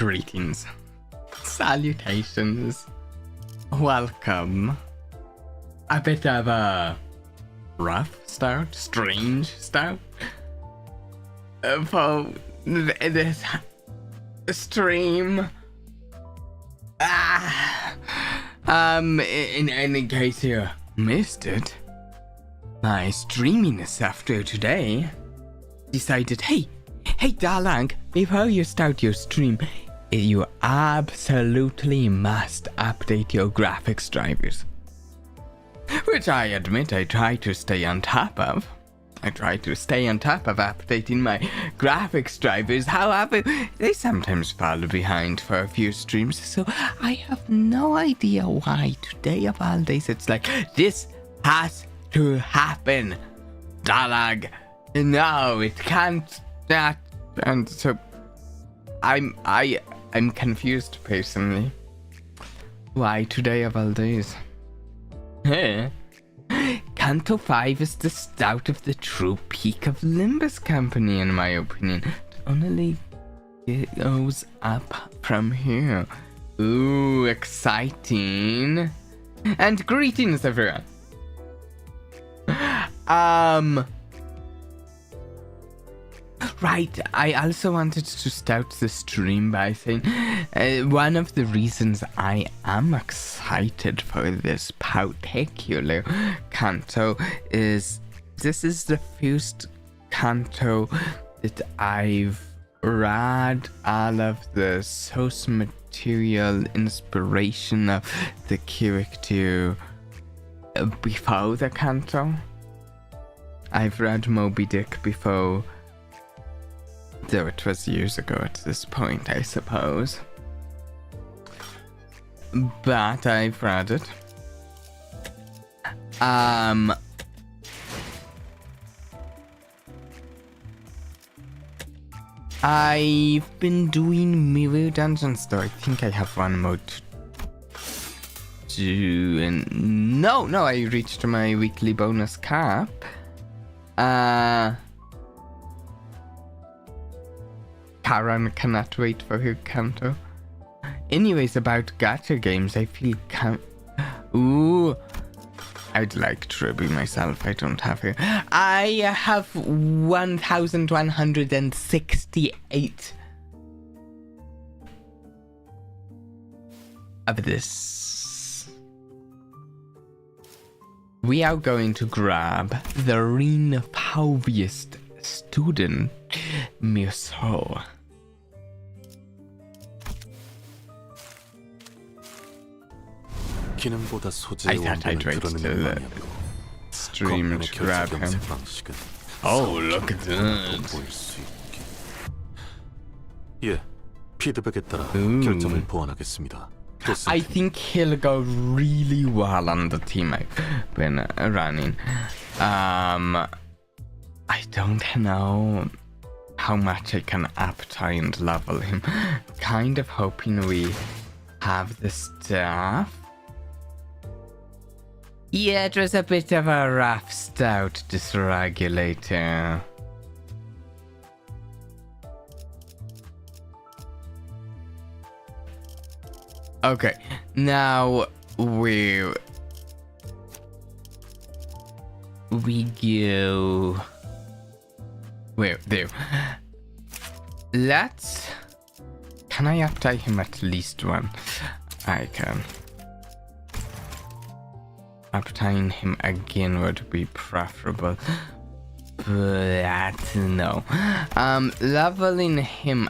Greetings. Salutations. Welcome. A bit of a rough start, strange start for this stream. In case you missed it, my streaminess after today decided, hey Dalang, before you start your stream, you absolutely must update your graphics drivers. Which I admit I try to stay on top of. I try to stay on top of updating my graphics drivers. However, they sometimes fall behind for a few streams, so I have no idea why today of all days it's like, this has to happen. Dalag, no, it can't. That, and so I'm confused personally. Why today of all days? Canto 5 is the start of the true peak of Limbus Company, in my opinion. It only goes up from here. Ooh, exciting. And greetings, everyone. Right, I also wanted to start the stream by saying one of the reasons I am excited for this particular canto is this is the first canto that I've read all of the source material inspiration of the character before the canto. I've read Moby Dick before, though it was years ago at this point, I suppose. But I've read it. I've been doing mirror dungeons, though I think I have one more to do. And no, I reached my weekly bonus cap. Karen cannot wait for her canto. Anyways, about gacha games, I feel ooh, I'd like to review myself. I don't have her. I have 1,168 of this. We are going to grab the reinforced student Miso. I thought I'd wait till the stream to grab him. Oh, look at that. I think he'll go really well on the team I've been running. I don't know how much I can apply and level him. Kind of hoping we have the staff. Yeah, it was a bit of a rough start, this regulator. Okay, now we go. Wait, there. Let's. Can I apply him at least one? I can. Applying him again would be preferable, but no. Leveling him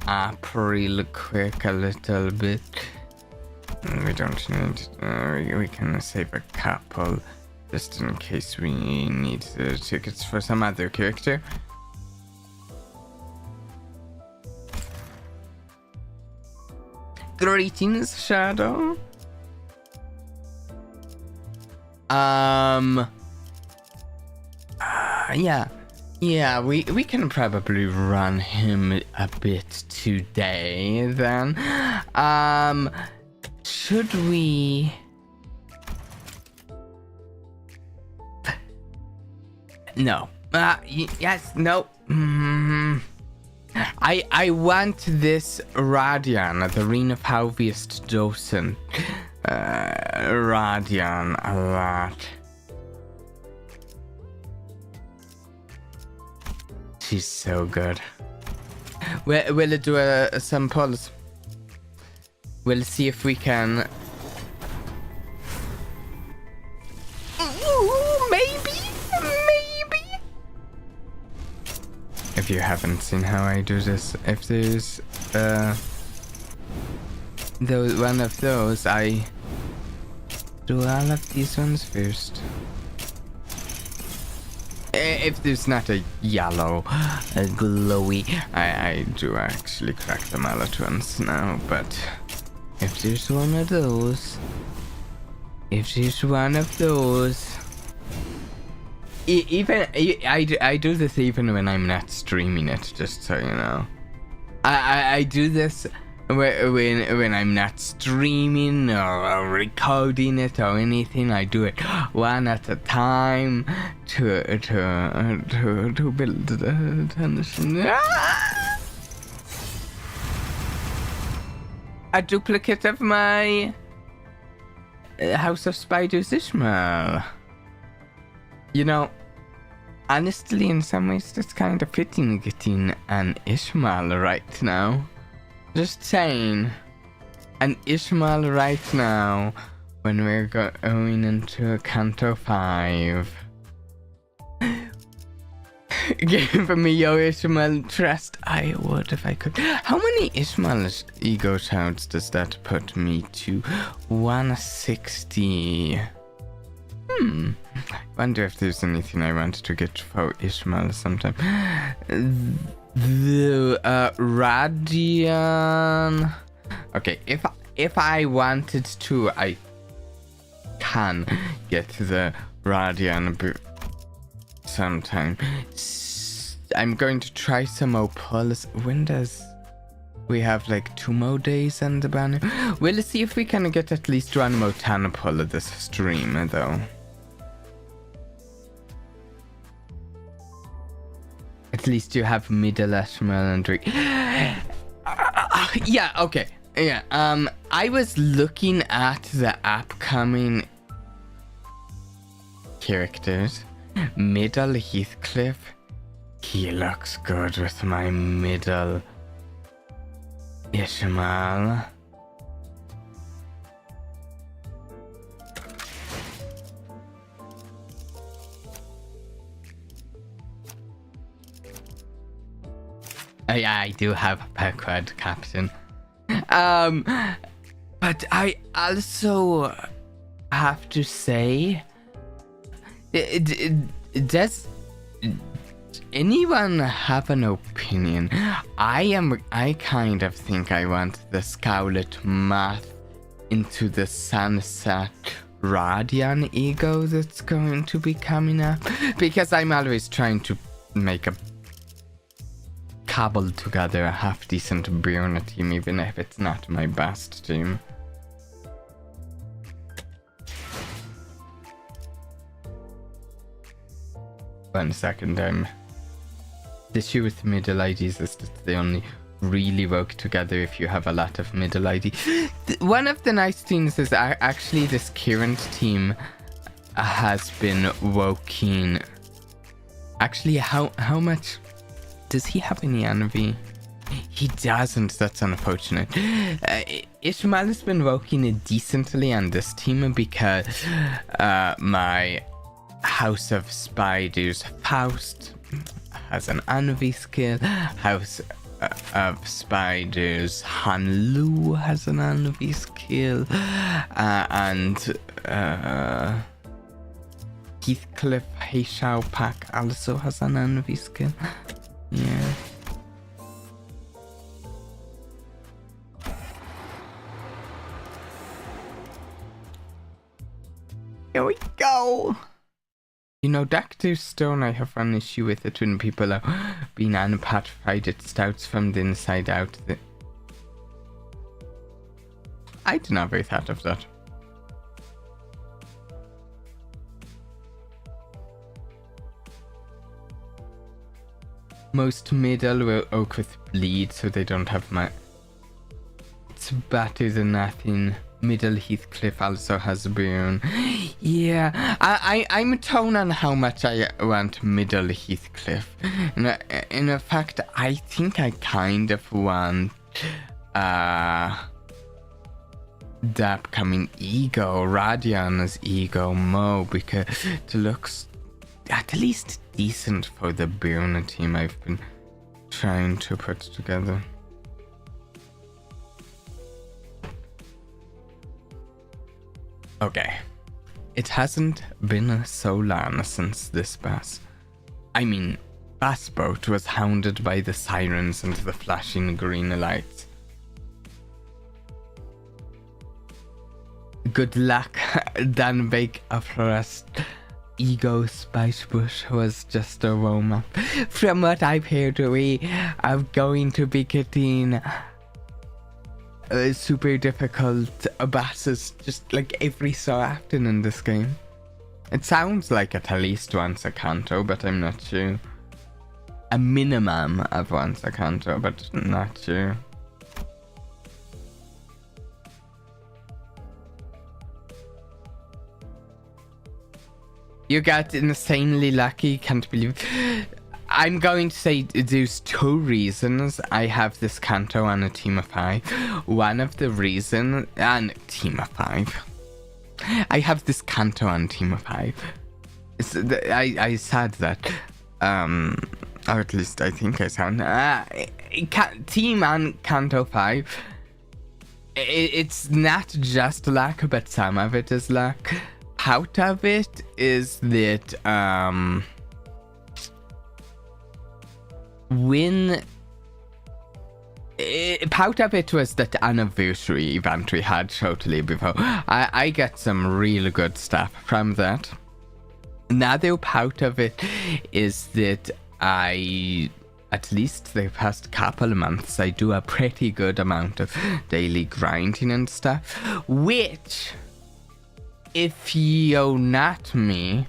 up real quick a little bit. We don't need. We can save a couple just in case we need the tickets for some other character. Greetings, Shadow. Yeah, we can probably run him a bit today then. Should we? No. Yes, no. I want this Radian, the Ring of Heaviest Docent. Radian a lot. She's so good. We'll do some polls. We'll see if we can. Ooh, maybe. If you haven't seen how I do this, if there's one of those, I do all of these ones first. If there's not a yellow, a glowy, I do actually crack them all at once now, but if there's one of those, even I do this even when I'm not streaming it, just so you know. I do this when I'm not streaming or recording it or anything. I do it one at a time to build the tension. A duplicate of my House of Spiders Ishmael. You know, honestly, in some ways, that's kind of fitting getting an Ishmael right now. Just saying. An Ishmael right now when we're going into Canto 5. Give me your Ishmael trust. I would if I could. How many Ishmael ego shouts does that put me to? 160. I wonder if there's anything I wanted to get for Ishmael sometime. The Radian. Okay, if I wanted to, I can get the Radian sometime. I'm going to try some more pulls. When does we have like 2 more days on the banner? We'll see if we can get at least 1 more Tana pull of this stream though. At least you have middle Ashmal and Drake. Yeah, okay. Yeah, I was looking at the upcoming characters. Middle Heathcliff. He looks good with my middle Ishmael. Yeah, I do have a backward captain. But I also have to say, does anyone have an opinion? I kind of think I want the Scarlet Moth into the Sunset Radian ego that's going to be coming up, because I'm always trying to make a cobble together a half decent Bruna team, even if it's not my best team. One second, the issue with middle IDs is that they only really work together if you have a lot of middle ID. One of the nice things is actually this current team has been working. Actually, how much does he have any envy? He doesn't. That's unfortunate. Ishmael has been working decently on this team because my House of Spiders Faust has an envy skill. House of Spiders Hanlu has an envy skill. And Heathcliff Heishao Pack also has an envy skill. Yeah. Here we go. You know, Dr. Stone, I have an issue with it when people are being unpacified. It starts from the inside out. I'd never thought of that. most middle will oak with bleed, so they don't have my. It's better than nothing. Middle Heathcliff also has Boone. Yeah, I'm torn on how much I want Middle Heathcliff. In fact, I think I kind of want the upcoming Ego, Radian's Ego Mo, because it looks at least decent for the Boone team I've been trying to put together. Okay, it hasn't been so long since this bass boat was hounded by the sirens and the flashing green lights. Good luck, Dan Bake after us. Ego Spice Bush was just a warm-up. From what I've heard, we are going to be getting super difficult bosses just like every so often in this game. It sounds like at least once a canto, but I'm not sure. A minimum of once a canto, but not sure. You got insanely lucky, can't believe. I'm going to say there's 2 reasons I have this canto on a team of 5. One of the reasons on team of 5. I have this canto on team of 5. I said that. Or at least I think I sound. Team on canto 5. It's not just luck, but some of it is luck. Part of it is that part of it was that anniversary event we had shortly before. I got some really good stuff from that. Another part of it is that at least the past couple of months, I do a pretty good amount of daily grinding and stuff, which, if you're not me,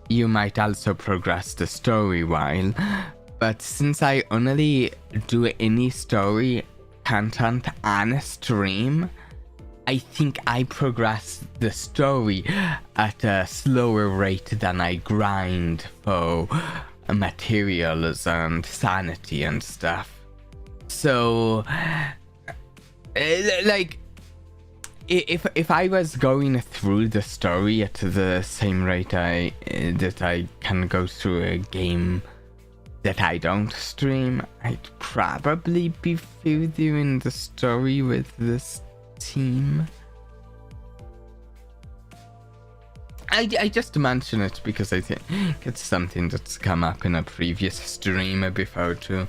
you might also progress the story while. But since I only do any story content on a stream, I think I progress the story at a slower rate than I grind for materials and sanity and stuff. So, like, if I was going through the story at the same rate that I can go through a game that I don't stream, I'd probably be further in the story with this team. I just mention it because I think it's something that's come up in a previous stream before too.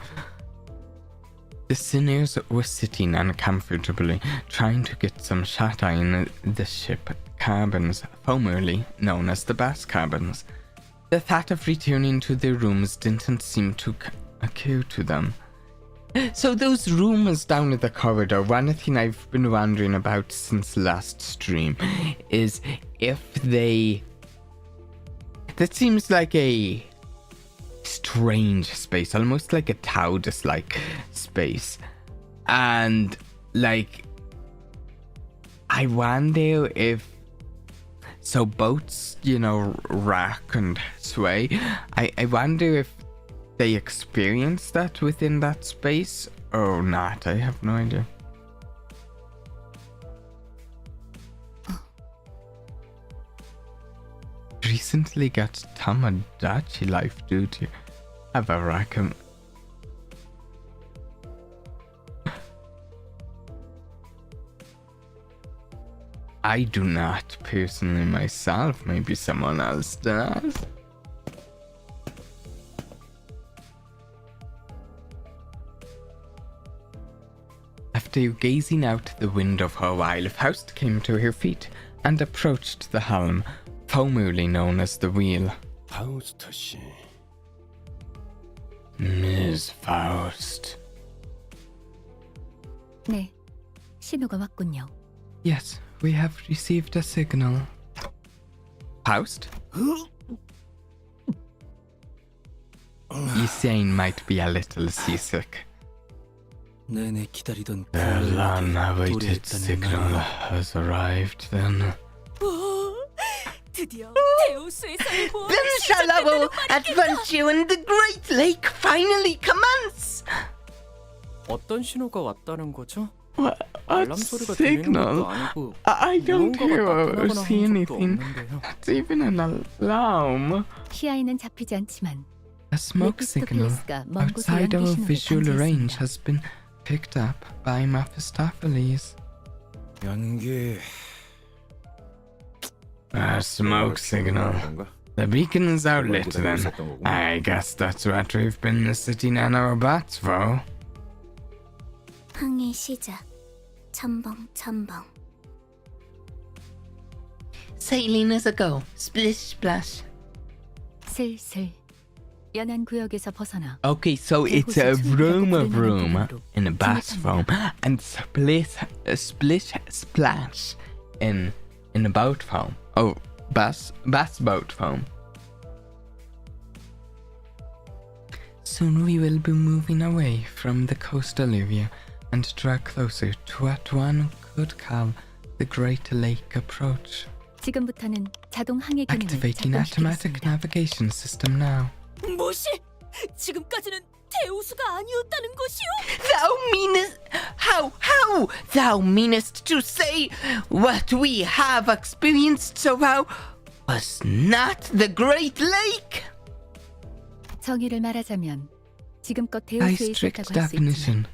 The sinners were sitting uncomfortably, trying to get some shut-eye in the ship cabins, formerly known as the bass cabins. The thought of returning to their rooms didn't seem to occur to them. So those rooms down the corridor, one thing I've been wondering about since last stream is if they... That seems like a strange space, almost like a TARDIS-like space. And, like, I wonder if... So boats, you know, rock and sway. I wonder if they experience that within that space or not. I have no idea. Recently got Tamagotchi life duty. Have a rackham. I do not personally myself, maybe someone else does. After gazing out the window for a while, Faust came to her feet and approached the helm, formerly known as the wheel. Faust 씨. Ms. Faust. 네, 신호가 왔군요. Yes, we have received a signal. Faust? Usain might be a little seasick. 내내 기다리던 그 The long-awaited 도래했다는 signal 말. has arrived then. 드디어 데우스에서의 모험이 Then shall our adventure in the Great Lake finally commence! 어떤 신호가 왔다는 거죠? What 알람 소리가 들리는 것도 signal? 아니고 I don't 무언가가 hear or 나타나거나 see 한 적도 anything. 없는데요. Not even an alarm. 시야에는 잡히지 않지만 A smoke 메피스토 signal 펠리스가 먼 곳에 outside 연기 our 신호를 visual range 감지했습니다. has been picked up by Mephistopheles. 연기 A smoke signal. The beacon is outlit then. I guess that's what we've been sitting on our butts for. 항해 시작. 첨벙 첨벙. Sailing as a go. Splish splash. 슬슬 연안 구역에서 벗어나 Okay, so it's a vroom in a bass foam and splish splash in a boat foam. Oh, bass boat foam. Soon we will be moving away from the coastal area and draw closer to what one could call the Great Lake approach. 지금부터는 자동 항해 기능을 Activating automatic 작동시키겠습니다. navigation system now. 뭐시? 지금까지는 데우스가 아니었다는 것이오? Thou meanest how thou meanest to say what we have experienced so far was not the Great Lake? 정의를 말하자면 지금껏 By 데우스에 strict 있었다고 할 수 있지만 definition,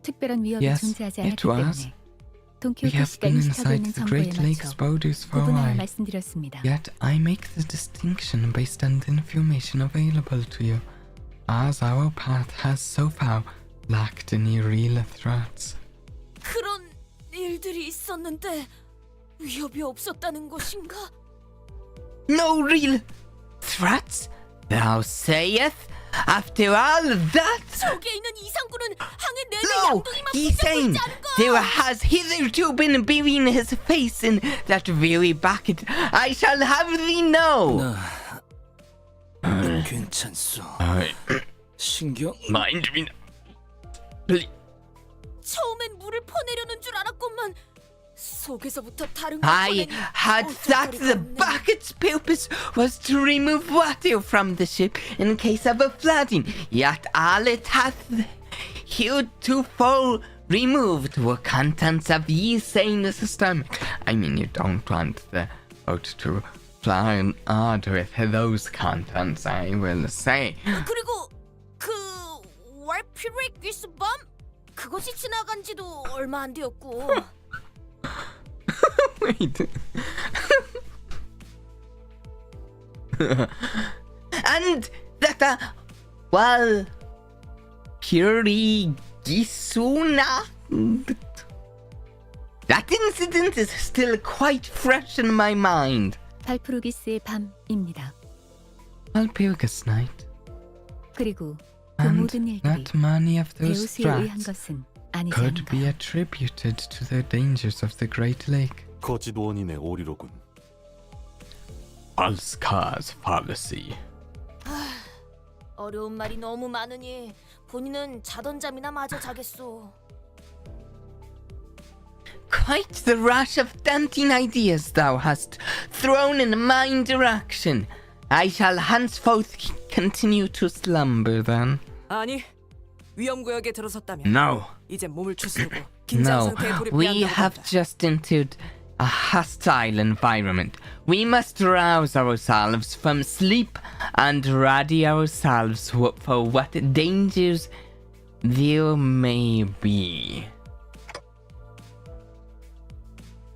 특별한 위협이 yes, 존재하지 it 않았기 was. 때문에 we 돈키호테 have 씨가 been 인식하고 inside 있는 the 정보에 Great Lake's 맞춰 borders for a 구분하여 while. 말씀드렸습니다. Yet I make the distinction based on the information available to you, as our path has so far lacked any real threats. 그런 일들이 있었는데 위협이 없었다는 것인가? No real threats, thou sayest? After all that? 저기에 있는 이상구는 항해 내내 No, 양동이만 he's 붙잡고 saying 있지 않은가? there has hitherto been burying his face in that very bucket. I shall have thee know. 괜찮소. I 신경 mind me. 처음엔 물을 퍼내려는 줄 알았건만 속에서부터 다른 걸 I 퍼내니 had thought the 어쩔 거리가 없네. bucket's purpose was to remove water from the ship in case of a flooding, yet all it hath heretofore removed were contents of ye saying stomach. I mean, you don't want the boat to fly out with those contents, I will say. 그리고 그 월피릭 위스밤 그것이 지나간 지도 얼마 안 되었고 Wait. And that, well, purely Gisuna. That incident is still quite fresh in my mind. 발프루기스의 밤입니다. Alpurgis night. 그리고 그 And 모든 일들이 not many of those 데우스에 의한 threats 것은 아니지 could be 않은가. attributed to the dangers of the Great Lake. 거짓 원인의 오리로군. False cause fallacy. 어려운 말이 너무 많으니 본인은 자던 잠이나 마저 자겠소. Quite the rush of tempting ideas thou hast thrown in my direction. I shall henceforth continue to slumber then. 아니, 위험구역에 들어섰다면 No, 이제 몸을 추스르고 긴장 no, 상태에 we 돌입해야 have 한다고 just entered a hostile environment. We must rouse ourselves from sleep and ready ourselves for what dangers there may be.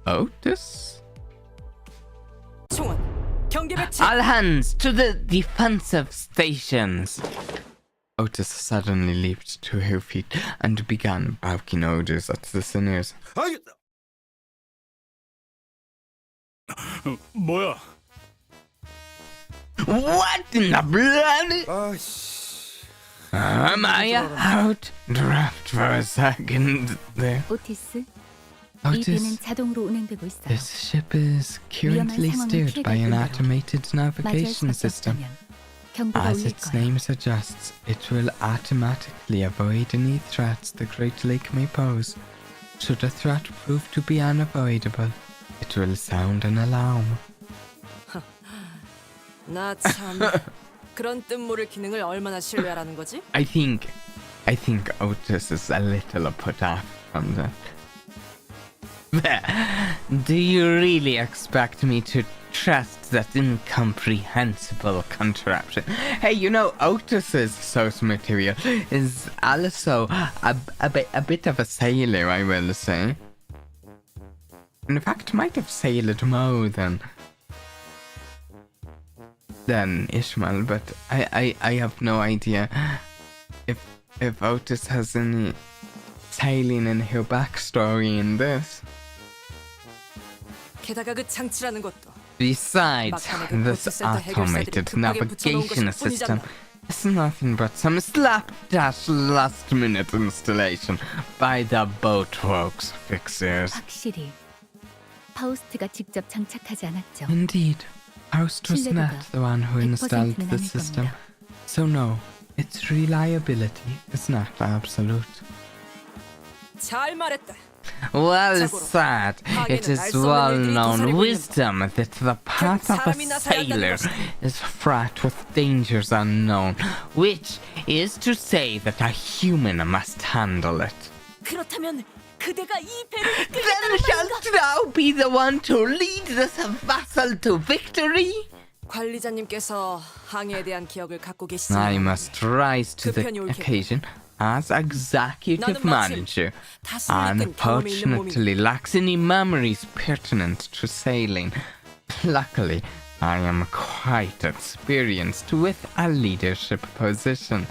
Otis? 총원, 경계 배치. All hands to the defensive stations. Otis suddenly leaped to her feet and began barking orders at the sinners. 아이, 뭐야? What in the blood? 아씨, Am I out? Draft for a second there. 오티스, 이 배는 Otis, 자동으로 운행되고 있어요. this ship is currently steered by an automated 맞이할 navigation 수밖에 system. 없다면 경보가 As 울릴 its 거야. name suggests, it will automatically avoid any threats the Great Lake may pose. Should a threat prove to be unavoidable, it will sound an alarm. 나 참 그런 뜻모를 기능을 얼마나 신뢰하라는 거지? I think Otis is a little put off from that. Do you really expect me to trust that incomprehensible contraption? Hey, you know, Otis's source material is also a bit of a sailor, I will say. In fact, might have sailed more than Ishmael, but I have no idea if Otis has any sailing in her backstory in this. 게다가 그 장치라는 것도 Besides, this automated navigation system is nothing but some slapdash last-minute installation by the boatworks fixers. 확실히 파우스트가 직접 장착하지 않았죠. Indeed, Faust was not the one who installed the system, so no, its reliability is not absolute. 잘 말했다. Well said. It is well-known wisdom that the path of a sailor is fraught with dangers unknown, which is to say that a human must handle it. 그렇다면 그대가 이 배를 Then 이끌겠다는 shalt thou be the one to lead this vessel to victory? 관리자님께서 항해에 대한 기억을 갖고 계시지. I must rise to the occasion as executive manager. Unfortunately, lacks any memories pertinent to sailing. Luckily, I am quite experienced with a leadership position.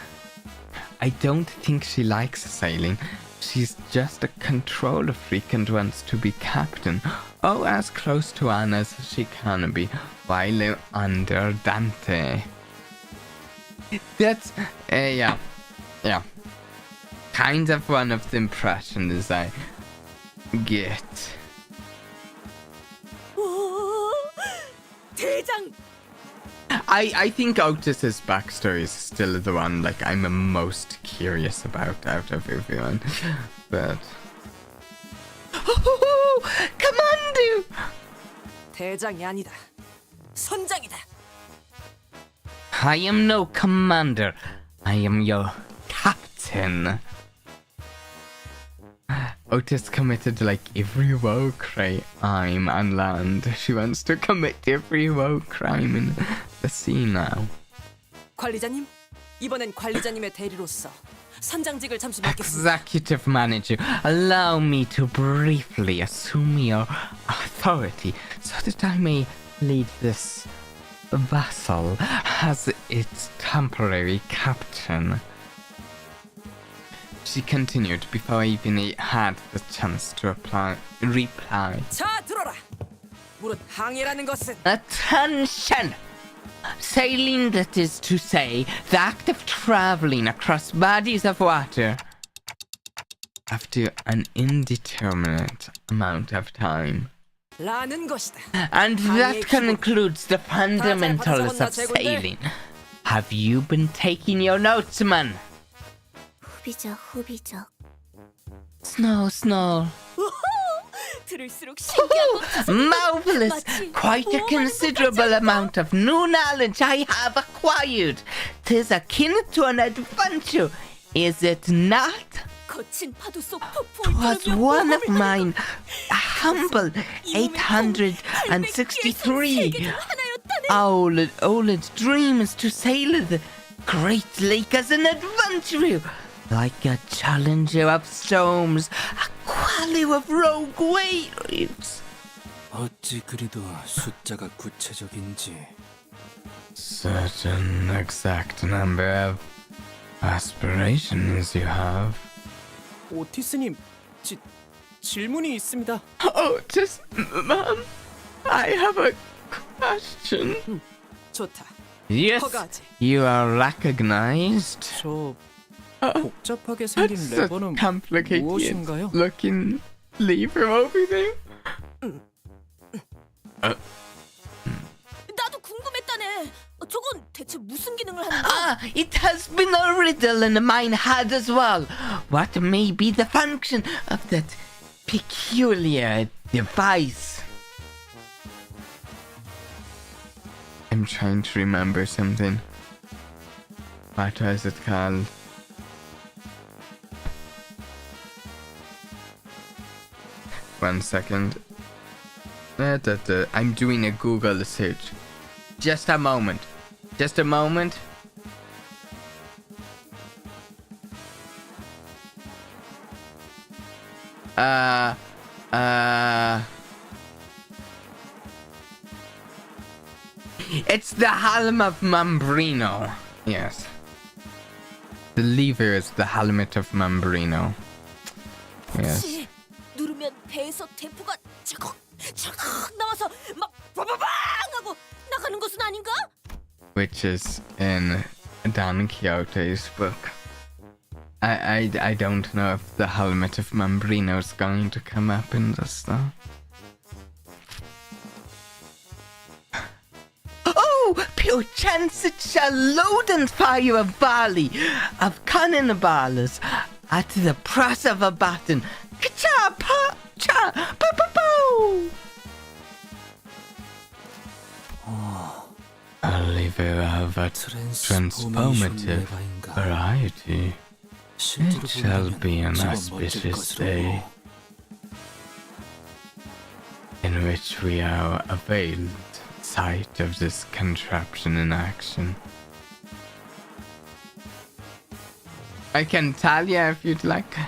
I don't think she likes sailing. She's just a control freak and wants to be captain. Oh, as close to Anne as she can be while under Dante. That's, yeah. Kind of one of the impressions I get. 오, 대장. I think Otis's backstory is still the one like I'm most curious about out of everyone. But Commander! 대장이 아니다. 선장이다. I am no commander. I am your captain. Otis committed like every war crime on land. She wants to commit every war crime in the sea now. 관리자님, 이번엔 관리자님의 대리로서 선장직을 잠시 맡겠습니다. Executive manager, allow me to briefly assume your authority so that I may lead this vessel as its temporary captain. She continued before I even had the chance to reply. 자, 들어라. 무릇 항해라는 것은 Attention! Sailing, that is to say, the act of traveling across bodies of water after an indeterminate amount of time. 라는 것이다. And that concludes the fundamentals of sailing. Have you been taking your notes, man? 후비적. Snow. 들을수록 신기하고 Marvelous! Quite a considerable amount of new knowledge I have acquired. 'Tis akin to an adventure, is it not? 거친 파도 속 폭풍을 'Twas 뚫으며 one of 호흡을 mine, a humble 863 하나였다네. old dreams to sail the Great Lake as an adventurer, like a challenger of storms, a queller of rogue waves. 어찌 그리도 숫자가 구체적인지. Such an exact number of aspirations you have. 오티스님, 질문이 있습니다. Oh, just, ma'am, I have a question. 좋다. Yes, 허가하지. you are recognized. 저 복잡하게 생긴 That's a 레버는 complicated 무엇인가요? looking lever over there. 나도 궁금했다네. 저건 대체 무슨 기능을 하는 거야? Ah, it has been a riddle in mine head as well. What may be the function of that peculiar device? I'm trying to remember something. What was it called? One second. I'm doing a Google search. Just a moment. Just a moment. It's the helm of Mambrino. Yes. The lever is the helmet of Mambrino. Yes. 혹시 누르면 배에서 대포가 철컥 나와서 막 빠바방 하고 나가는 것은 아닌가? Which is in Don Quixote's book. I don't know if the helmet of Mambrino is going to come up in this though. Oh, perchance it shall load and fire a volley of cannonballs at the press of a button. Ka-cha, pa, cha, pa, pa, po. A lever of a transformative variety. It shall be an auspicious day in which we are availed sight of this contraption in action. I can tell you if you'd like.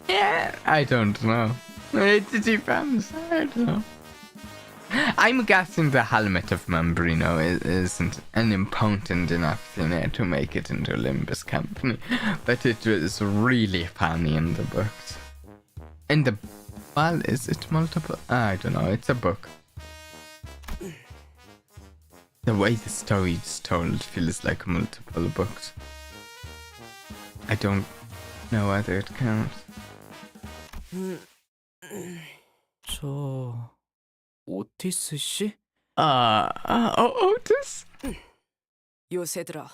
Yeah, I don't know. It depends. I don't know. I'm guessing the helmet of Mambrino isn't an important enough thing to make it into Limbus Company, but it was really funny in the books. In the... well, is it multiple? I don't know, it's a book. The way the story is told feels like multiple books. I don't know whether it counts. 저 오티스 씨? Otis? 요새 들어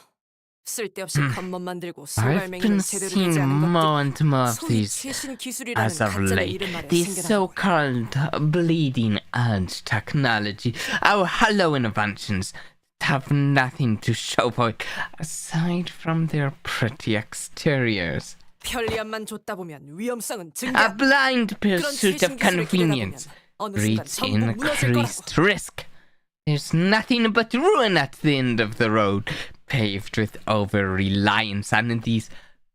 쓸데없이 겉멋만 들고 I've 소갈맹이는 been 제대로 seeing 되지 않은 more 것들 and more of 소위 these 최신 기술이라는 as of 가짜는 late. 이름만에 These 생겨나고 so-called bleeding edge technology, our hollow inventions that have nothing to show for it aside from their pretty exteriors. 편리함만 줬다 보면 위험성은 A 증가. blind 그런 pursuit 최신 of 기술을 기대다 보면 convenience 어느 순간 breeds 전부 무너질 increased 거라고. risk. There's nothing but ruin at the end of the road, paved with over-reliance on these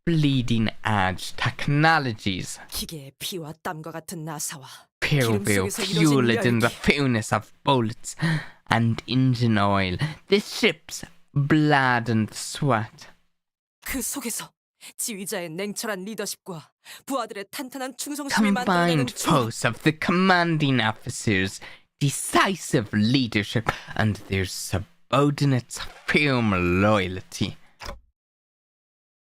bleeding edge technologies. 기계의 피와 땀과 같은 나사와 Pale 기름 속에서 fueled 이루어진 in the 열기. fullness of bullets and engine oil, the ship's blood and sweat. 그 속에서 지휘자의 냉철한 리더십과 부하들의 탄탄한 충성심이 만들어내는 Combined force of the commanding officers, decisive leadership, and their subordinates' firm loyalty.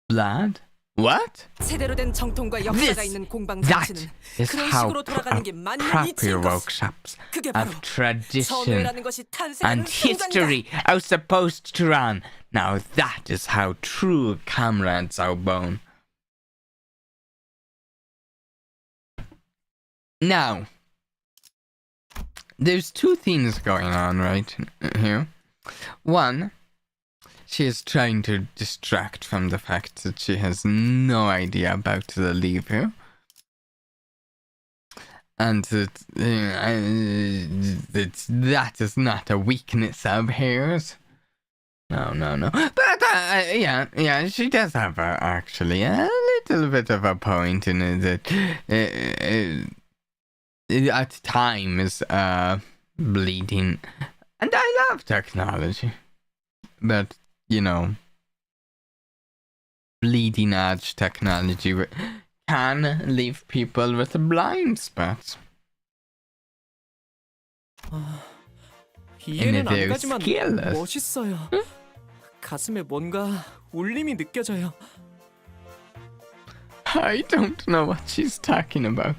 Blood? What? 제대로 된 정통과 역사가 있는 공방 장치는 That is 그런 how 식으로 돌아가는 게 만년 proper 이치인 것. workshops 그게 바로 of tradition 전우회라는 것이 탄생하는 and 순간이다. history are supposed to run. Now that is how true comrades are born. Now, there's two things going on right here. One, she is trying to distract from the fact that she has no idea about the lever. And that is not a weakness of hers. No. But yeah, she does have actually a little bit of a point in it that at times bleeding. And I love technology. But, you know, bleeding edge technology can leave people with blind spots. 이해는 And 안 they're 가지만 skilless. 멋있어요. 가슴에 뭔가 울림이 느껴져요. I don't know what she's talking about,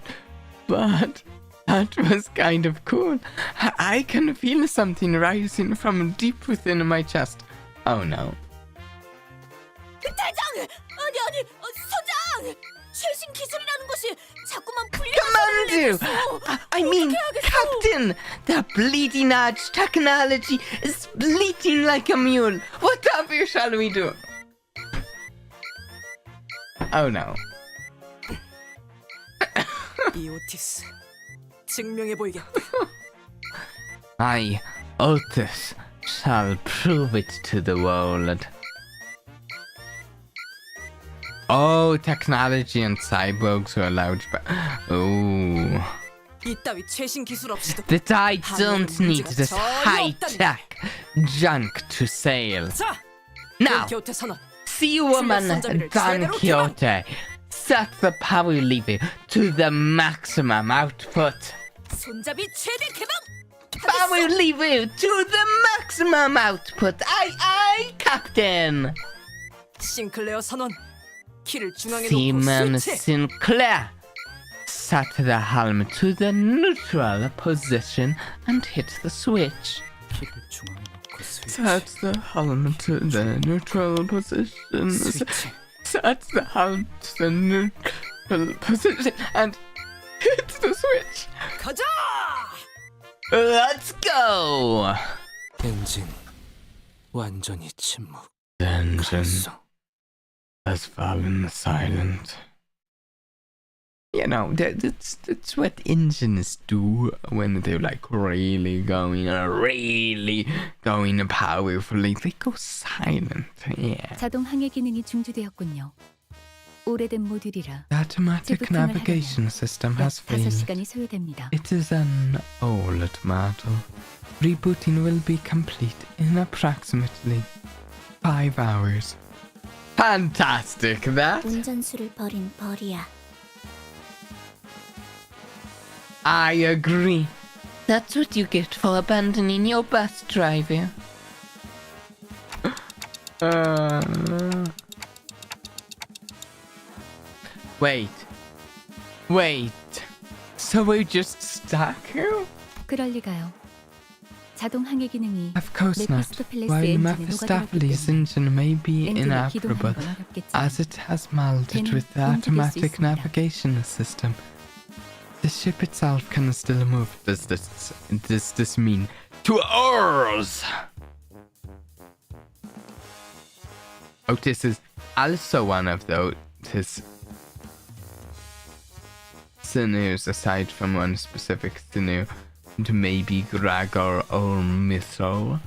but That was kind of cool. I can feel something rising from deep within my chest. Oh no. 대장! 아니, 선장! 최신 기술이라는 것이 자꾸만 Commander! I mean, Captain! The bleeding edge technology is bleeding like a mule. Whatever shall we do? Oh no. 이 오티스 증명해 보이겠다. I, Otis, shall prove it to the world. Oh, technology and cyborgs are allowed by... Oh. 이따위 최신 기술 없이도 That I don't need this high-tech junk to sail. 자, Now, 곁에 선언. sea woman Don Quixote, set the power lever to the maximum output. 손잡이 최대 개방! Power lever to the maximum output. Aye, Captain. 싱클레어 선언. 키를 중앙에 놓고 Seaman 스위치. Sinclair, set the helm to the neutral position and hit the switch. 키를 중앙에 놓고 스위치. Set the helm to the neutral position. 스위치. Set the helm to the neutral position and hit the switch. 가자! Let's go! 엔진 완전히 침묵. The engine 갔어. has fallen silent. You know, that's what engines do when they're like really going powerfully. They go silent, yeah. 자동 항해 기능이 중지되었군요. 오래된 모듈이라 The automatic 재부팅을 navigation system 약 has failed. 5시간이 소요됩니다. It is an old model. Rebooting will be complete in approximately 5 hours. Fantastic, that. 운전수를 버린 벌이야. I agree. That's what you get for abandoning your bus driver. Wait. So we're just stuck here? 그럴 리가요. 자동 항해 기능이 Of course not. 메피스토펠레스 While 엔진에 Mephistopheles' 녹아들었기 engine may be 때문에 엔진을 inoperable, 기동하는 건 어렵겠지만 as it has melded 걔는 with the 움직일 수 automatic 있습니다. navigation system, the ship itself can still move. Does this mean to ours? Otis is also one of the Otis sinews, aside from one specific sinew, and maybe Gregor or Mithril.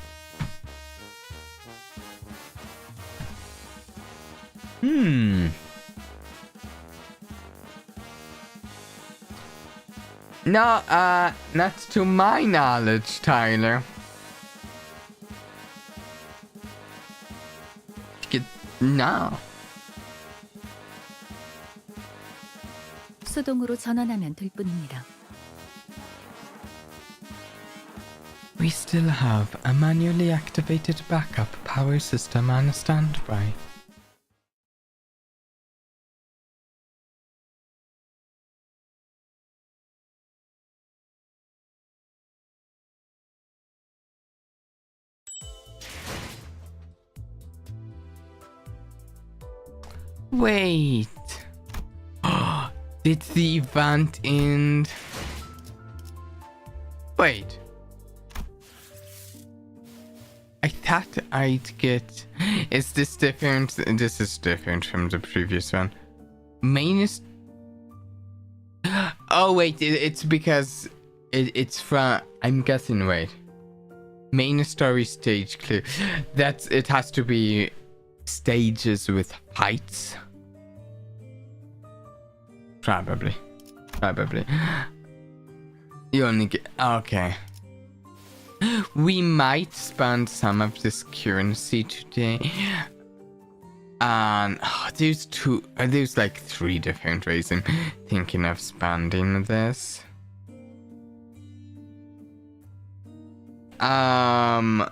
No, not to my knowledge, Tyler. No. 수동으로 전환하면 될 뿐입니다. We still have a manually activated backup power system on standby. Wait. Did the event end? Wait. I thought I'd get... Is this different? This is different from the previous one. Main is... Oh wait, it's because it's from... I'm guessing, wait. Main story stage clear. It has to be stages with heights. Probably. You only get... Okay. We might spend some of this currency today. And there's like 3 different ways I'm thinking of spending this. One,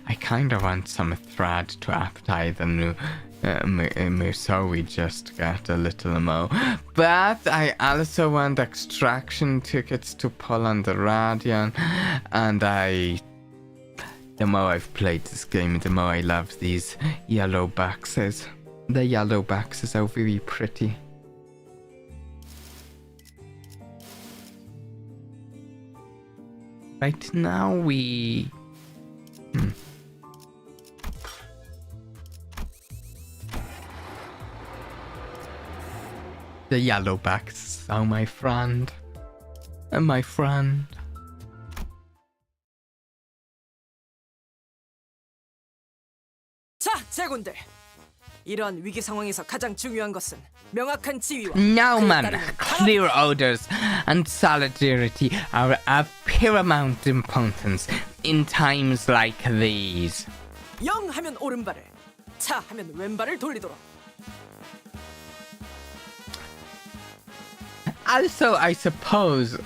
I kind of want some thread to apply the new So we just got a little more. But I also want extraction tickets to pull on the Radion. And the more I've played this game, the more I love these yellow boxes. The yellow boxes are very pretty. Right now we... The yellow boxes are my friend. My friend. 자, 제군들. 이러한 위기 상황에서 가장 중요한 것은 명확한 지위와 Now, 그에 man, 따르는 clear orders and solidarity are of paramount importance in times like these. 영 하면 오른발을, 차 하면 왼발을 돌리도록. Also, I suppose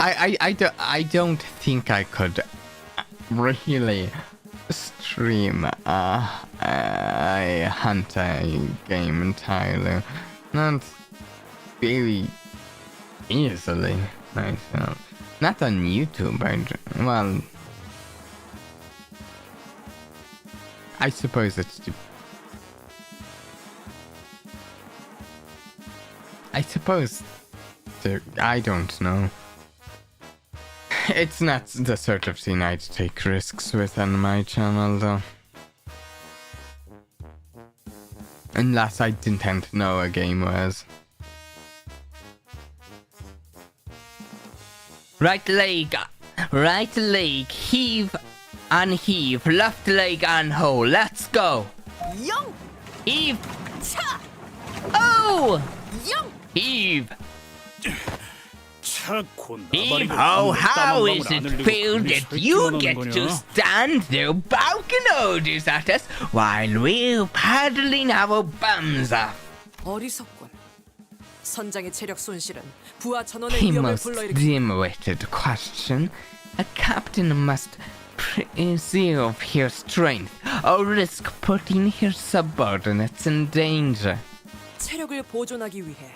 I don't think I could really stream a hunter game entirely. Not very easily myself. Not on YouTube. Well, I suppose it's. I suppose. I don't know. It's not the sort of thing I'd take risks with on my channel, though. Unless I didn't know a game was. Right leg, heave and heave, left leg and hold. Let's go. 영, Heave. 차, Oh! 영. Heave. Heave ho, how is it feel that you get to stand there barking orders at us while we're paddling our bums off? 어리석군. 선장의 체력 손실은 부하 전원의 A 위험을 most 불러일으키. dim-witted question. A captain must preserve his strength or risk putting his subordinates in danger. 체력을 보존하기 위해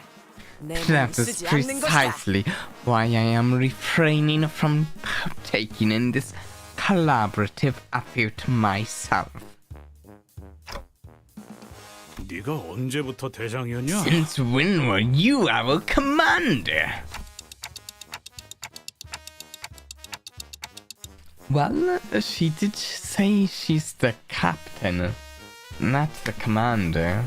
내 몸을 That is 쓰지 않는 것이다. precisely why I am refraining from partaking in this collaborative effort myself. 네가 언제부터 대장이었냐? Since when were you our commander? Well, she did say she's the captain, not the commander.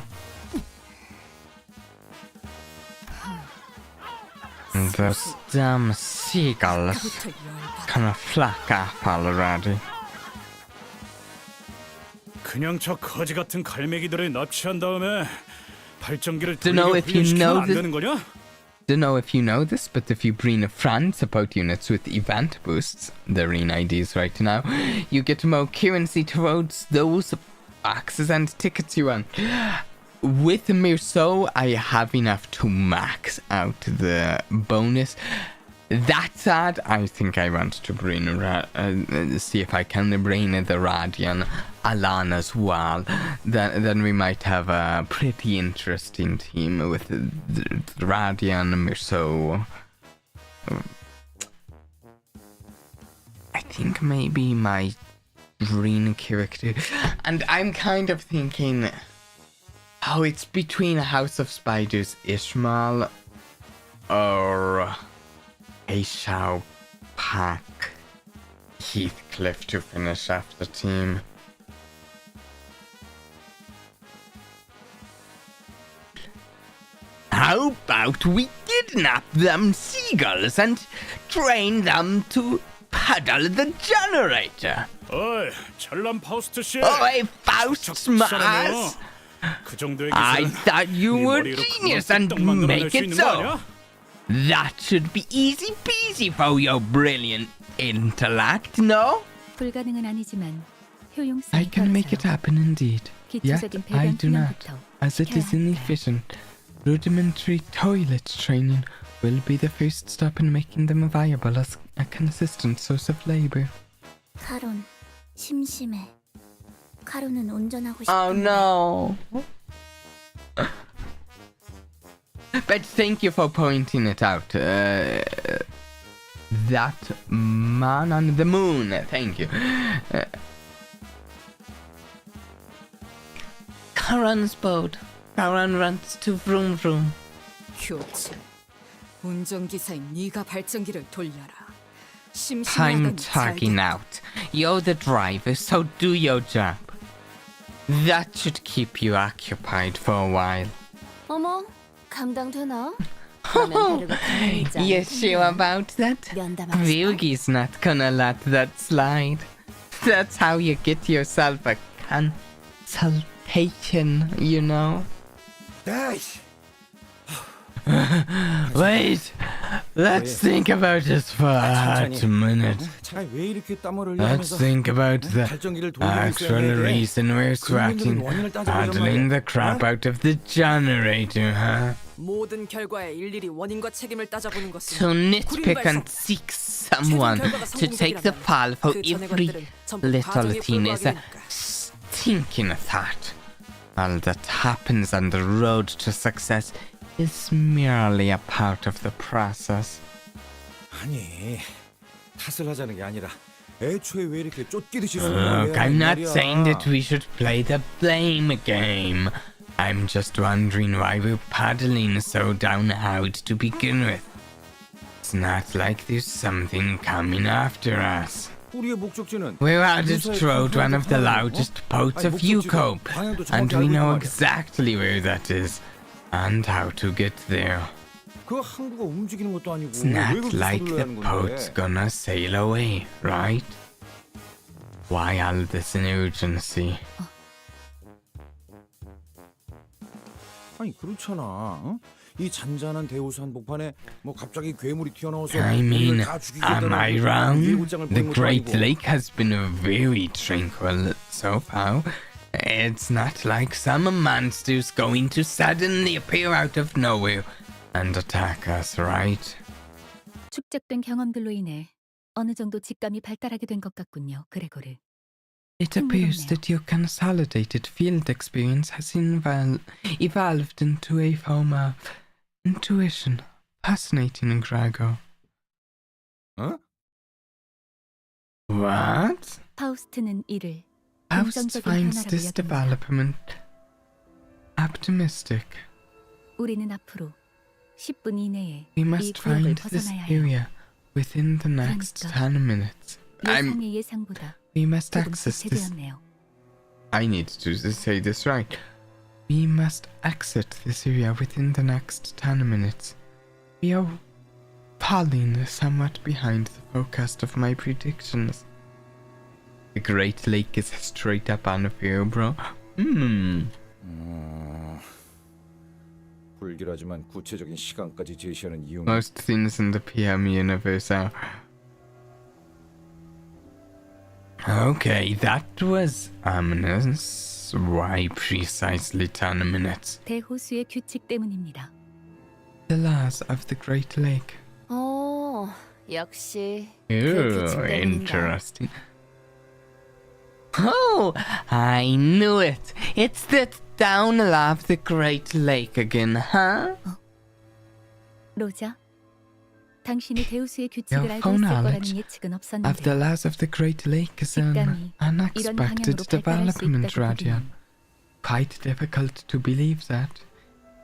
Those damn seagulls 부터 열받아. kinda flack up already. 그냥 저 거지 같은 갈매기들을 납치한 다음에 발전기를 Dunno 돌려 if you 훈련시키면 know 안 this- 되는 거냐? Don't know if you know this, but if you bring a friend support units with event boosts, they're in IDs right now, you get more currency towards those boxes and tickets you want. With Mirso, I have enough to max out the bonus. That said, I think I want to bring see if I can bring the Radion Alan as well. Then we might have a pretty interesting team with the Radion, Mirso. I think maybe my green character, and I'm kind of thinking. Oh, it's between House of Spiders Ishmael or a Shao Pack Heathcliff to finish off the team. How about we kidnap them seagulls and train them to paddle the generator? 어이, 잘난 파우스트 씨. Oi, Faust's ass! 그 정도의 I 기술은 thought you 네 were 머리로 genius 그걸 and 뚝딱 만들어낼 make 수 it 있는 거 so. 아니야? That should be easy peasy for your brilliant intellect, no? 불가능은 아니지만 I 효용성이 can make it 떨어져요. happen indeed. Yet 기초적인 I 배변 do not, 훈련부터 as it is 해야 하니까. inefficient. Rudimentary toilet training will be the first step in making them viable as a consistent source of labor. 카론, 심심해. 카루는 운전하고 싶은데. Oh no. But thank you for pointing it out. That man on the moon. Thank you. Karan's boat. Karan runs to vroom vroom. 교체. 운전기사인 네가 발전기를 돌려라. Time 심심하다니 tagging out. You're the driver, so do your job. That should keep you occupied for a while. 어머, 감당되나? 그러면 배를 가만히 있지 You 않을 sure 텐데. about that? 면담합시다. Ryugi's not gonna let that slide. That's how you get yourself a consultation, you know? 에이씨, Wait! Let's think about this for a hot minute. 차라리 왜 이렇게 땀을 Let's 흘리면서 think about the 발전기를 돌리고 actual 있어야 돼? reason we're sweating, handling the crap out of the generator, huh? 모든 결과에 일일이 원인과 책임을 따져보는 것은 To nitpick and seek someone to take the fall for every little thing is a stinking thought. All that happens on the road to success is merely a part of the process. 아니, 탓을 하자는 게 아니라 애초에 왜 이렇게 쫓기듯이 Look, 숨어야 I'm not 말이야. saying that we should play the blame game. I'm just wondering why we're paddling so down-out to begin with. It's not like there's something coming after us. 우리의 목적지는 We're headed toward one of the largest ports of Ucope, and we know exactly where that is, and how to get there. 그 항구가 움직이는 것도 아니고 It's 왜 not 그렇게 like 서둘러야 the 하는 boat's 건데? gonna sail away, right? Why all this urgency? 아니 그렇잖아. 어? 이 잔잔한 대우수 한복판에 뭐 갑자기 괴물이 튀어나와서 I mean, 우리를 다 죽이겠다는 am I 그런 wrong? 예고장을 The 보는 것도 Great 아니고. Lake has been very tranquil so far. It's not like some monster's going to suddenly appear out of nowhere and attack us, right? 축적된 경험들로 인해 어느 정도 직감이 발달하게 된 것 같군요, 그레고르. It appears 흥미롭네요. that your consolidated field experience has evolved into a form of intuition. Fascinating, Gregor. 어? What? 파우스트는 이를 Faust 긍정적인 finds 변화라고 this 여깁니다. development optimistic. 우리는 앞으로 10분 이내에 We 이 must 구역을 find this 벗어나야 해요. area within the next 그러니까 10 minutes. 예상의 예상보다 We must 조금씩 access this. 제대였네요. I need to say this right. We must exit this area within the next 10 minutes. We are falling somewhat behind the forecast of my predictions. The Great Lake is straight up on here, bro. 불길하지만 구체적인 시간까지 제시하는 이유. Most things in the PM universe are. Okay, that was ominous. Why precisely 10 minutes? 대호수의 규칙 때문입니다. The laws of the Great Lake. 역시 Ooh, interesting. Oh, I knew it. It's the down law of the Great Lake again, huh? 로자, 당신이 대호수의 규칙을 Your 알고 있을 거라는 knowledge 예측은 Of the 없었는데 laws of the Great Lake is an 직감이 unexpected 이런 방향으로 발달할 수 development, 있다고 Radian. 보기엔 Quite difficult to believe that.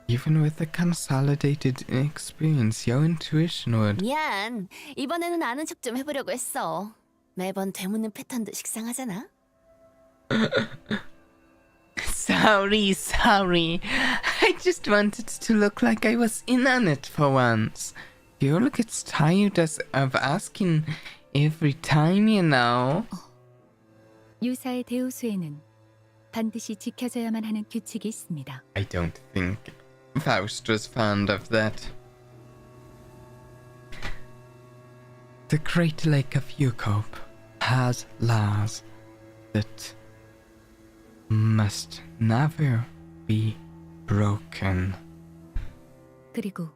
Even with the consolidated experience, your intuition would. 미안. 이번에는 아는 척 좀 해보려고 했어. 매번 되묻는 패턴도 식상하잖아. Sorry. I just wanted to look like I was in on it for once. Girl gets tired of asking every time, you know. 유사의 대호수에는 반드시 지켜져야만 하는 규칙이 있습니다. I don't think Faust was fond of that. The Great Lake of Ucope has laws that must never be broken. 그리고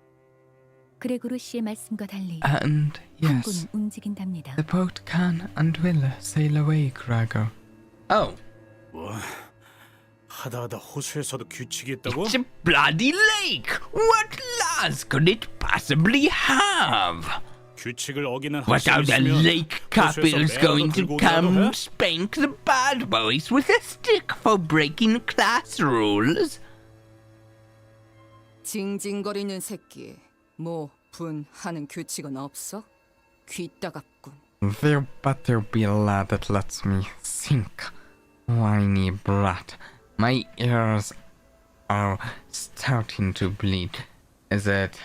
그레고르 씨의 말씀과 달리 And yes, 항구는 움직인답니다. the boat can and will sail away, Gregor. Oh, 뭐 하다 호수에서도 규칙이 있다고? It's a bloody lake! What laws could it possibly have? 규칙을 어기는 Without a 학생이 있으면 lake couple's 호수에서 going to 매너도 들고 come 오라고 해? spank the bad boys with a stick for breaking class rules? 징징거리는 새끼. 뭐 분하는 규칙은 없어? 귀 따갑군. There better be a lad that lets me think. Whiny brat. My ears are starting to bleed. Is it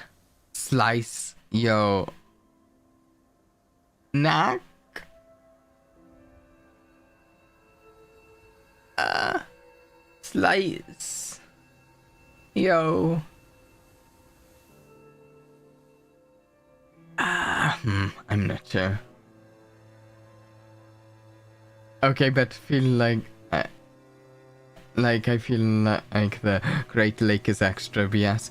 slice yo neck? Slice yo. I'm not sure. Okay, but feel like I feel like the Great Lake is extra BS.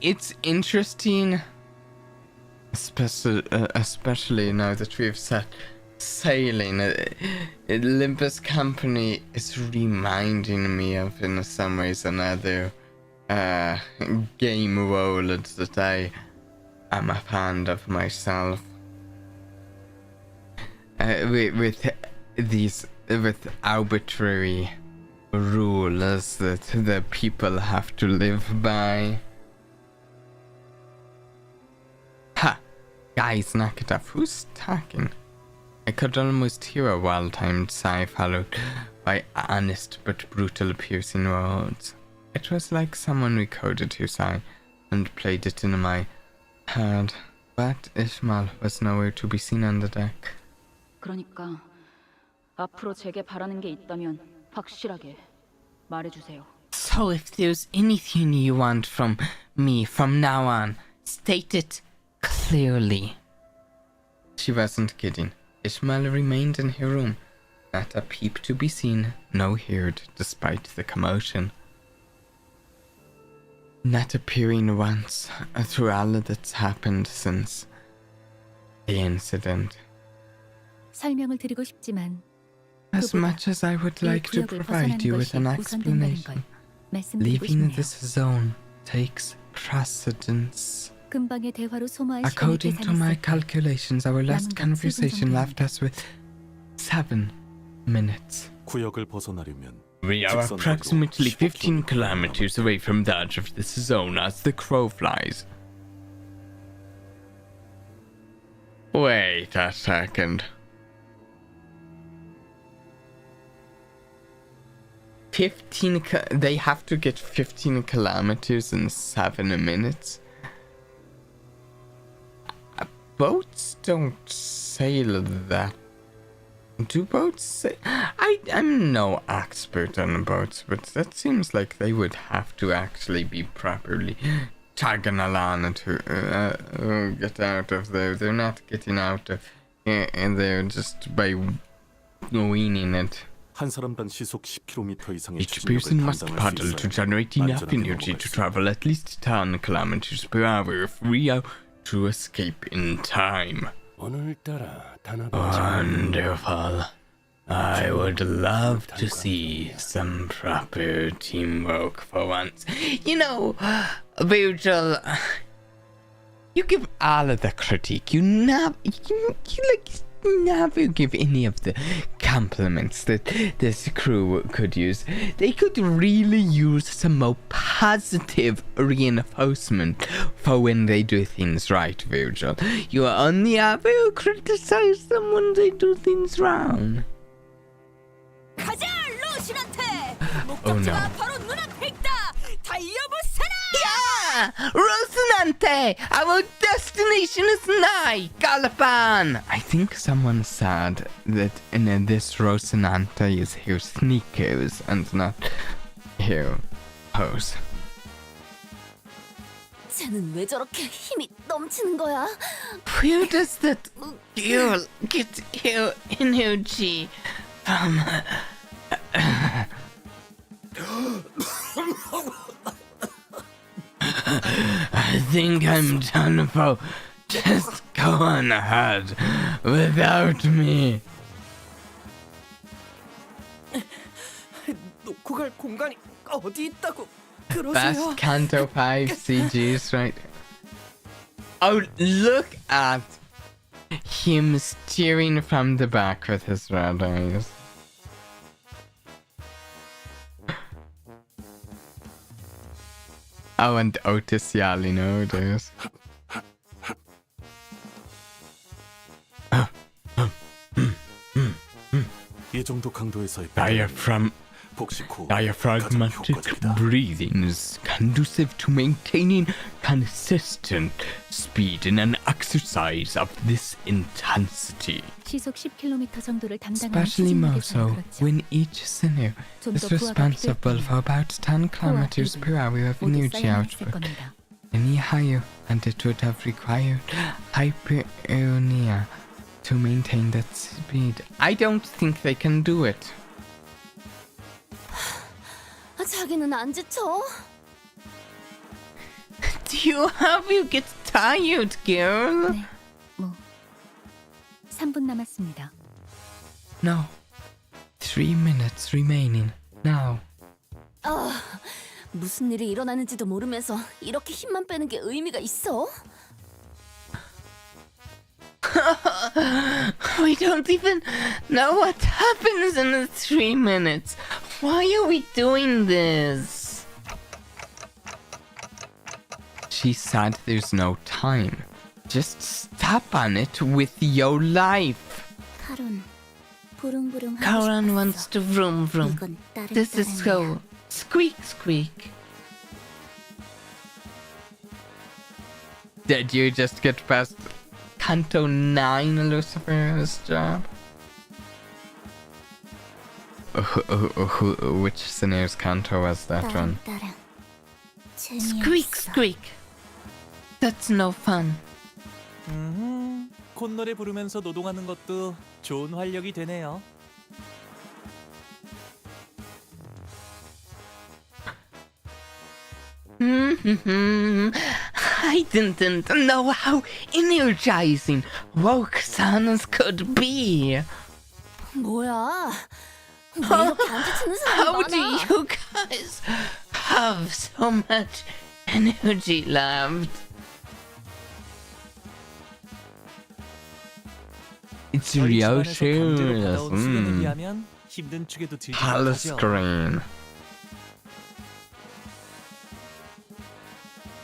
It's interesting, especially now that we've set sailing. Limbus Company is reminding me of, in some ways, another game world that I am a fan of myself. With arbitrary rules that the people have to live by. Ha! Guys, knock it off. Who's talking? I could almost hear a well-timed sigh followed by honest but brutal piercing words. It was like someone recorded his sigh and played it in my head, but Ishmael was nowhere to be seen on the deck. 그러니까 앞으로 제게 바라는 게 있다면 확실하게 말해주세요. So if there's anything you want from me from now on, state it clearly. She wasn't kidding. Ishmael remained in her room, not a peep to be seen, no heard, despite the commotion. Not appearing once through all that's happened since the incident. 설명을 드리고 싶지만 As much as I would like to provide you with an explanation, leaving this zone takes precedence. 금방의 대화로 소모할 시간이 According to my 계산했을 때 calculations, our last 남은 건 conversation 7분 left us with 7 minutes. 구역을 벗어나려면 We are approximately 15 kilometers away from the edge of this zone as the crow flies. Wait a second. 15 they have to get 15 kilometers in 7 minutes? Boats don't sail that. Do boats sail? I'm no expert on boats, but that seems like they would have to actually be properly tagging along to get out of there. They're not getting out of there just by winging it. 한 사람당 시속 10km 이상의 Each person must paddle to generate enough energy to travel at least 10 kilometers per hour if we are to escape in time. Wonderful. I would love to see some proper teamwork for once. You know, Virgil, you give all of the critique. You never give any of the compliments that this crew could use. They could really use some more positive reinforcement for when they do things right, Virgil. You only ever criticize them when they do things wrong. 가자, 로신한테. Oh no. 목적지가 바로 눈앞에 있다. 달려보세요. Yeah! Rosinante! Our destination is nigh! Galopan! I think someone said that in this Rosinante is her sneakers and not her hose. 쟤는 왜 저렇게 힘이 넘치는 거야? Where does that girl get her energy from? I think I'm done for. Just go on ahead without me. 어디 있다고 Best 그러세요? Canto 5 CGs, right? Oh, look at him steering from the back with his red eyes. Oh, and Otis yelling orders. 이 정도 강도에서의 Diaphragmatic breathing is conducive to maintaining consistent speed in an exercise of this intensity. 시속 10km 정도를 담당하는 Especially more 추진력에서는 so 그렇죠. when each sinew 좀 is 더 부하가 responsible for about 10 kilometers per hour of 모두 energy 쌓여만 있을 output. 겁니다. Any higher, and it would have required hyperonia to maintain that speed. I don't think they can do it. 자기는 안 지쳐? Do you have you get tired, girl? 네, 뭐 3분 남았습니다. No. 3 minutes remaining. Now. 무슨 일이 일어나는지도 모르면서 이렇게 힘만 빼는 게 의미가 있어? We don't even know what happens in the 3 minutes. Why are we doing this? She said there's no time. Just step on it with your life. 카론, 부릉부릉 Karan wants to vroom vroom. 이건 다른 This is so squeak squeak. Did you just get past Canto 9, Lucifer's job? Which scenaro's Canto was that one? Squeak squeak. That's no fun. 콧노래 부르면서 노동하는 것도 좋은 활력이 되네요. I didn't know how energizing woke suns could be. 뭐야? 왜 이렇게 안 지치는 사람이 How do 많아? you guys have so much energy left? It's 저희 real 집안에서 강제로 serious. 받아온 수련에 비하면 힘든 축에도 들지 Hall 못하죠. screen.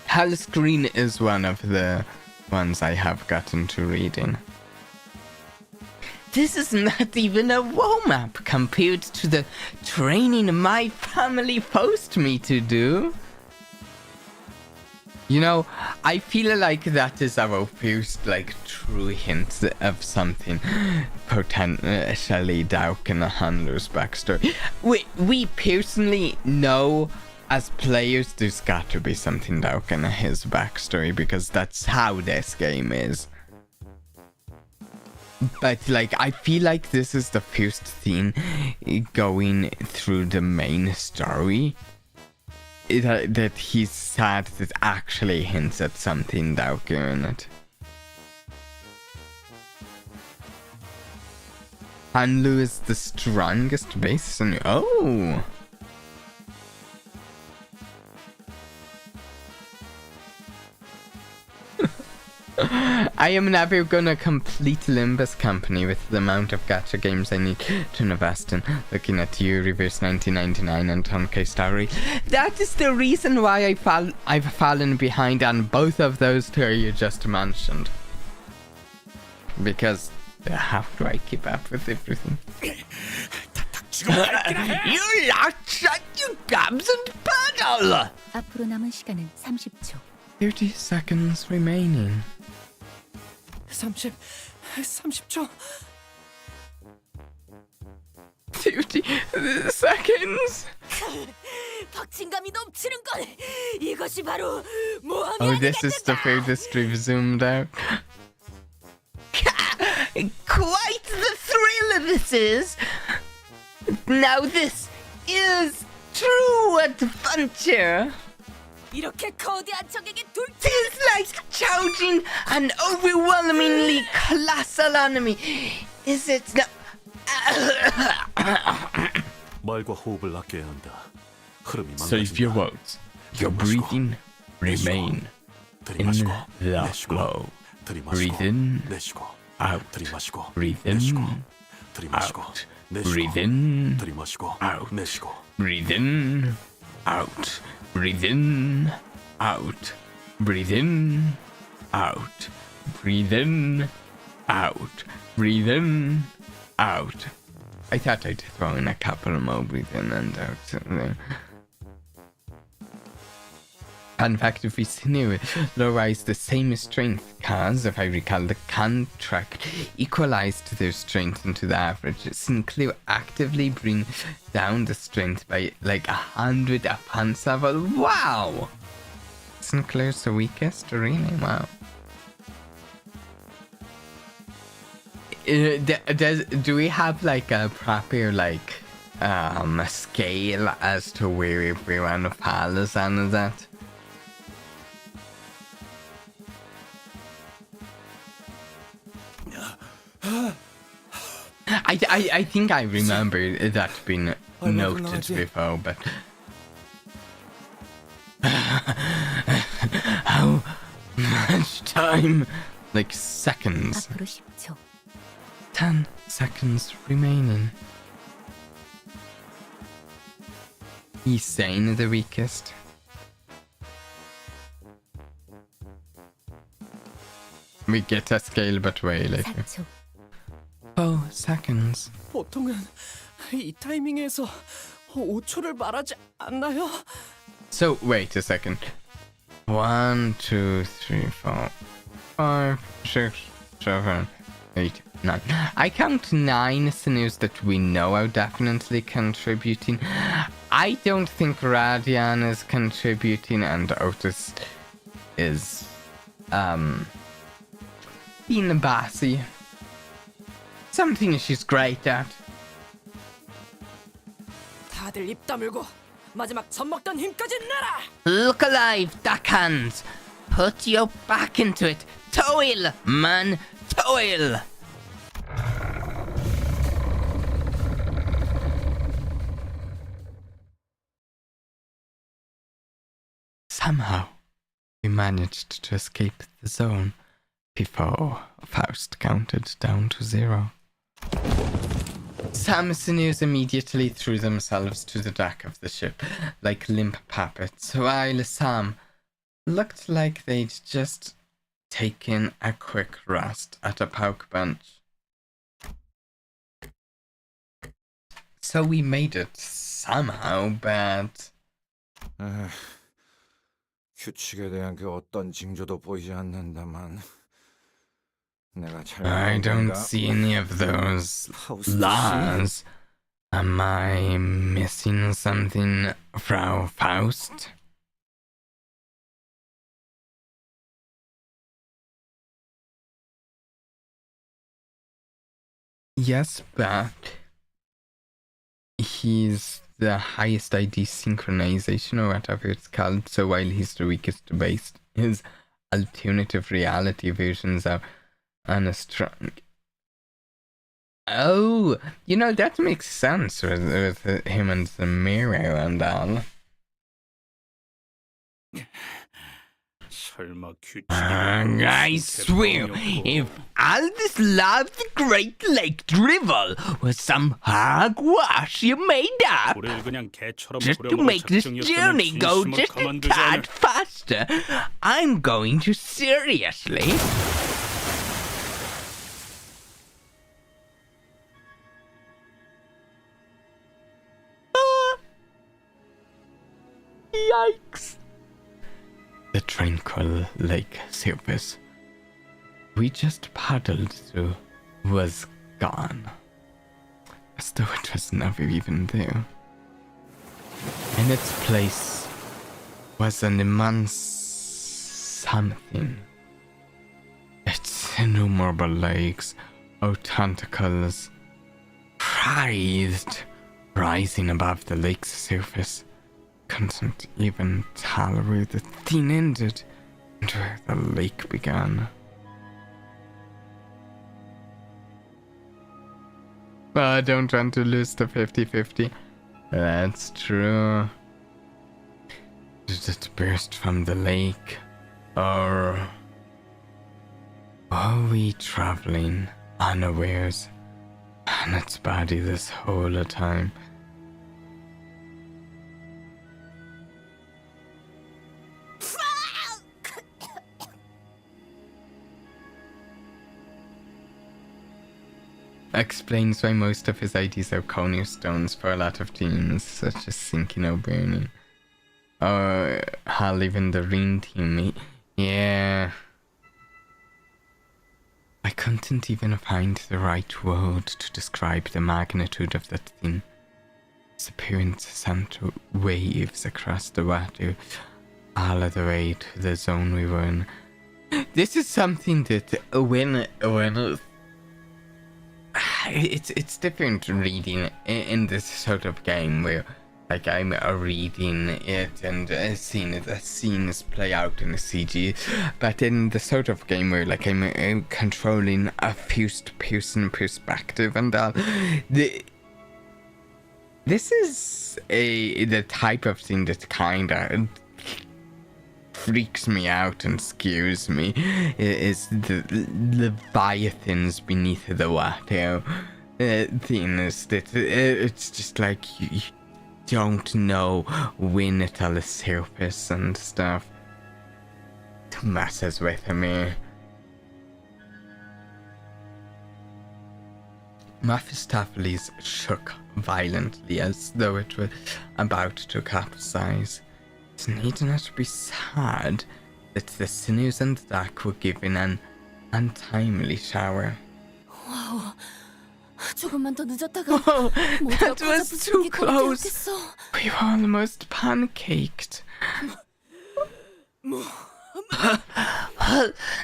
Hall screen is one of the ones I have gotten to reading. This is not even a warm-up compared to the training my family forced me to do. You know, I feel like that is our first, like, true hint of something potentially dark in a handler's backstory. We personally know, as players, there's got to be something dark in his backstory, because that's how this game is. But, like, I feel like this is the first thing going through the main story that he's sad that actually hints at something darker in it. Hanlu is the strongest base in... Oh! I am never gonna complete Limbus Company with the amount of gacha games I need to invest in. Looking at you, Reverse 1999 and Tonkei Story. That is the reason why I've fallen behind on both of those two you just mentioned. Because how do I keep up with everything? You lot shut your gobs and paddle! 앞으로 남은 시간은 30초. 30 seconds remaining. 30초. 50 seconds. 박진감이 넘치는 건 이것이 바로 모험이 Oh, this is the furthest we've zoomed out. Quite the thrill this is. Now this is true adventure. 이렇게 거대한 적에게 It's like charging an overwhelmingly colossal enemy. Is it not? 말과 호흡을 아껴야 한다. 흐름이 So if your 망가진다. words, your breathing remain in 들이마시고 the 내쉬고 flow. 들이마시고 Breathe in, 내쉬고 out. 들이마시고 Breathe 내쉬고 in, 들이마시고 out. 내쉬고 Breathe in, 들이마시고 out. 내쉬고 breathe in, out. Breathe in, out. Breathe in, out. Breathe in, out. Breathe in, out. I thought I'd throw in a couple more breathe in and out. In fact, if we lowerize the same strength, cause if I recall, the contract equalized their strength into the average. Sinclair actively bring down the strength by like 100 upon level. Wow! Sinclair's the weakest, really? Wow. Do we have like a proper like scale as to where everyone falls on that? I think I remember that being noted before, but how much time? Like seconds. 앞으로 10초. 10 seconds remaining. He's saying the weakest. We get a scale, but way later. 4초. 4 seconds. 보통은 이 타이밍에서 5초를 말하지 않나요? So wait a second. 1, 2, 3, 4, 5, 6, 7, 8, 9. I count 9 sinews that we know are definitely contributing. I don't think Radian is contributing, and Otis is being bossy. Something she's great at. 다들 입 다물고 마지막 젖 먹던 힘까지 내라! Look alive, duckhands! Put your back into it. Toil, man, toil! Somehow, we managed to escape the zone before Faust counted down to 0. Some sinews immediately threw themselves to the deck of the ship like limp puppets, while some looked like they'd just taken a quick rest at a park bench. So we made it somehow, but 규칙에 대한 그 어떤 징조도 보이지 않는다만 내가 I don't see any of those laws. Am I missing something, Frau Faust? Yes, but he's the highest ID synchronization or whatever it's called, so while he's the weakest based, his alternative reality versions are on a strong... Oh, you know, that makes sense with him and the mirror and all. 설마 규칙이 I swear, if all this love the Great Lake drivel was some hogwash you made up, 우리를 그냥 개처럼 just to 부려먹을 make this 작정이었다면 journey go 진심을 just a 가만두지 않을. tad faster, I'm going to seriously... Yikes! The tranquil lake surface we just paddled through was gone, as though it was never even there. In its place was an immense something. Its innumerable legs or tentacles writhed, rising above the lake's surface. Couldn't even tell where the thing ended and where the lake began. I don't want to lose the 50-50. That's true. did it burst from the lake? Or were we traveling unawares in its body this whole time? Explains why most of his IDs are cornerstones for a lot of teams, such as Sinking or Burning. Or hell, even the Ring team. Yeah. I couldn't even find the right word to describe the magnitude of that thing. Its appearance sent waves across the water, all the way to the zone we were in. This is something that when it's different reading in this sort of game where like I'm reading it and seeing the scenes play out in the CG, but in the sort of game where like I'm controlling a first-person perspective and all, this is the type of thing that kinda freaks me out and scares me, is the leviathans beneath the water things that it's just like you don't know when it'll surface and stuff. It messes with me. Mephistopheles shook violently as though it were about to capsize. It need not be sad that the sinners in the dark were given an untimely shower. 와우, 조금만 더 늦었다가 Whoa, 모두가 that was 과자 too 부스러기 close. 꼴찌였겠어. We were almost pancaked.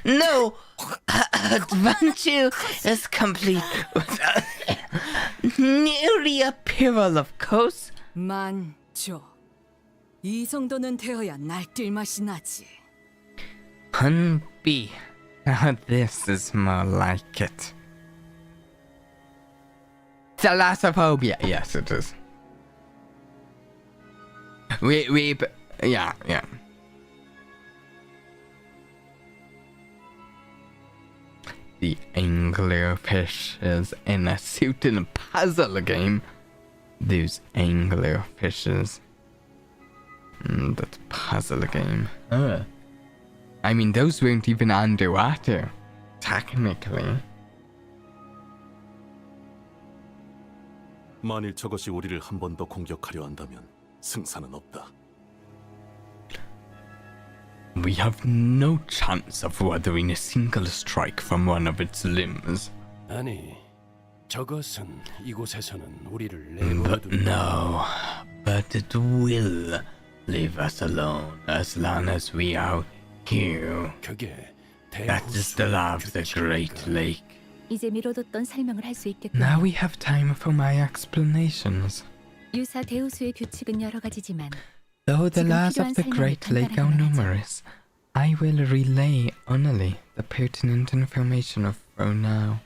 No, adventure is complete without nearly a peril, of course. 만조. 이 정도는 되어야 날뛸 맛이 나지. Hunby. Now this is more like it. Thalassophobia. Yes, it is. Yeah. The anglerfishes in a suit in a puzzle game. Those anglerfishes. That puzzle game. I mean, those weren't even underwater, technically. 만일 저것이 우리를 한 번 더 공격하려 한다면 승산은 없다. We have no chance of weathering a single strike from one of its limbs. 아니, 저것은 이곳에서는 우리를 But no, but it will leave us alone as long as we are here. 그게 That is the law of the Great Lake. 이제 미뤄뒀던 설명을 할 수 있겠군. Now we have time for my explanations. 유사 대우수의 규칙은 여러 가지지만 Though the 지금 laws of 필요한 the 설명을 Great Lake are 간단하게 말하자. numerous, I will relay only the pertinent information for now.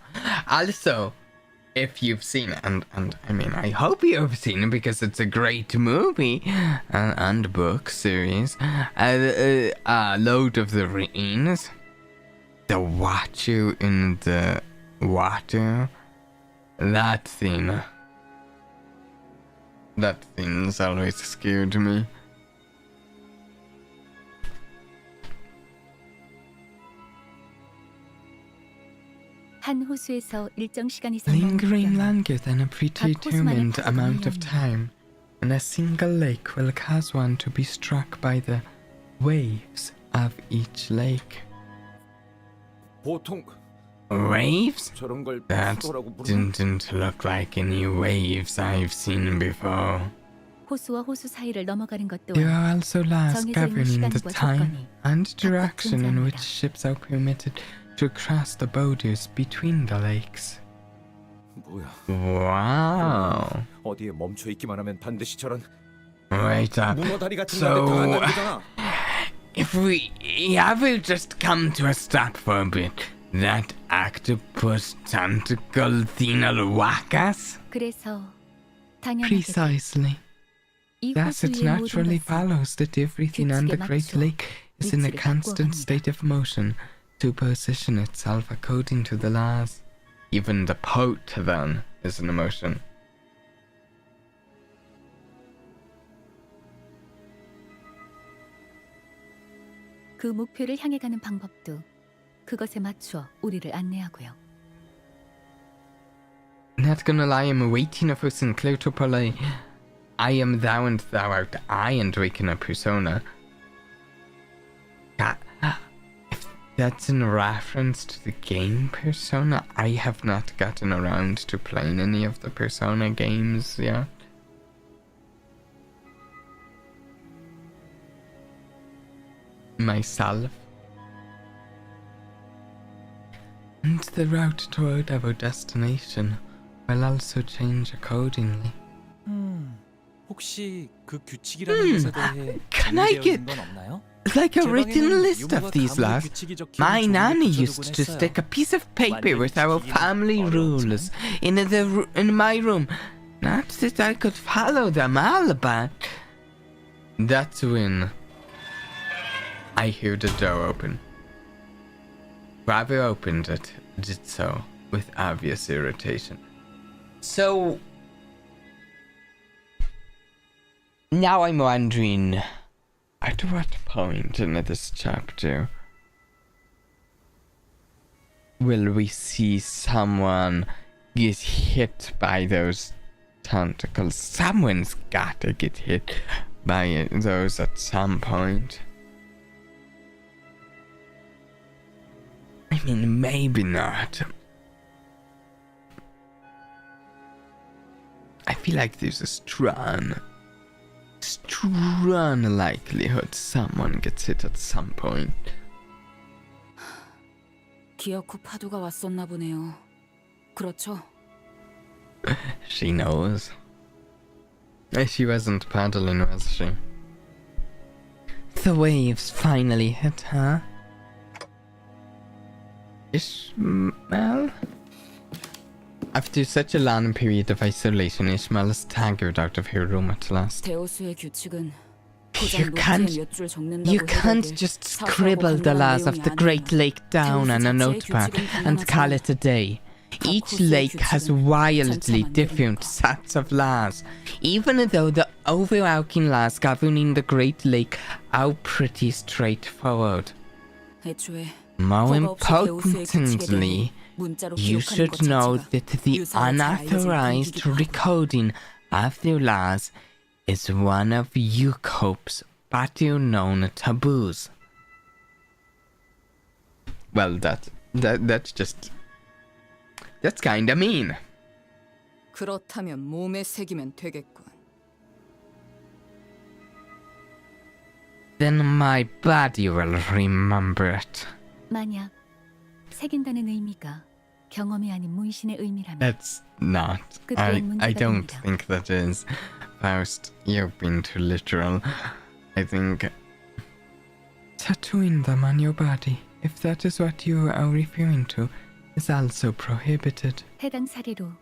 Also, if you've seen it, and I mean, I hope you've seen it because it's a great movie and book series, Lord of the Rings, the Watcher in the Water, that thing's always scared me. 한 호수에서 일정 시간 이상 Lingering 머무르면 longer than a predetermined amount of time in a single lake will cause one to be struck by the waves of each lake. 보통 Waves? 저런 걸 That 파도라고 부르나? didn't look like any waves I've seen before. 호수와 호수 사이를 넘어가는 것 There 또한 are also laws 정해져 있는 governing the 시간과 time 조건이 and direction in which 존재합니다. ships are permitted to cross the borders between the lakes. 뭐야? Wow. 어디에 멈춰 있기만 하면 반드시 저런 Wait up. 문어 다리 같은 So, 데당한다는 거잖아. if we ever just come to a stop for a bit, that octopus tentacle thing'll whack us? 그래서 당연하게 Precisely. 이 Thus, 호수 it 위의 모든 naturally 것은 follows that everything on the 규칙에 Great 맞춰 Lake is in a 위치를 constant 바꿔갑니다. state of motion to position itself according to the laws. Even the boat, then, is in motion. 그 목표를 향해 가는 방법도 그것에 맞추어 우리를 안내하고요. Not gonna lie, I'm waiting for Sinclair to play I am thou and thou art I and waking a persona. If that's in reference to the game Persona, I have not gotten around to playing any of the Persona games yet. Myself. And the route toward our destination will also change accordingly. 혹시 그 규칙이라는 것에 대해 Can I 정리되어 get 있는 건 없나요? like a 제 written 방에는 list of 유머가 these 가문의 laws? 규칙이 적힌 My 종이를 nanny 붙여두곤 used to 했어요. stick a piece of paper with our 완전히 family 지키기는 rules in my room. Not that I could follow them all, but that's when I heard the door open. Whoever opened it did so with obvious irritation. So now I'm wondering, at what point in this chapter will we see someone get hit by those tentacles? Someone's gotta get hit by those at some point. I mean, maybe not. I feel like there's a strong likelihood someone gets hit at some point. 기억 후 파도가 왔었나 보네요. 그렇죠? She knows. She wasn't paddling, was she? The waves finally hit her. Ishmael? After such a long period of isolation, Ishmael staggered out of her room at last. 데오스의 규칙은 You can't just scribble the laws of the Great Lake down on a notepad and call it a day. Each lake has wildly different sets of laws, even though the overarching laws governing the Great Lake are pretty straightforward. More importantly, you should know that the unauthorized recording of the laws is one of Yukope's better-known taboos. Well, that's kinda mean. 그렇다면 몸에 새기면 되겠군. Then my body will remember it. 만약 새긴다는 의미가 경험이 아닌 무의신의 의미라면 That's not. I don't think that is. Faust, you've been too literal. I think tattooing them on your body, if that is what you are referring to, is also prohibited. 해당 사례로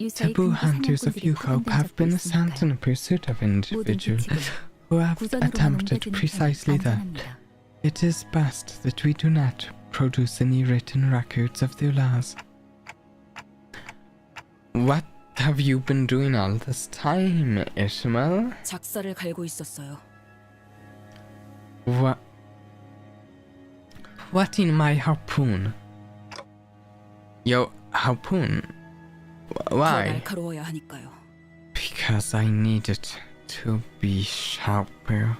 유사의 Taboo 금기 hunters of 사냥꾼들이 Yuko 파견된 have 적도 been sent 있으니까요. in pursuit of individuals who have 구전으로만 attempted 옮겨지는 precisely 편이 that. 안전합니다. It is best that we do not produce any written records of their laws. What have you been doing all this time, Ishmael? 작사를 갈고 있었어요. What in my harpoon? Your harpoon? 더 Why? 날카로워야 하니까요. Because I need it to be sharper.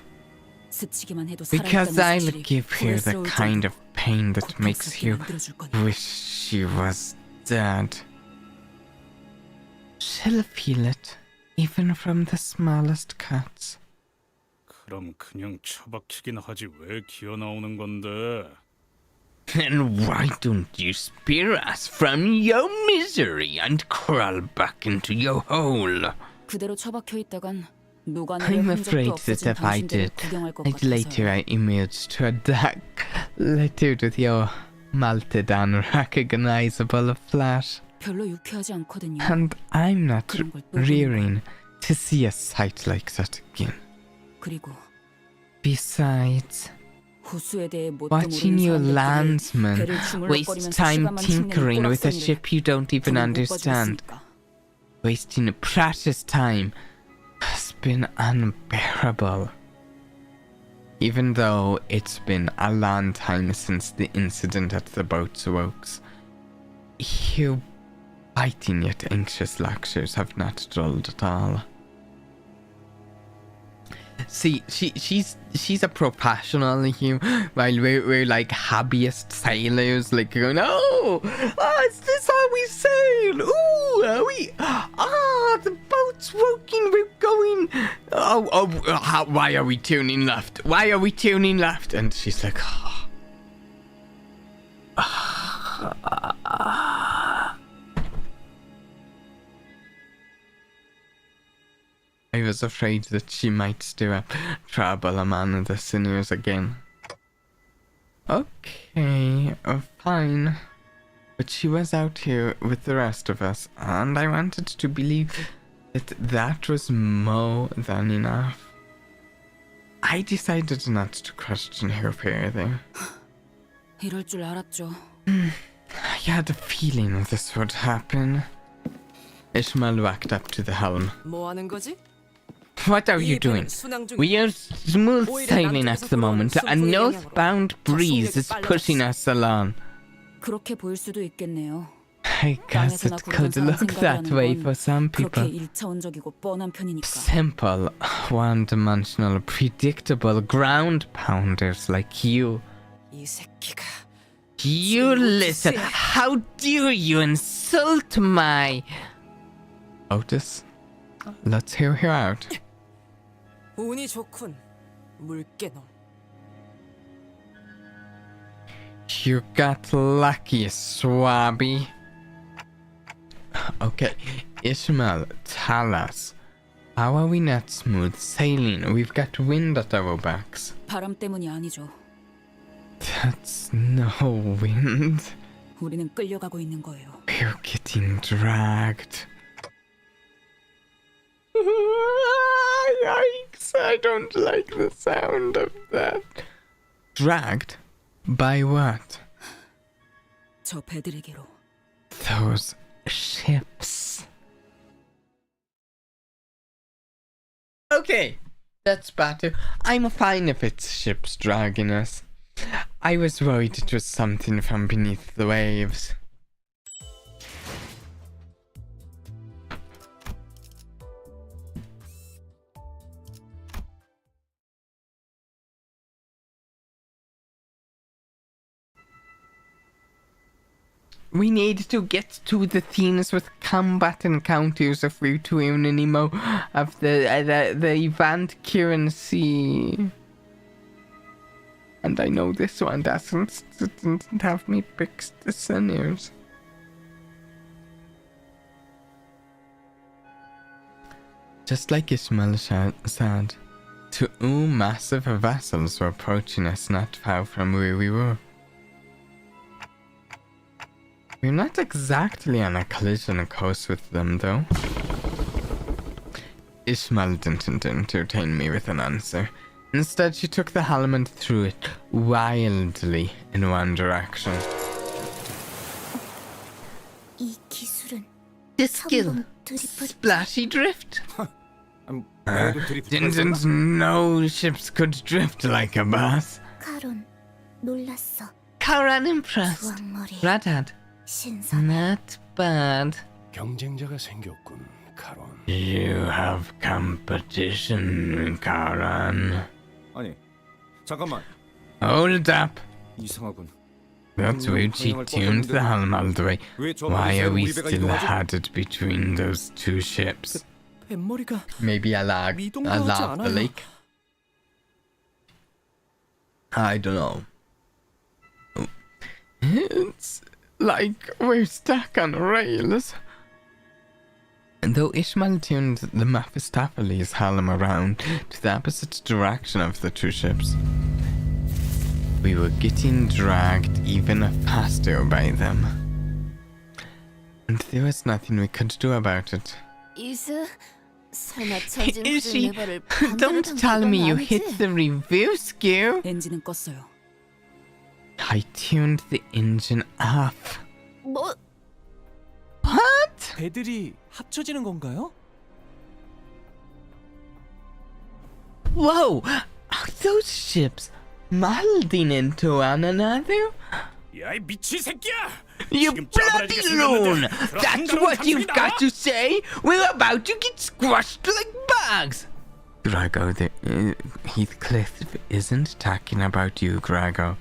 스치기만 해도 Because 살아있다는 I'll 사실이 give her the 후회스러울 kind of 정도로 pain that makes 고통스럽게 you 만들어줄 거니까. wish she was dead. She'll feel it, even from the smallest cuts. 그럼 그냥 처박히긴 하지 왜 기어 나오는 건데? And why don't you spare us from your misery and crawl back into your hole? 그대로 처박혀 있다간 노관의 I'm 흔적도 afraid that 없어진 if I 당신들을 did, 구경할 것 I'd later 같아서요. emerge to a dark, littered with your melted, unrecognizable flesh. 별로 유쾌하지 않거든요. And I'm not 그런 걸 또 rearing to see a sight like that again. 그리고 Besides, 호수에 대해 뭣도 watching 모르는 your 사람들끼리 landsman 배를 waste 주물럭거리면서 time 시간만 tinkering with a 찍는 ship you don't even 저는 못 understand, 봐주겠습니까? wasting precious time, has been unbearable. Even though it's been a long time since the incident at the boat's works, your biting yet anxious lectures have not dulled at all. See, she's a professional here, while we're like hobbyist sailors, like going, oh, is this how we sail? Ooh, are we? The boat's working, we're going. Why are we turning left? Why are we turning left? And she's like, I was afraid that she might stir up trouble among the sinners again. Okay, fine. But she was out here with the rest of us, and I wanted to believe that that was more than enough. I decided not to question her further. 이럴 줄 알았죠. I had a feeling this would happen. Ishmael walked up to the helm. 뭐 하는 거지? What are you doing? We are smooth sailing at the moment. A northbound breeze is pushing us along. 그렇게 보일 수도 있겠네요. I guess it could look that way for some people. 그렇게 일차원적이고 뻔한 편이니까. Simple, one-dimensional, predictable ground pounders like you. 이 새끼가 You listen. How dare you insult my... Otis, let's hear her out. 운이 좋군. 물개놈. You got lucky, swabby. Okay, Ishmael, tell us. How are we not smooth sailing? We've got wind at our backs. 바람 때문이 아니죠. That's no wind. 우리는 끌려가고 있는 거예요. We're getting dragged. Yikes, I don't like the sound of that. Dragged? By what? 저 배들에게로. Those ships. Okay, that's better. I'm fine if it's ships dragging us. I was worried it was something from beneath the waves. We need to get to the things with combat encounters if we're to earn any more of the event currency. And I know this one doesn't have me fix the sinners. Just like Ishmael said, two massive vessels were approaching us not far from where we were. We're not exactly on a collision course with them, though. Ishmael didn't entertain me with an answer. Instead, she took the helm and threw it wildly in one direction. 이 기술은 The skill, splashy drift. Didn't know ships could drift like a bus. 카론 놀랐어. Karan impressed. 주황머리 Redhead, 신선. not bad. 경쟁자가 생겼군, 카론. You have competition, Karan. 아니, 잠깐만. Hold up. 이상하군. That's weird. She tuned the helm all the way. Why are we still headed between those two ships? 뱃머리가 Maybe a lag the lake. I don't know. It's like we're stuck on rails. And though Ishmael tuned the Mephistopheles helm around to the opposite direction of the two ships, we were getting dragged even faster by them. And there was nothing we could do about it. 이스, 설마 전진 Is 후진 she? 레버를 반대로 Don't tell me you hit 아니지? the reverse gear. 엔진은 껐어요. I tuned the engine off. 뭐? What? 배들이 합쳐지는 건가요? Whoa! Are those ships melding into one another? 야이 미친 새끼야! You 지금 bloody 짜부라지게 loon! 생겼는데 그런 That's 한가로운 what you've 감정이 got 나와? to say? We're about to get squashed like bugs! Grago, Heathcliff isn't talking about you, Grago.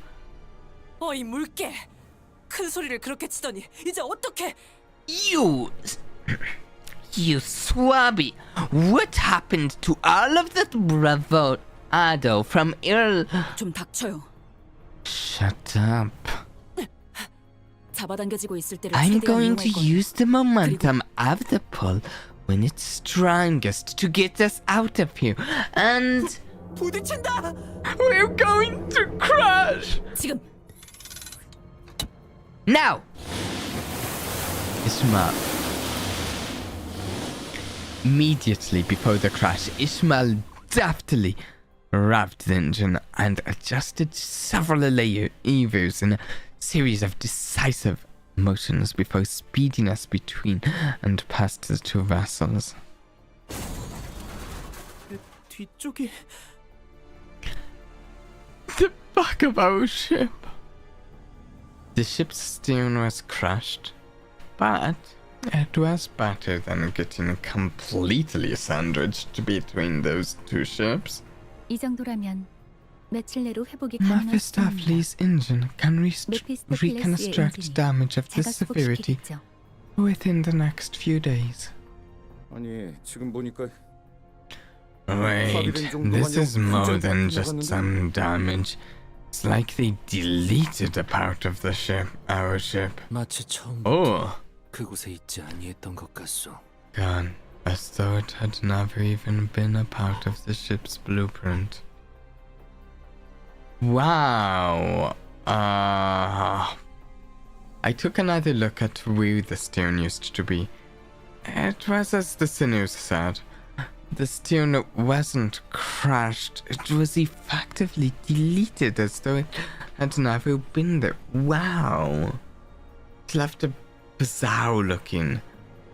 어이 물개. 큰 소리를 그렇게 치더니 이제 어떻게? You... You swabby! What happened to all of that bravado from Earl... 좀 닥쳐요. Shut up. 잡아당겨지고 있을 때를 I'm 최대한 going to 이용할 거예요. use the momentum of the pull when it's strongest to get us out of here. And... 부딪힌다. We're going to crash! 지금 Now! Ishmael. Immediately before the crash, Ishmael deftly revved the engine and adjusted several levers in a series of decisive motions before speeding us between and past the two vessels. 뒤쪽이 The back of our ship. The ship's stern was crushed, but it was better than getting completely sandwiched between those two ships. 이 정도라면 며칠 내로 회복이 가능할 수 있습니다. Mephistopheles' engine can 메피스토펠레스의 reconstruct 엔진이 damage of this severity 자가수복시키겠죠. within the next few days. 아니 지금 보니까 Wait, this is more than just some damage. It's like they deleted a part of the ship, our ship. 마치 처음 Oh, 그곳에 있지 아니했던 것 같소. gone, as though it had never even been a part of the ship's blueprint. Wow. I took another look at where the stern used to be. It was as the sinews said. The stern wasn't crashed, it was effectively deleted as though it had never been there. Wow. It left a bizarre looking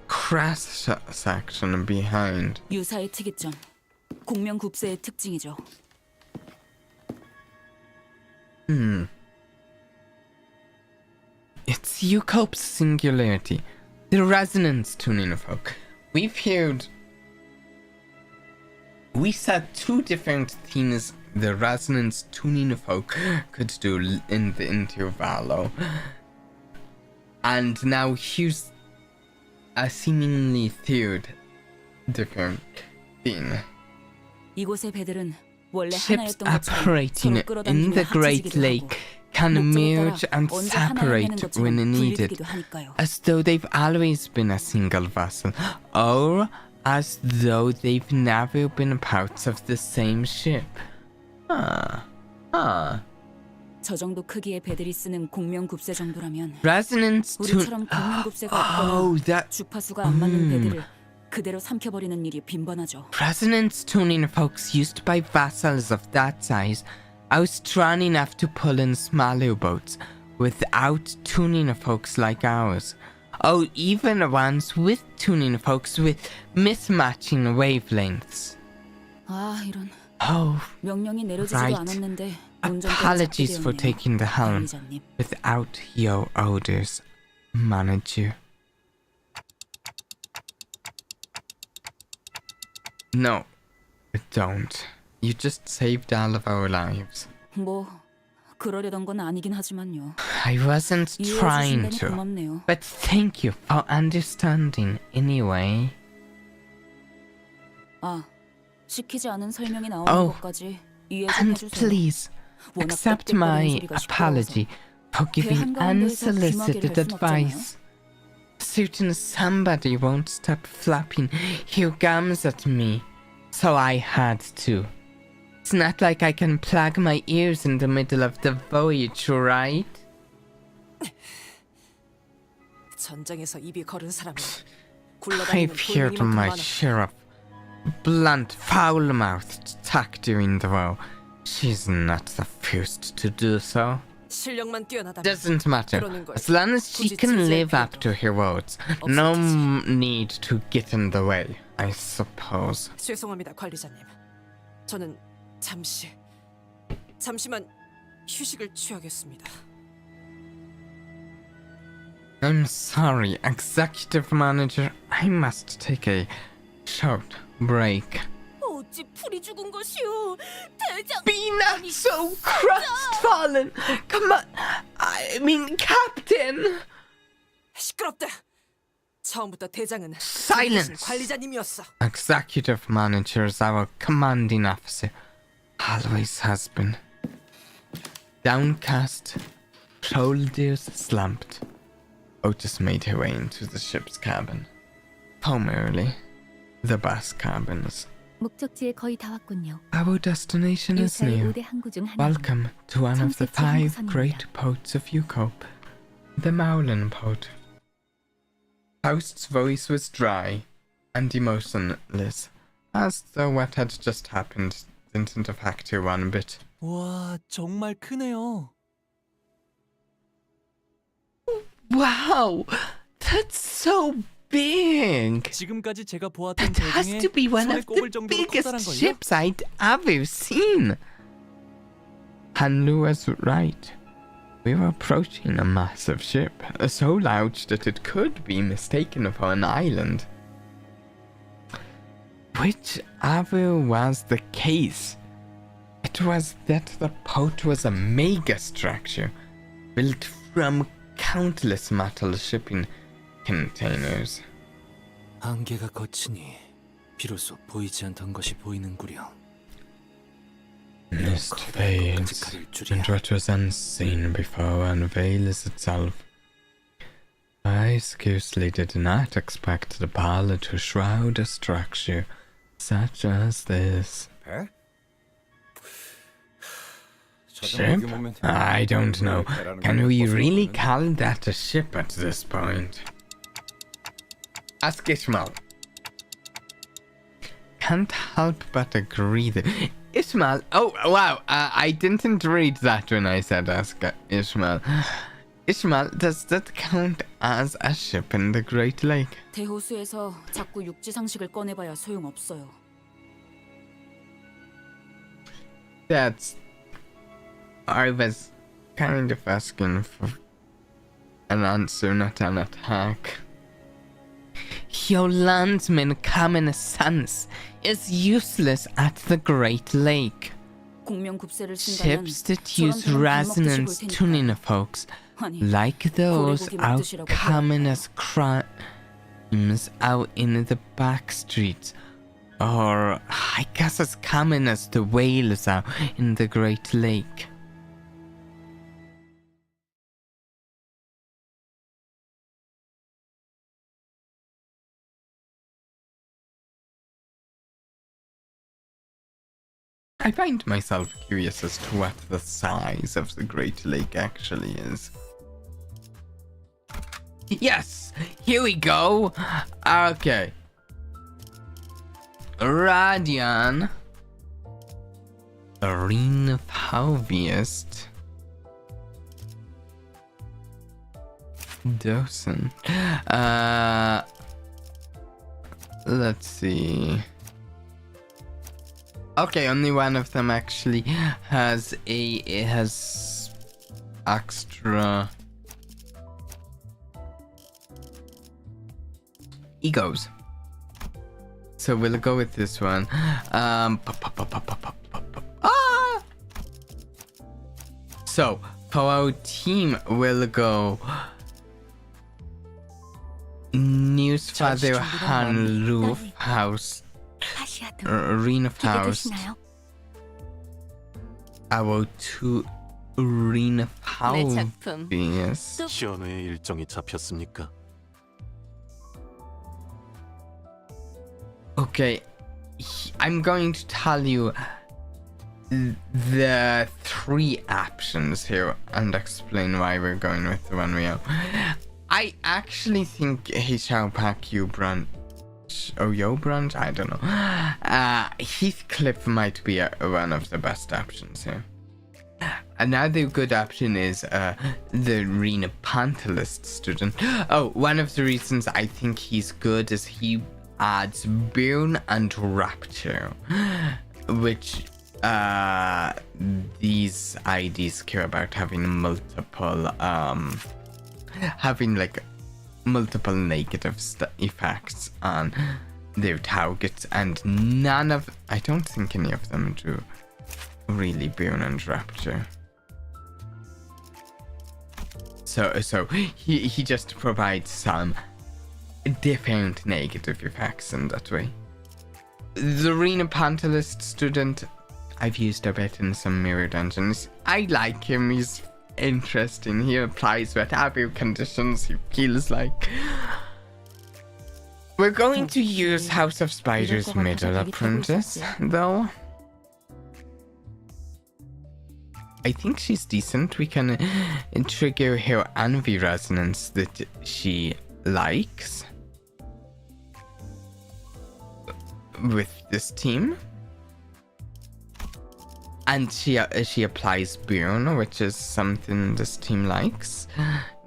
crash section behind. 유사의 특이점. 공명급세의 특징이죠. It's Eucope's singularity, the resonance tuning folk. We said two different things the resonance tuning folk could do in the intervallo. And now here's a seemingly third different thing. 이곳의 배들은 원래 Ships 하나였던 것처럼 operating 서로 in 끌어당기며 the Great 합쳐지기도 하고 Lake can 목적에 merge 따라 and 언제 하나가 separate 되는 것처럼 when needed, 분리되기도 하니까요. as though they've always been a single vessel, or as though they've never been parts of the same ship. 저 정도 크기의 배들이 쓰는 공명급세 정도라면 Resonance 우리처럼 tune. 공명급세가 Oh, 없거나 that 주파수가 안 맞는 배들을 그대로 삼켜버리는 일이 빈번하죠. resonance tuning folks used by vessels of that size are strong enough to pull in smaller boats without tuning folks like ours. Oh, even ones with tuning folks with mismatching wavelengths. 아, 이런 Oh, 명령이 내려지지도 right. 않았는데 운전대를 apologies 잡게 for 되었네요. taking the helm 관리자님. without your orders, manager. No, don't. You just saved all of our lives. 뭐 그러려던 건 아니긴 하지만요. I wasn't 이해해 trying 주신다니 to. 고맙네요. But thank you for understanding anyway. 아, 시키지 않은 설명이 나오는 Oh, 것까지 이해 좀 And 해주세요. please, 워낙 accept 땡땡거리는 my 소리가 시끄러워서. apology for giving 한가운데에서 unsolicited 귀마개를 할 순 advice. Certain somebody won't stop flapping here gums at me, so I had to. It's not like I can plug my ears in the middle of the voyage, right? 전장에서 입이 거른 사람은 I've 굴러다니는 heard 돌멩이만큼 my 많아. share of blunt, foul-mouthed tack during the row. She's not the first to do so. 실력만 뛰어나다면 Doesn't matter. 그러는 걸 As long as she 굳이 can 지지할 live up 필요도 to her words, no 없었겠지. need to get in the way, I suppose. 죄송합니다, 관리자님. 저는 잠시만 휴식을 취하겠습니다. I'm sorry, Executive Manager. I must take a short break. 어찌 풀이 죽은 것이오? 대장. Be not so crestfallen. Come on. I mean, Captain. 시끄럽다. 처음부터 대장은 Silence. 관리자님이었어. Executive Manager is our commanding officer. Always has been. Downcast, shoulders slumped, Otis made her way into the ship's cabin. Primarily, the bus cabins. 목적지에 거의 다 왔군요. Our destination is 유사의 near. 5대 항구 중 하나. Welcome to one of the 청색 5 항구선입니다. great ports of Yukope, the Mowlin port. Faust's voice was dry and emotionless, as though what had just happened didn't affect her one bit. 와, 정말 크네요. Wow, that's so big. 지금까지 제가 보았던 That 배 has 중에 to be one 손에 of 꼽을 the 정도로 biggest 커다란걸요? ships I'd ever seen. Hanlu was right. We were approaching a massive ship, so large that it could be mistaken for an island. Whichever was the case, it was that the port was a mega structure built from countless metal shipping containers. 안개가 거치니 비로소 보이지 않던 것이 보이는구려. Mist fades, and what was unseen before unveils itself. I scarcely did not expect the parlor to shroud a structure such as this. 배? Ship? I don't know. Can we really call that a ship at this point? Ask Ishmael. Can't help but agree that Ishmael. Oh wow! I didn't read that when I said ask Ishmael. Ishmael, does that count as a ship in the Great Lake? 대호수에서 자꾸 육지 상식을 꺼내봐야 소용없어요. That's. I was kind of asking for an answer, not an attack. Your landsman common sense is useless at the Great Lake. 공명급세를 쓴다면 Ships that use 저런 resonance tuning folks 아니, like those 고래고기 are 만드시라고 common as crimes out in the back streets. Or I guess as common as the whales are in the Great Lake. I find myself curious as to what the size of the Great Lake actually is. Yes! Here we go! Okay. Radian. Arena of Harvest. Dosen. Let's see. Okay, only one of them actually has extra egos. So we'll go with this one. So for our team, we'll go Newsfather Han Roof House. Arena of House. Our two Arena House. Yes. 시연회의 일정이 잡혔습니까? Okay, I'm going to tell you the 3 options here and explain why we're going with the one we have. I actually think H.R. Pack Ubran branch, Oyo branch, I don't know. Heathcliff might be one of the best options here. Another good option is the Rena Pantalist student. Oh, one of the reasons I think he's good is he adds Burn and Rapture, which these IDs care about having multiple multiple negative effects on their targets, and I don't think any of them do really Burn and Rapture. So he just provides some different negative effects in that way. The Rena Pantalist student, I've used a bit in some mirror dungeons. I like him, he's interesting. He applies whatever conditions he feels like. We're going to use House of Spiders Middle Apprentice, though. I think she's decent. We can trigger her envy resonance that she likes with this team. And she applies Burn, which is something this team likes.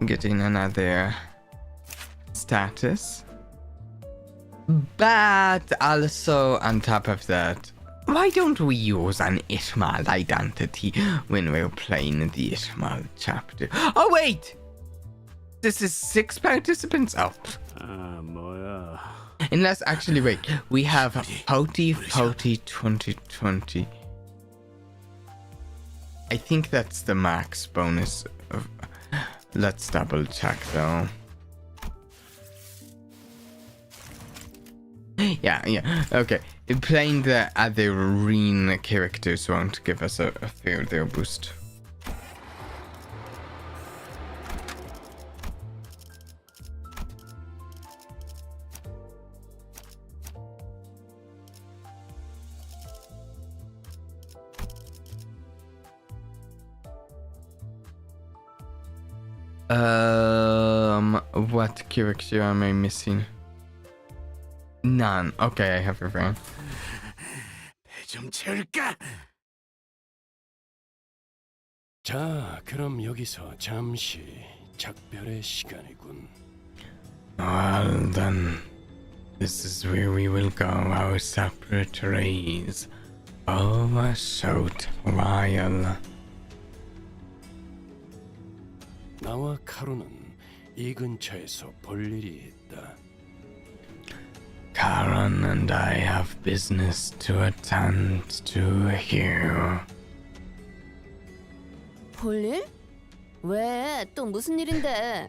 Getting another status. But also, on top of that, why don't we use an Ishmael identity when we're playing the Ishmael chapter? Oh, wait! This is 6 participants? Oh. Unless, actually, wait. We have Pouty 2020. I think that's the max bonus. Let's double check, though. Yeah, okay. Playing the other Reen characters won't give us a further boost. What character am I missing? None. Okay, I have everyone. 좀 채울까? 자, 그럼 여기서 잠시 작별의 시간이군. Well then, this is where we will go our separate ways for a short while. 나와 카로는 이 근처에서 볼 일이 있다. Karen and I have business to attend to here. 볼일? 왜? 또 무슨 일인데?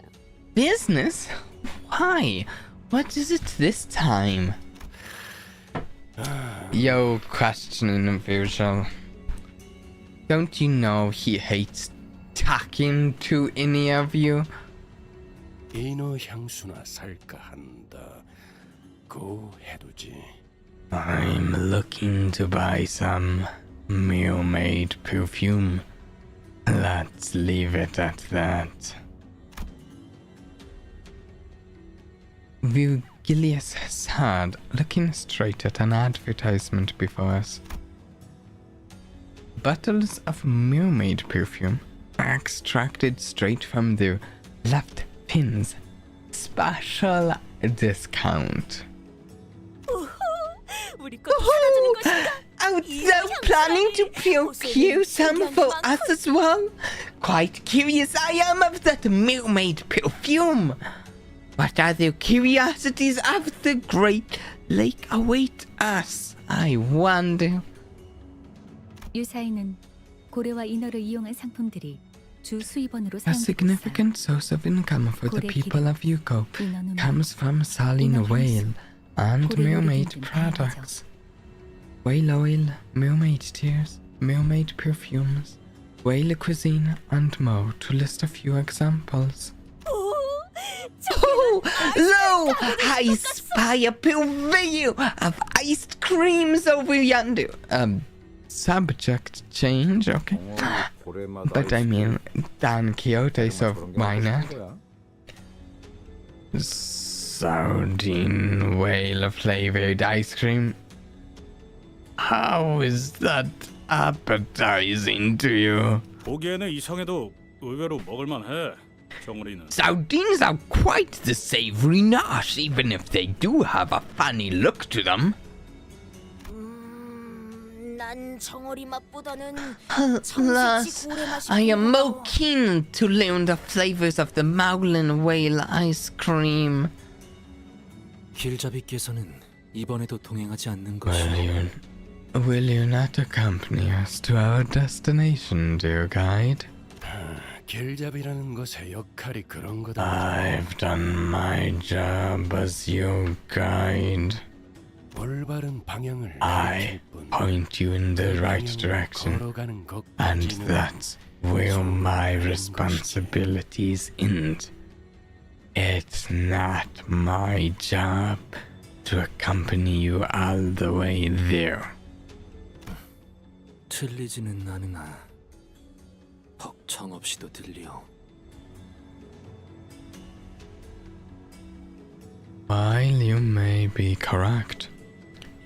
Business? Why? What is it this time? Yo, questioning Virgil. Don't you know he hates talking to any of you? 이너 향수나 살까 한다. 고 해두지. I'm looking to buy some mermaid perfume. Let's leave it at that. Virgilius said, looking straight at an advertisement before us. Bottles of mermaid perfume are extracted straight from their left pins. Special discount. Oh, so planning to procure some for us as well? Quite curious I am of that mermaid perfume. What other curiosities of the Great Lake await us, I wonder? 유사에는 고래와 인어를 이용한 상품들이 주 수입원으로 A 사용되고 significant source of income for the people of Yuko comes from selling whale and mermaid products. Whale oil, mermaid tears, mermaid perfumes, whale cuisine, and more, to list a few examples. Oh, lo! I spy a purveyor of iced creams over yonder. Subject change, okay. But I mean, Don Quixote, so why not? sardine whale flavored ice cream. How is that appetizing to you? 보기에는 이상해도 의외로 먹을만해. 정우리는. Sardines are quite the savory nosh, even if they do have a funny look to them. 난 정어리 맛보다는 Alas, 청새치 고래 맛이 I am more 궁금해. keen to learn the flavors of the Mowlin whale ice cream. 길잡이께서는 이번에도 동행하지 않는 것이 Will you not accompany us to our destination, dear guide? 길잡이라는 것의 역할이 그런 거다. I've done my job as your guide. 올바른 방향을 I point you in the right direction, 걸어가는 and 것까지는 that's where my responsibilities end. It's not my job to accompany you all the way there. 틀리지는 않으나 벅청 없이도 들려. While you may be correct,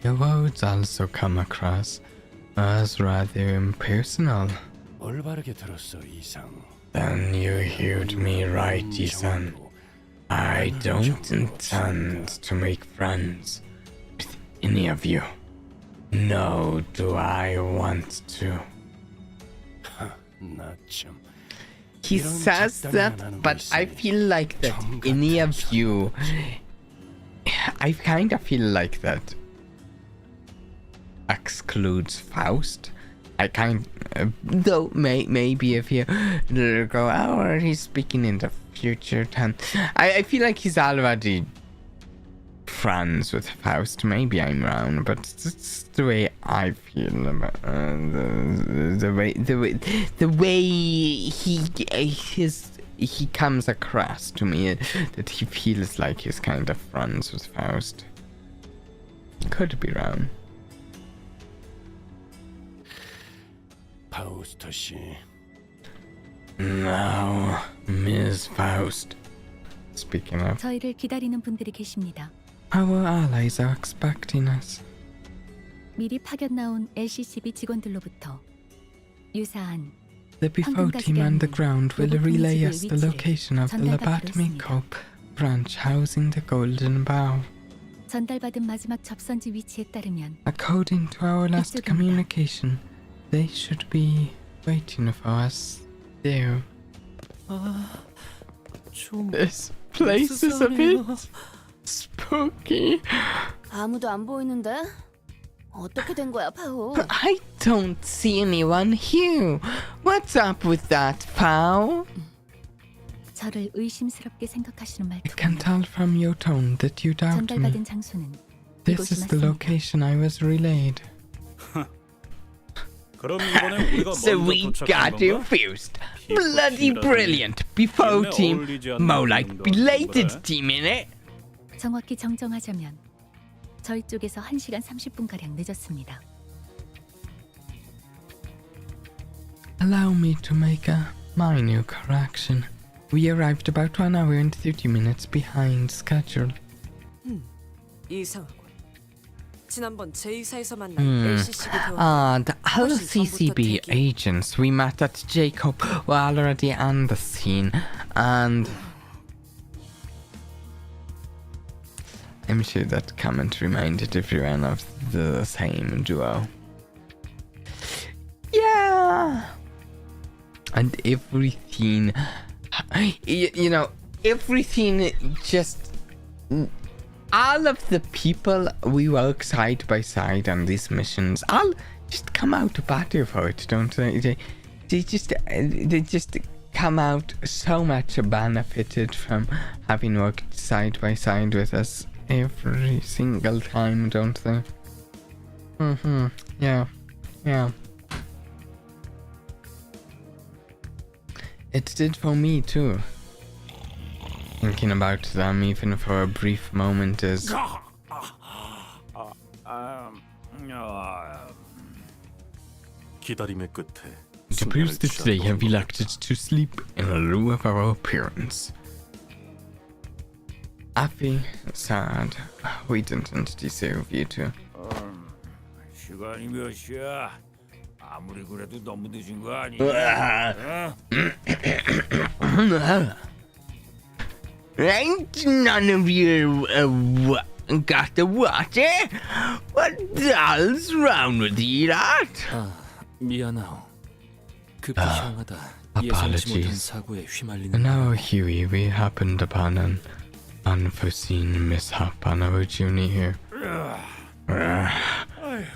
your words also come across as rather impersonal. 올바르게 들었어, 이상. Then you heard me right, Isan. I don't intend to make friends with any of you. No, do I want to. 나 참. He says that, but I feel like that any of you... I kind of feel like that excludes Faust. I though maybe if you go, oh, he's speaking in the future tense. I feel like he's already friends with Faust. Maybe I'm wrong, but it's the way I feel about the way he comes across to me, that he feels like he's kind of friends with Faust. Could be wrong. 파우스터 씨. Now, Ms. Faust. Speaking of, 저희를 기다리는 분들이 계십니다. our allies are expecting us. 미리 파견 나온 LCCB 직원들로부터 유사한 The before team on the ground will relay us the location of the Lobotomy Cope branch housing the Golden Bow. 전달받은 마지막 접선지 위치에 따르면 According to our last communication, they should be waiting for us there. This place is a bit spooky. 아무도 안 보이는데? 어떻게 된 거야, 파우? I don't see anyone here. What's up with that, Pao? 저를 의심스럽게 생각하시는 I 말투. can tell from your tone that you doubt me. 전달받은 장소는 This 이곳이 is the 맞습니다. location I was relayed. 그럼 이번에 우리가 So 먼저 we 도착한 got here 건가? first. Bloody brilliant. Before team, more like belated team, innit? 정확히 정정하자면 저희 쪽에서 1시간 30분가량 늦었습니다. Allow me to make a minor correction. We arrived about 1 hour and 30 minutes behind schedule. 이상하군. 지난번 제2사에서 만난 LCCB 대원. The LCCB agents we met at Jacob were already on the scene, and I'm sure that comment reminded everyone of the same duo. Yeah! And everything, you know, everything just... All of the people we work side by side on these missions, all just come out better for it, don't they? They just come out so much benefited from having worked side by side with us every single time, don't they? Yeah. It did for me too. Thinking about them even for a brief moment is... 기다림의 끝에 To prove that they have elected to sleep in lieu of our appearance. happy, sad. We didn't deserve you to. 시간이 몇 시야? 아무리 그래도 너무 늦은 거 아니야? Ain't none of you got the water? What the hell's wrong with you lot? 미안하오. 급히 향하다 예상치 못한 사고에 휘말리는. Now, Huey, we happened upon an unforeseen mishap on our journey here.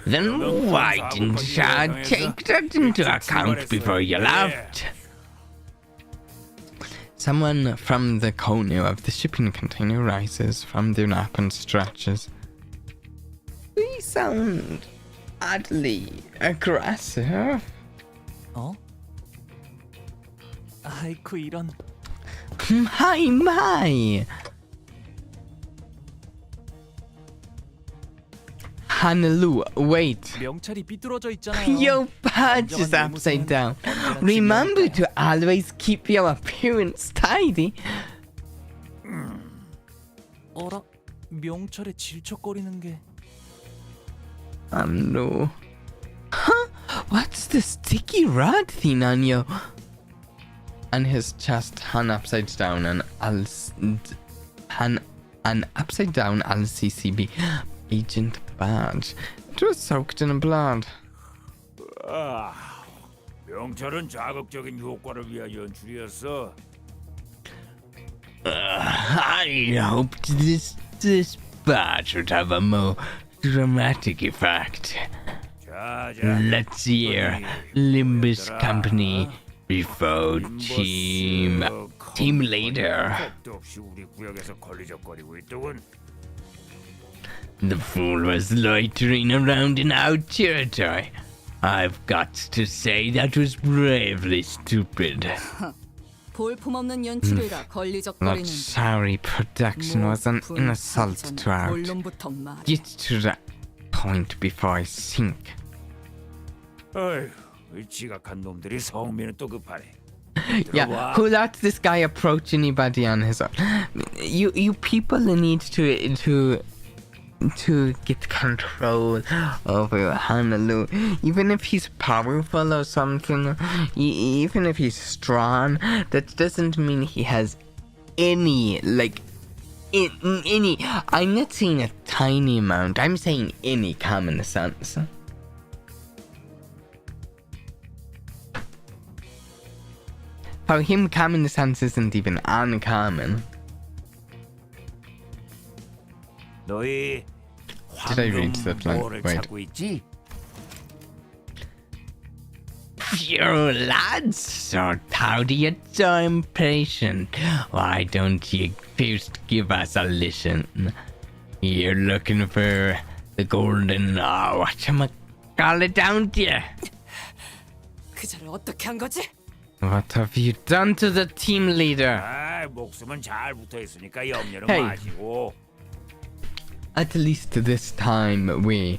Then why didn't you take that into account before you left? Someone from the corner of the shipping container rises from their nap and stretches. We sound oddly aggressive. 어? 아이쿠 이런. My. Hannelore, wait. 명찰이 삐뚤어져 있잖아요. Your badge is upside down. Remember to always keep your appearance tidy. 어라? 명찰에 질척거리는 게. No. Huh? What's the sticky rod thing on you? And his chest hung upside down and an upside down LCCB agent badge. It was soaked in blood. 명찰은 자극적인 효과를 위한 연출이었어. I hoped this badge would have a more dramatic effect. Let's hear Limbus Company before team leader. The fool was loitering around in our territory. I've got to say that was bravely stupid. 볼품없는 연출이라 That 걸리적거리는. sorry production was an insult to art. 본론부터 말해. Get to that point before I sink. 어휴, 지각한 놈들이 성미는 또 급하네. Yeah, who let this guy approach anybody on his own? You people need to get control over Hannelore. Even if he's powerful or something, even if he's strong, that doesn't mean he has any, any, I'm not saying a tiny amount, I'm saying any common sense. For him, common sense isn't even uncommon. 너희 Did I read that line? 뭐를 Wait. 찾고 있지? You lads, so howdy at so impatient. Why don't you first give us a listen? You're looking for the golden, whatchamacallit, don't you? 그자를 어떻게 한 거지? What have you done to the team leader? 아, 목숨은 잘 붙어 있으니까 염려는 Hey. 마시고. At least this time we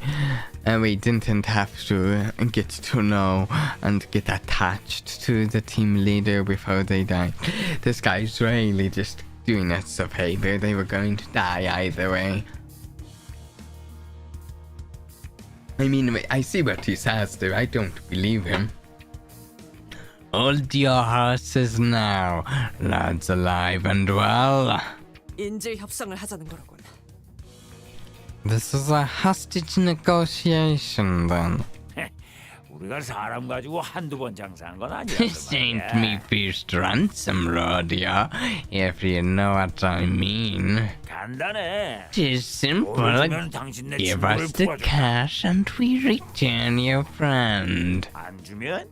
didn't have to get to know and get attached to the team leader before they died. This guy's really just doing us a favor. They were going to die either way. I mean, I see what he says there. I don't believe him. Hold your horses now, lads alive and well. 인질 협상을 하자는 거로군. This is a hostage negotiation, then. 우리가 사람 가지고 한두 번 장사한 건 This 아니야. ain't me first ransom rodeo, if you know what I mean. 간단해. It's simple. 보여주면 당신 내 Give 친구를 us the 풀어줘. cash and we return your friend. 안 주면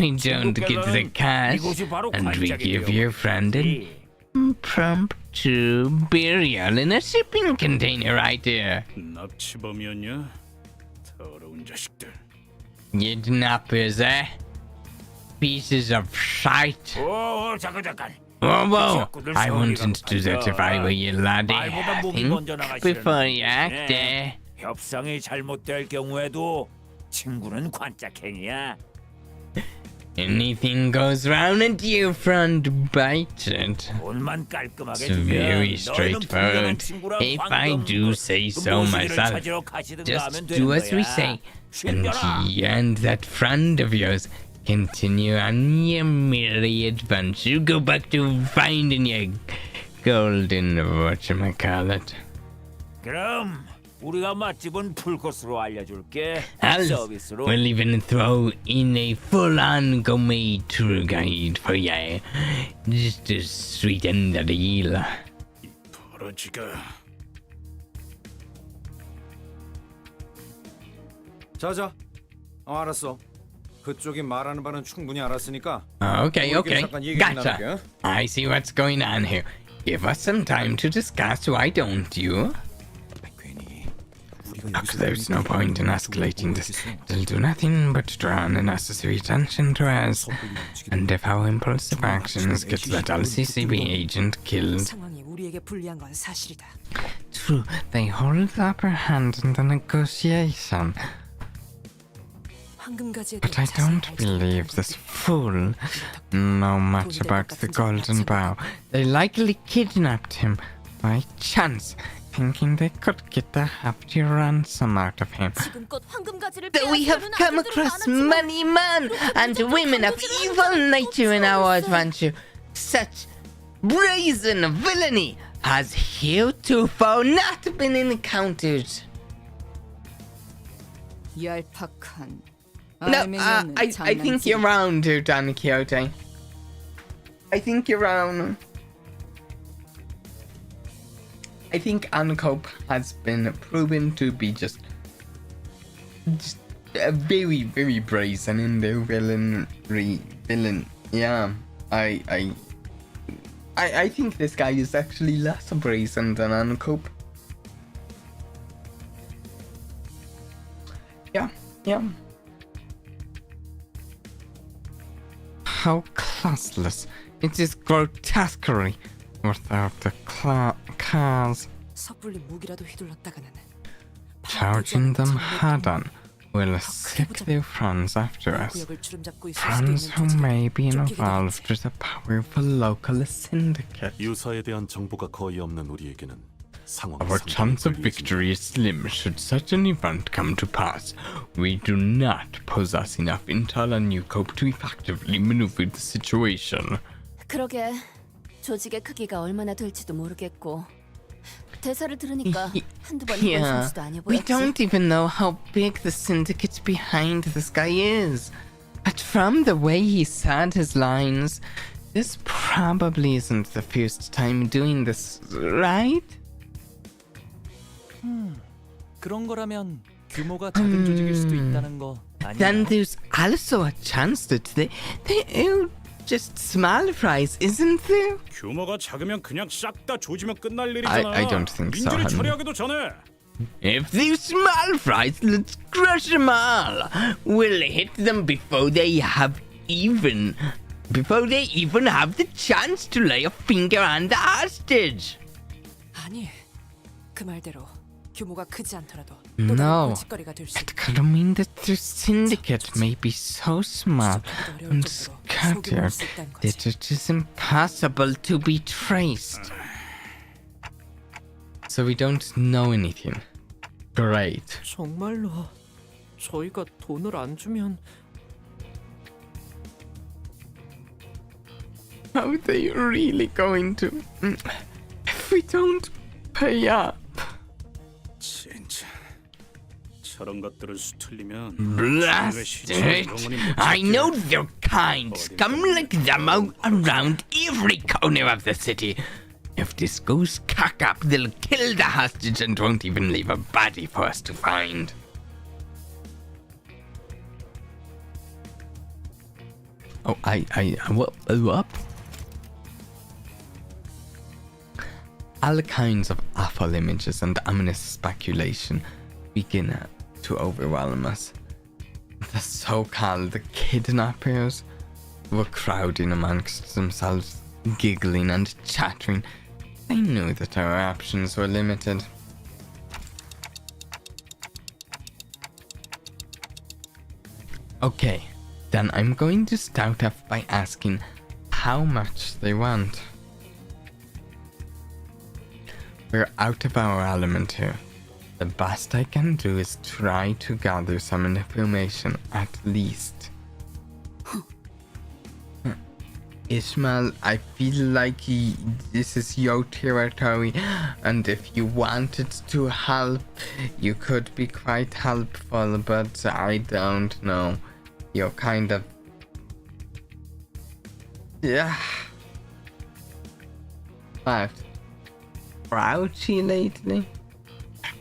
We don't get the cash 이곳이 바로 and we 관짝이 give your friend an 되어버리지. impromptu burial in a shipping container right there. 납치범이었냐? 더러운 자식들. Kidnappers, eh? Pieces of shite. 오, 잠깐. Whoa. I wouldn't do that if I were you, laddie. 말보다 목이 먼저 Think before you act, eh? 협상이 잘못될 경우에도 친구는 관짝행이야. Anything goes round and you front bite it. 돈만 깔끔하게 It's very straightforward. If I do say so myself, just do as we say, and you and that friend of yours continue on your merry adventure. You go back to finding your golden whatchamacallit. 그럼 우리가 맛집은 풀코스로 알려줄게. Alice will even throw in a full-on gourmet tour guide for you, just to sweeten the deal. 벌어지가. 자자. 알았어. 그쪽이 말하는 바는 충분히 알았으니까. Okay, okay, 잠깐 얘기 좀 gotcha. 나눌게. I see what's going on here. Give us some time to discuss, why don't you? Look, there's no point in escalating this. It'll do nothing but draw unnecessary attention to us. And if our impulsive actions get that LCCB agent killed... 상황이 우리에게 불리한 건 사실이다. True, they hold the upper hand in the negotiation. But I don't believe this fool know much about the Golden Bow. They likely kidnapped him by chance, thinking they could get a hefty ransom out of him. Though we have come across many men and women of evil nature in our adventure, Such brazen villainy has heretofore not been encountered. 얄팍한. No, I think you're wrong, dude, Don Quixote. I think you're wrong. I think Ancope has been proven to be just a very, very brazen in their villain. Yeah, I think this guy is actually less brazen than Ancope. Yeah. How classless. It is grotesquerie without the cars. 섣불리 무기라도 휘둘렀다가는 Charging them hard on will sick their friends after us. 구역을 주름잡고 있을 수도 Friends 있는 who 조직을 may be 쫓기게 involved 되겠지. with a powerful local syndicate. 유사에 대한 정보가 거의 없는 우리에게는 상황이 Our 상당히 chance of 걸리지. victory is slim should such an event come to pass. We do not possess enough intel and Newcope to effectively maneuver the situation. 그러게 조직의 크기가 얼마나 될지도 모르겠고 대사를 들으니까 한두 번 해본 Yeah, 선수도 아니어 we 보였지. don't even know how big the syndicate behind this guy is. But from the way he said his lines, this probably isn't the first time doing this, right? 그런 거라면 규모가 작은 조직일 수도 있다는 거 Then 아니에요? there's also a chance that they're just small fries, isn't there? 규모가 작으면 그냥 싹 다 조지면 끝날 일이잖아. I don't think so, 민들이 honey. 처리하기도 전에. If they're small fries, let's crush them all. We'll hit them before they even have the chance to lay a finger on the hostage. 아니, 그 말대로 규모가 크지 않더라도 또 No, 다른 골칫거리가 될 수 it 있다. could mean that their syndicate may be so small and scattered that it is impossible to be traced. So we don't know anything. Great. 정말로 저희가 돈을 안 주면 How are they really going to... If we don't pay up? 진짜 저런 것들을 수틀리면 Blast it! I know their kind. Scum like them out around every corner of the city. If this goes cock up, they'll kill the hostage and won't even leave a body for us to find. Oh, what? All kinds of awful images and ominous speculation begin to overwhelm us. The so-called kidnappers were crowding amongst themselves, giggling and chattering. They knew that our options were limited. Okay, then I'm going to start off by asking how much they want. We're out of our element here. The best I can do is try to gather some information, at least. Ishmael, I feel like this is your territory, and if you wanted to help, you could be quite helpful, but I don't know. You're kind of... yeah. What? Grouchy lately?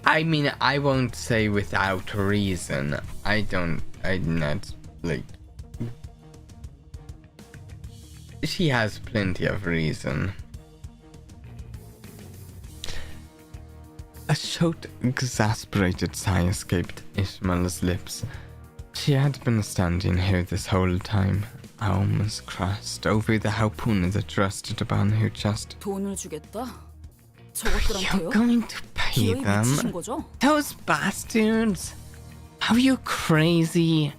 I mean, I won't say without reason. I'm not, like... she has plenty of reason. A short, exasperated sigh escaped Ishmael's lips. She had been standing here this whole time, arms crossed over the harpoon that rested upon her chest. 돈을 주겠다. You're 저것들한테요? going to pay 기어이 them? 미치신 거죠? Those bastards! Are you crazy?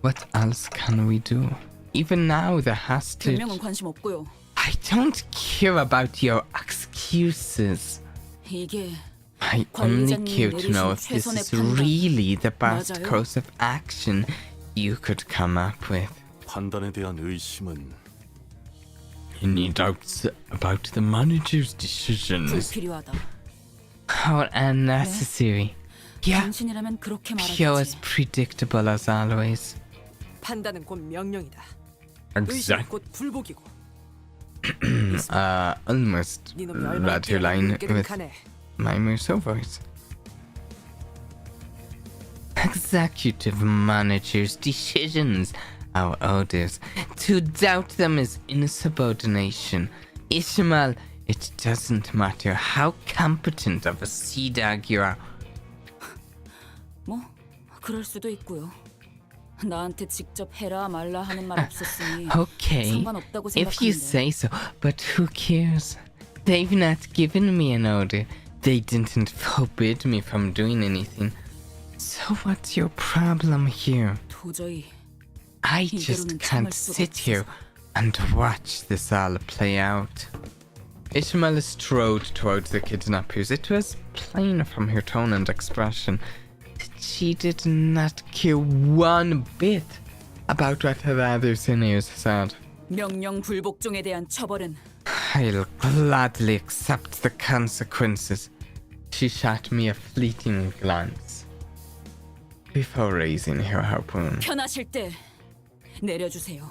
What else can we do? Even now, the hostage... 변명은 관심 없고요. I don't care about your excuses. 이게 I only care to know if this is really the best 맞아요? course of action you could come up with. 판단에 대한 의심은 Any doubts about the manager's decisions? 불필요하다. How unnecessary. Yeah, 당신이라면 그렇게 pure as 말하겠지. predictable as always. 판단은 곧 명령이다. 의심은 Exact. 곧 불복이고. Almost 네 놈이 얼마나 read your line 뛰어나게 with 가네. my merceau voice. Executive managers' decisions, our orders. To doubt them is insubordination. Ishmael, it doesn't matter how competent of a sea dog you are. 뭐 그럴 수도 있고요. 나한테 직접 해라 말라 하는 말 없었으니 Okay, 상관없다고 if you 생각하는데. say so, but who cares? They've not given me an order. They didn't forbid me from doing anything. So what's your problem here? 도저히 I just can't sit here and watch this all play out. Ishmael strode towards the kidnappers. It was plain from her tone and expression that she did not care one bit about what the other sinners said. 명령 불복종에 대한 처벌은 I'll gladly accept the consequences. She shot me a fleeting glance before raising her harpoon. 편하실 때 내려주세요.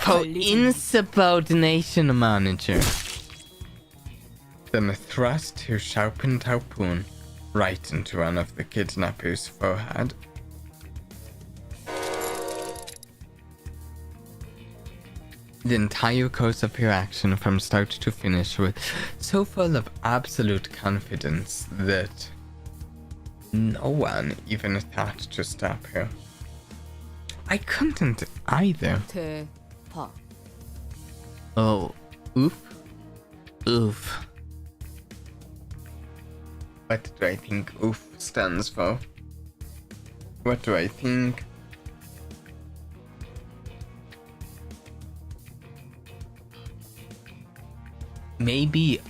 For insubordination, manager. Then thrust her sharpened harpoon right into one of the kidnappers' forehead. The entire course of her action from start to finish was so full of absolute confidence that no one even thought to stop her. I couldn't either. 대파. Oh, oof. Oof. What do I think oof stands for? What do I think? Maybe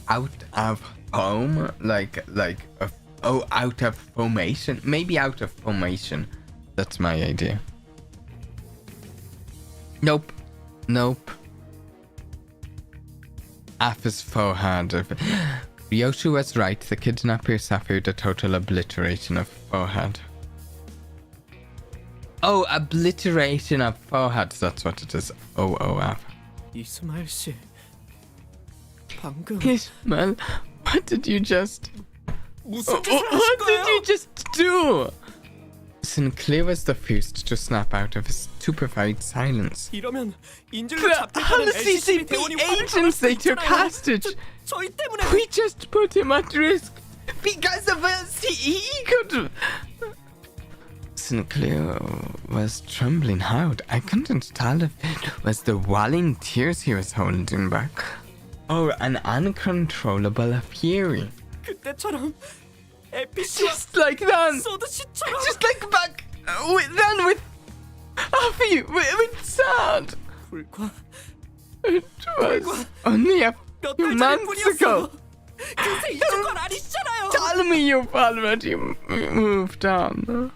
out of home, out of formation. Maybe out of formation. That's my idea. Nope. Off his forehead. Ryoshu was right. The kidnapper suffered a total obliteration of forehead. Oh, obliteration of forehead. That's what it is. OOF. 이스마일 씨, 방금 Ishmael, what did you just... 무슨 짓을 하신 What did 거예요? you just do? Sinclair was the first to snap out of his stupefied silence. 이러면 인질로 The 잡혀가는 LCCB LCCB 대원이 agents they took hostage. 저희 때문에 We just put him at risk. Because of us, he could... Sinclair was trembling hard. I couldn't tell if it was the welling tears he was holding back or an uncontrollable fury. 그때처럼 NPC와 Just like that. 소드씨처럼. Just like back with Afi with Sad. 불과 It was only a 몇 few 달 months ago. 전뿐이었어. 그새 잊은 건 아니시잖아요. Tell me you've already moved on.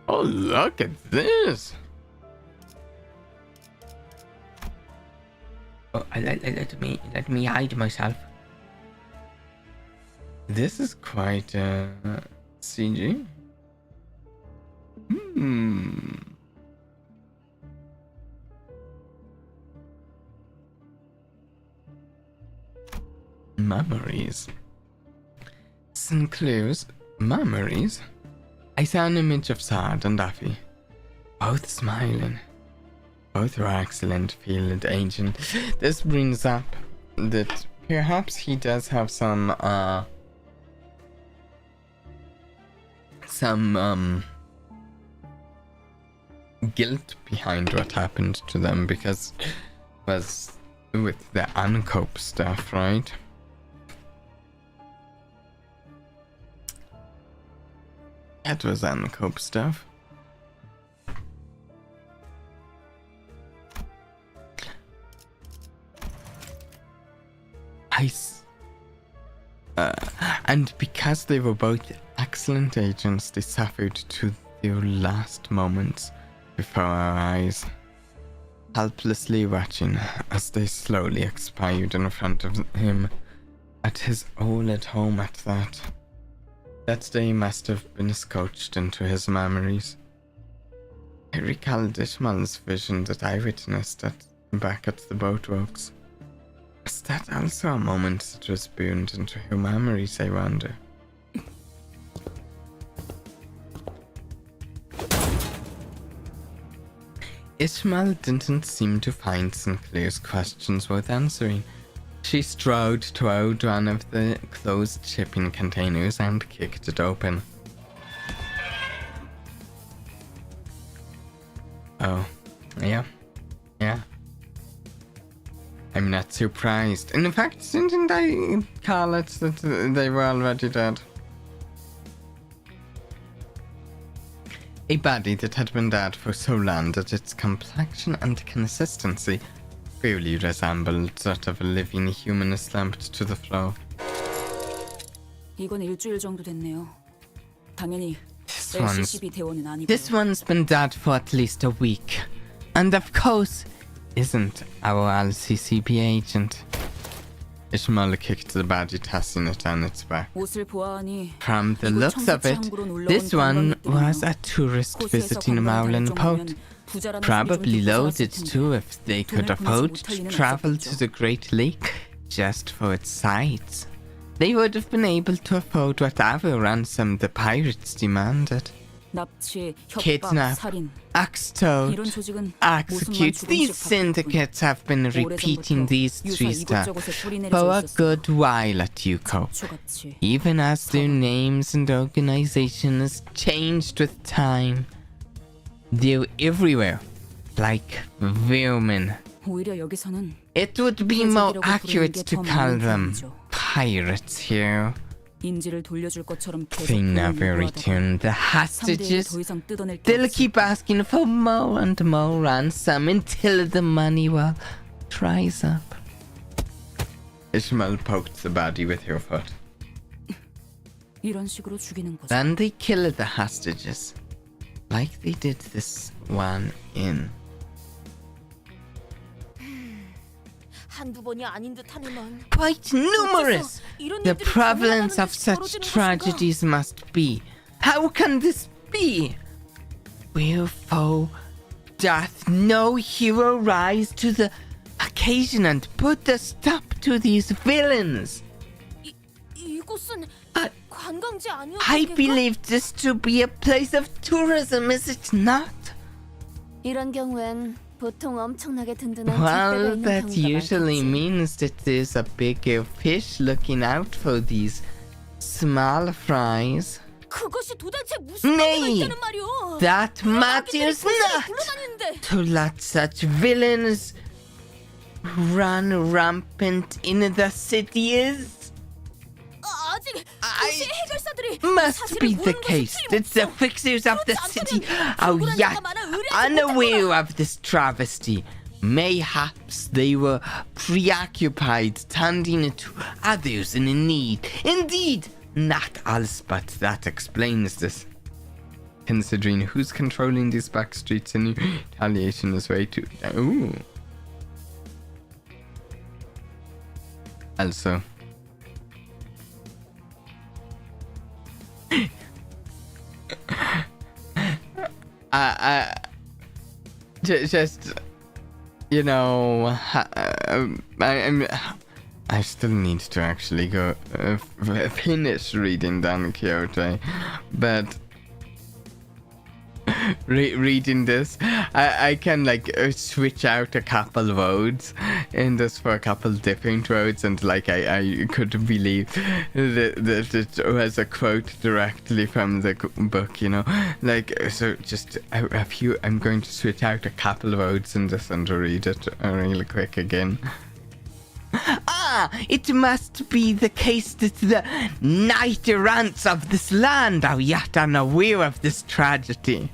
Oh, look at this. Oh, let me hide myself. This is quite CG. Memories. Sinclair's memories. I saw an image of Sad and Daffy, both smiling. Both were excellent field agent. This brings up that perhaps he does have some guilt behind what happened to them, because it was with the uncope stuff, right? That was uncope stuff. And because they were both excellent agents, they suffered to their last moments before our eyes, helplessly watching as they slowly expired in front of him at his old home at that. That day must have been scorched into his memories. I recalled Ishmael's vision that I witnessed back at the boatworks. Was that also a moment that was burned into her memories, I wonder? Ishmael didn't seem to find Sinclair's questions worth answering. She strode toward one of the closed shipping containers and kicked it open. Oh, yeah. I'm not surprised. In fact, didn't I call it that they were already dead? A body that had been dead for so long that its complexion and consistency really resembled that of a living human slumped to the floor. 이건 일주일 정도 됐네요. 당연히 LCCB 대원은 아니고요. This one's been dead for at least a week. And of course, isn't our LCCB agent. Ishmael kicked the body, tossing it on its back. 옷을 보아하니 From the looks of it, this one was a tourist visiting Maulan Port. Probably loaded too if they could afford to travel to the Great Lake just for its sights. They would have been able to afford whatever ransom the pirates demanded. 납치, 협박, Kidnap, 살인. extort, 이런 조직은 execute. These syndicates have been repeating these three steps for a good while at Yuko. Even as their names and organizations changed with time, they're everywhere, like vermin. 오히려 여기서는 It would be more accurate to call them pirates here. 인지를 돌려줄 것처럼 계속 They never return the hostages. 더 이상 뜯어낼 게 They'll 없어. keep asking for more and more ransom until the money well dries up. Ishmael poked the body with her foot. 이런 식으로 죽이는 거죠. Then they killed the hostages, like they did this one in. 한두 번이 아닌 듯하니만. Quite numerous. 이런 The 일들이 prevalence 정말 of such 벌어지는 것인가? tragedies must be. How can this be? Wherefore doth no hero rise to the occasion and put a stop to these villains? 이곳은 관광지 아니었던 I believe this to be a place of tourism, is it not? 이런 경우엔 보통 엄청나게 든든한 Well, 뒷배가 있는 that 경우가 usually 많겠지. means that there's a bigger fish looking out for these small fries. 그것이 도대체 무슨 Nay, 의미가 있다는 말이오? that matters 자기들이 not 굴러다니는데. to let such villains run rampant in the cities? 아직 도시 해결사들이 Must 사실을 be the 모르는 것이 case that the 틀림없어. fixers of the 그렇지 city 않다면 are 불굴한 yet 자가 많아 의뢰하지 unaware 못하구나. of this travesty. Mayhaps they were preoccupied tending to others in need. Indeed, not else, but that explains this. Considering who's controlling these back streets in retaliation is way too... Ooh. Also... just, you know, I still need to actually go finish reading Don Quixote, but reading this, I can like switch out a couple words in this for a couple different words, and like I couldn't believe that it was a quote directly from the book, you know, like, so just a few, I'm going to switch out a couple of words in this and read it really quick again. Ah, it must be the case that the knight-errants of this land are yet unaware of this tragedy.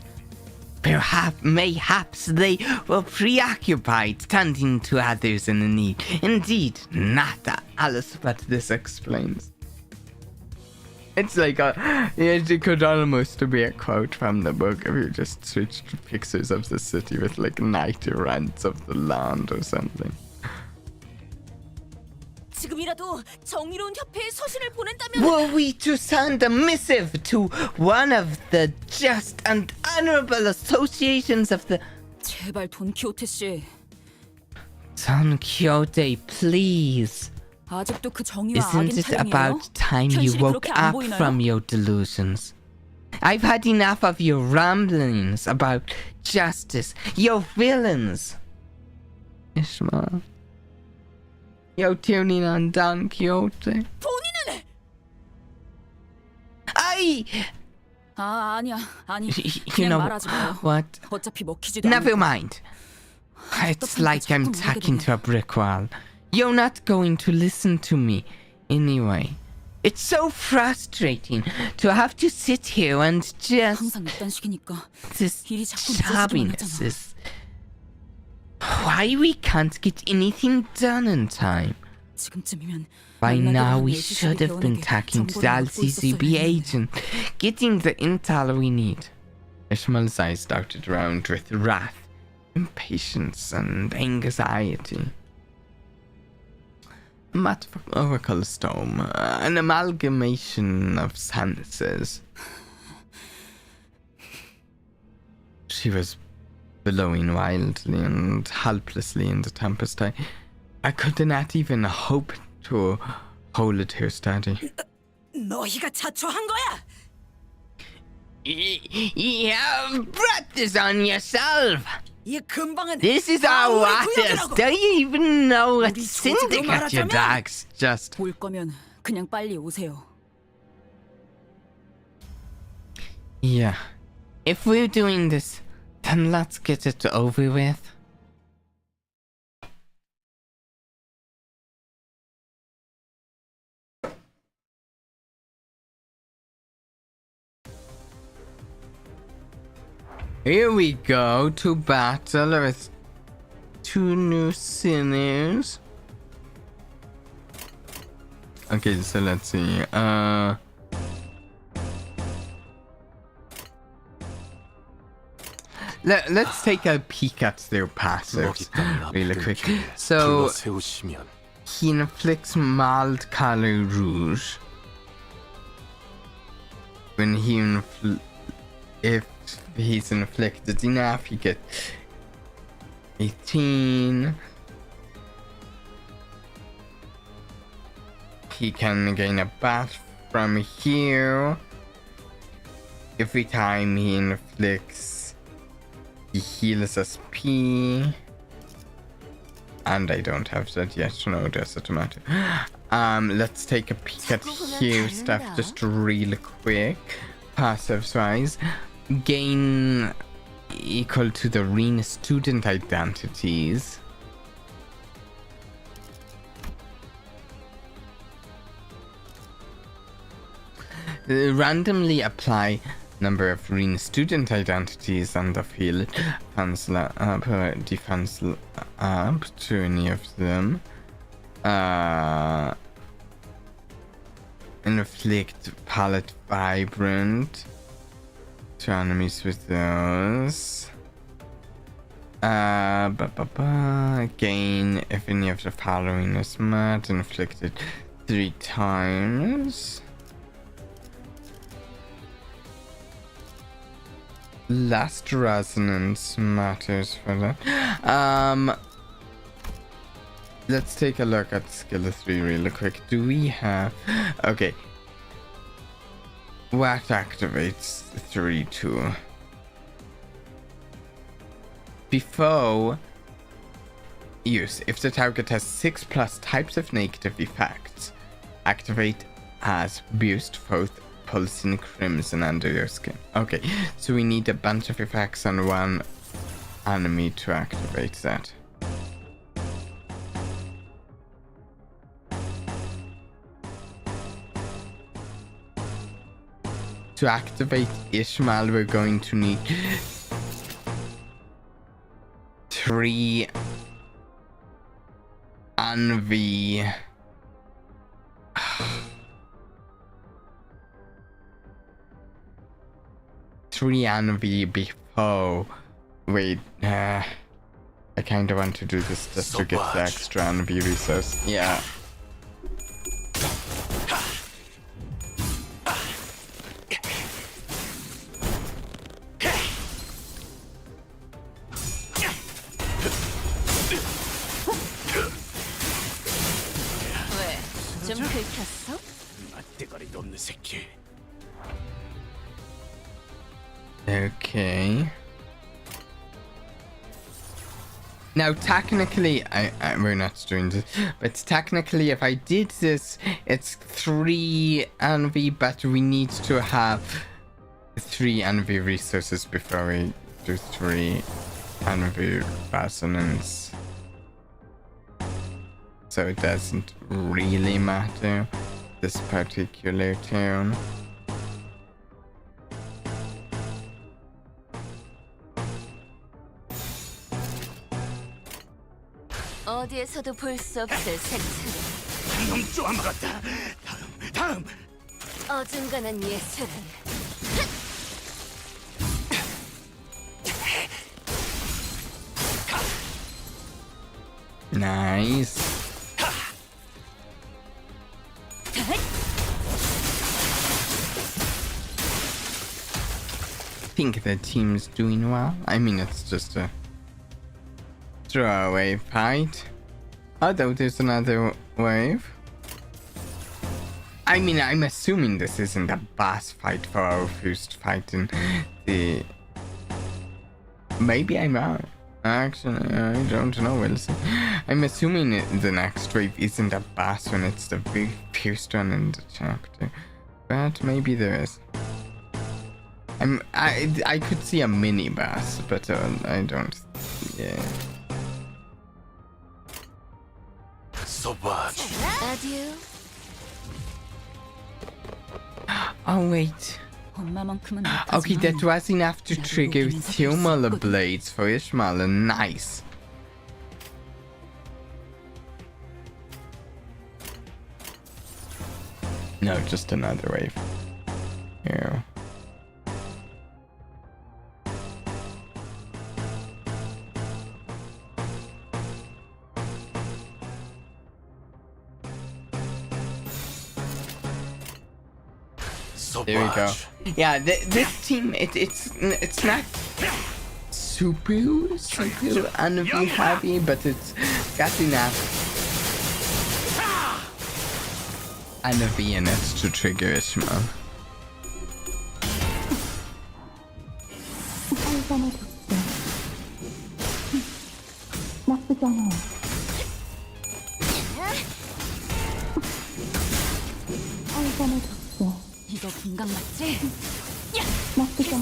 Mayhaps they were preoccupied tending to others in need. Indeed, not Alice, but this explains. It's like it could almost be a quote from the book if you just switched pictures of the city with like knight-errants of the land or something. 지금이라도 정의로운 협회에 서신을 보낸다면 Were we to send a missive to one of the just and honorable associations of the... 제발 돈 키호테 씨. Don Quixote, please. 아직도 그 정의와 Isn't 악인 it 타령이에요? about time you 현실이 woke 그렇게 안 up 보이나요? from your delusions? I've had enough of your ramblings about justice, your villains. Ishmael. You're tuning on Don Quixote. 본인은 아니야. 아니. You 그냥 know 말하지 마요. what? 어차피 먹히지도 Never 않고. mind. It's like I'm talking to a brick wall. You're not going to listen to me anyway. It's so frustrating to have to sit here and just... 항상 이딴 식이니까 This 일이 자꾸 늦어지기만 shabbiness 하잖아. is... Why we can't get anything done in time? 지금쯤이면 By 만나기로 now 한 we LCCB should have been 대원에게 talking to the 정보를 얻고 있었어야 LCCB 했는데. agent, getting the intel we need. Ishmael's eyes darted around with wrath, impatience, and anxiety. A metaphorical storm, an amalgamation of senses. She was billowing wildly and helplessly in the tempest. I could not even hope to hold her steady. 너희가 자초한 거야. You have brought this on yourself. 이 근방은 This is our waters. 구역이라고. Do you even know what 우리 syndicate your 말하자면- dogs just... 올 거면 그냥 빨리 오세요. Yeah. If we're doing this, then let's get it over with. Here we go to battle with two new sinners. Okay, so let's see. Let's take a peek at their passives really quick. So 세우시면 he inflicts mild color rouge. When if he's inflicted enough, he gets 18. He can gain a buff from here. Every time he inflicts, he heals SP. And I don't have that yet, no, doesn't matter. Let's take a peek at here stuff just really quick. Passives wise. Gain equal to the arena student identities. randomly apply number of green student identities on the field. Defense up to any of them. Inflict palette vibrant to enemies with those. Gain if any of the following is met, inflicted 3 times. Last resonance matters for that. Let's take a look at skill 3 really quick. Do we have... Okay. What activates 3-2? Before use, if the target has 6+ types of negative effects, activate as boost both pulsing crimson under your skin. Okay, so we need a bunch of effects on one enemy to activate that. To activate Ishmael, we're going to need 3 envy. 3 envy before. Wait, I kind of want to do this just to get the extra envy resource. Yeah. 좀 긁혔어? 맛대가리도 없는 새끼. Okay. Now, technically, we're not doing this, but technically, if I did this, it's 3 envy, but we need to have 3 envy resources before we do 3 envy resonance. So it doesn't really matter, this particular turn. 어디에서도 볼 수 없을 색채. 놈 쪼아먹었다. 다음. 어중간한 예술은 Nice. I think the team's doing well. I mean, it's just a throwaway fight. Although there's another wave. I mean, I'm assuming this isn't a boss fight for our first fight in the... Maybe I'm wrong. Actually, I don't know, Wilson. I'm assuming the next wave isn't a boss when it's the very first one in the chapter. But maybe there is. I could see a mini boss, but I don't. Yeah. Adieu. Oh wait. Okay, that was enough to trigger Thermal Blades for Ishmael. Nice. No, just another wave. Here. There we go. Yeah, this team, it's not super envy heavy, but it's got enough envy in it to trigger Ishmael.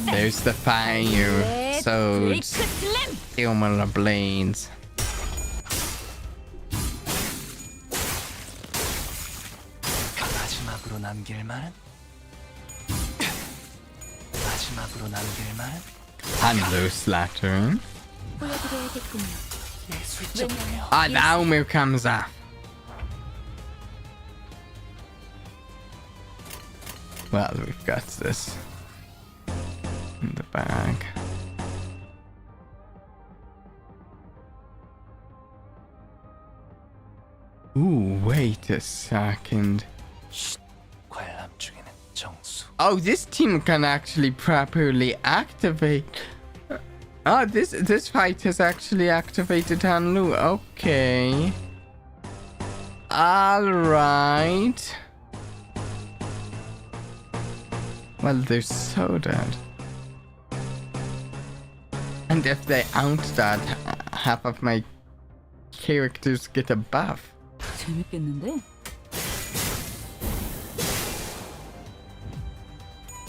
There's the fire swords, Thermal Blades. 마지막으로 남길 말은 마지막으로 남길 말 Handler slattering. 보여드려야겠군요. 예술적이네요. Now Mir comes up. Well, we've got this in the bag. Ooh, wait a second. 관람 중에는 정수. Oh, this team can actually properly activate. Oh, this fight has actually activated Hanlu. Okay. All right. Well, they're so dead. And if they out that, half of my characters get a buff. 재밌겠는데?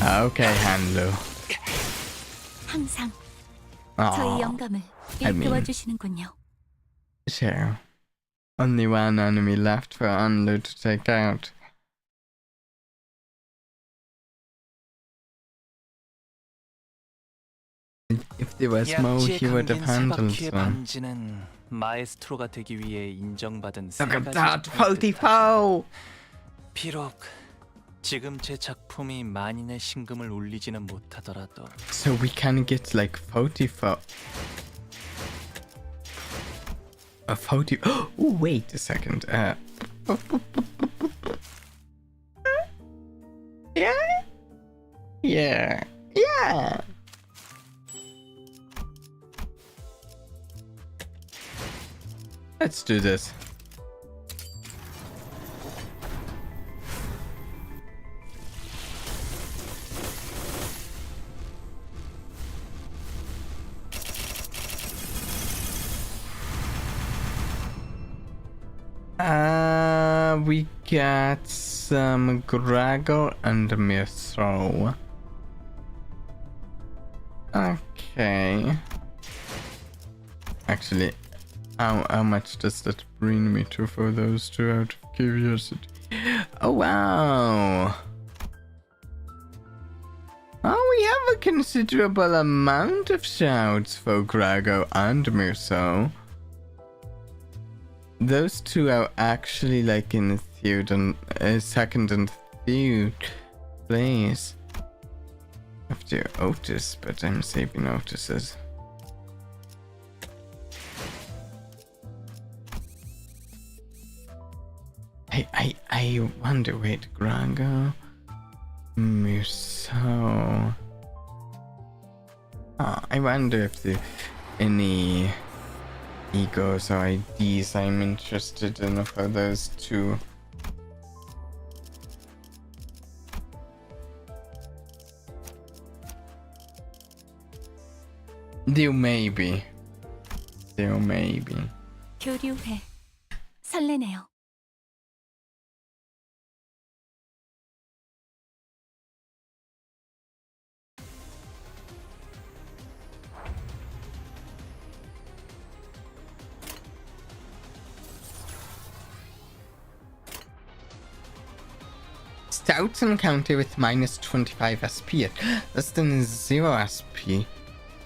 Okay, Hanlu. 항상 Aw, 저희 영감을 I mean- 일깨워주시는군요. Sure. Only one enemy left for Hanlu to take out. If there was more, he would have handled 세바퀴의 some. 반지는 마에스트로가 되기 위해 인정받은 세 Look at 가지 that 특징을 faulty 뜻하죠. foe! 비록 지금 제 작품이 만인의 신금을 울리지는 못하더라도 So we can get like 44. A 40. Oh, wait a second. Yeah? Yeah. Yeah. Let's do this. We got some Grago and Mythro. Okay. Actually, how much does that bring me to for those two out of curiosity? Oh wow! Oh, we have a considerable amount of shouts for Grago and Mirso. Those two are actually like in the third and second and third place after Otis, but I'm saving Otis's. I wonder, wait, Grago, Muso. Oh, I wonder if there any egos or IDs I'm interested in for those two. There may be. There may be. 교류회. 설레네요. Stouts encounter with minus 25 SP at less than 0 SP.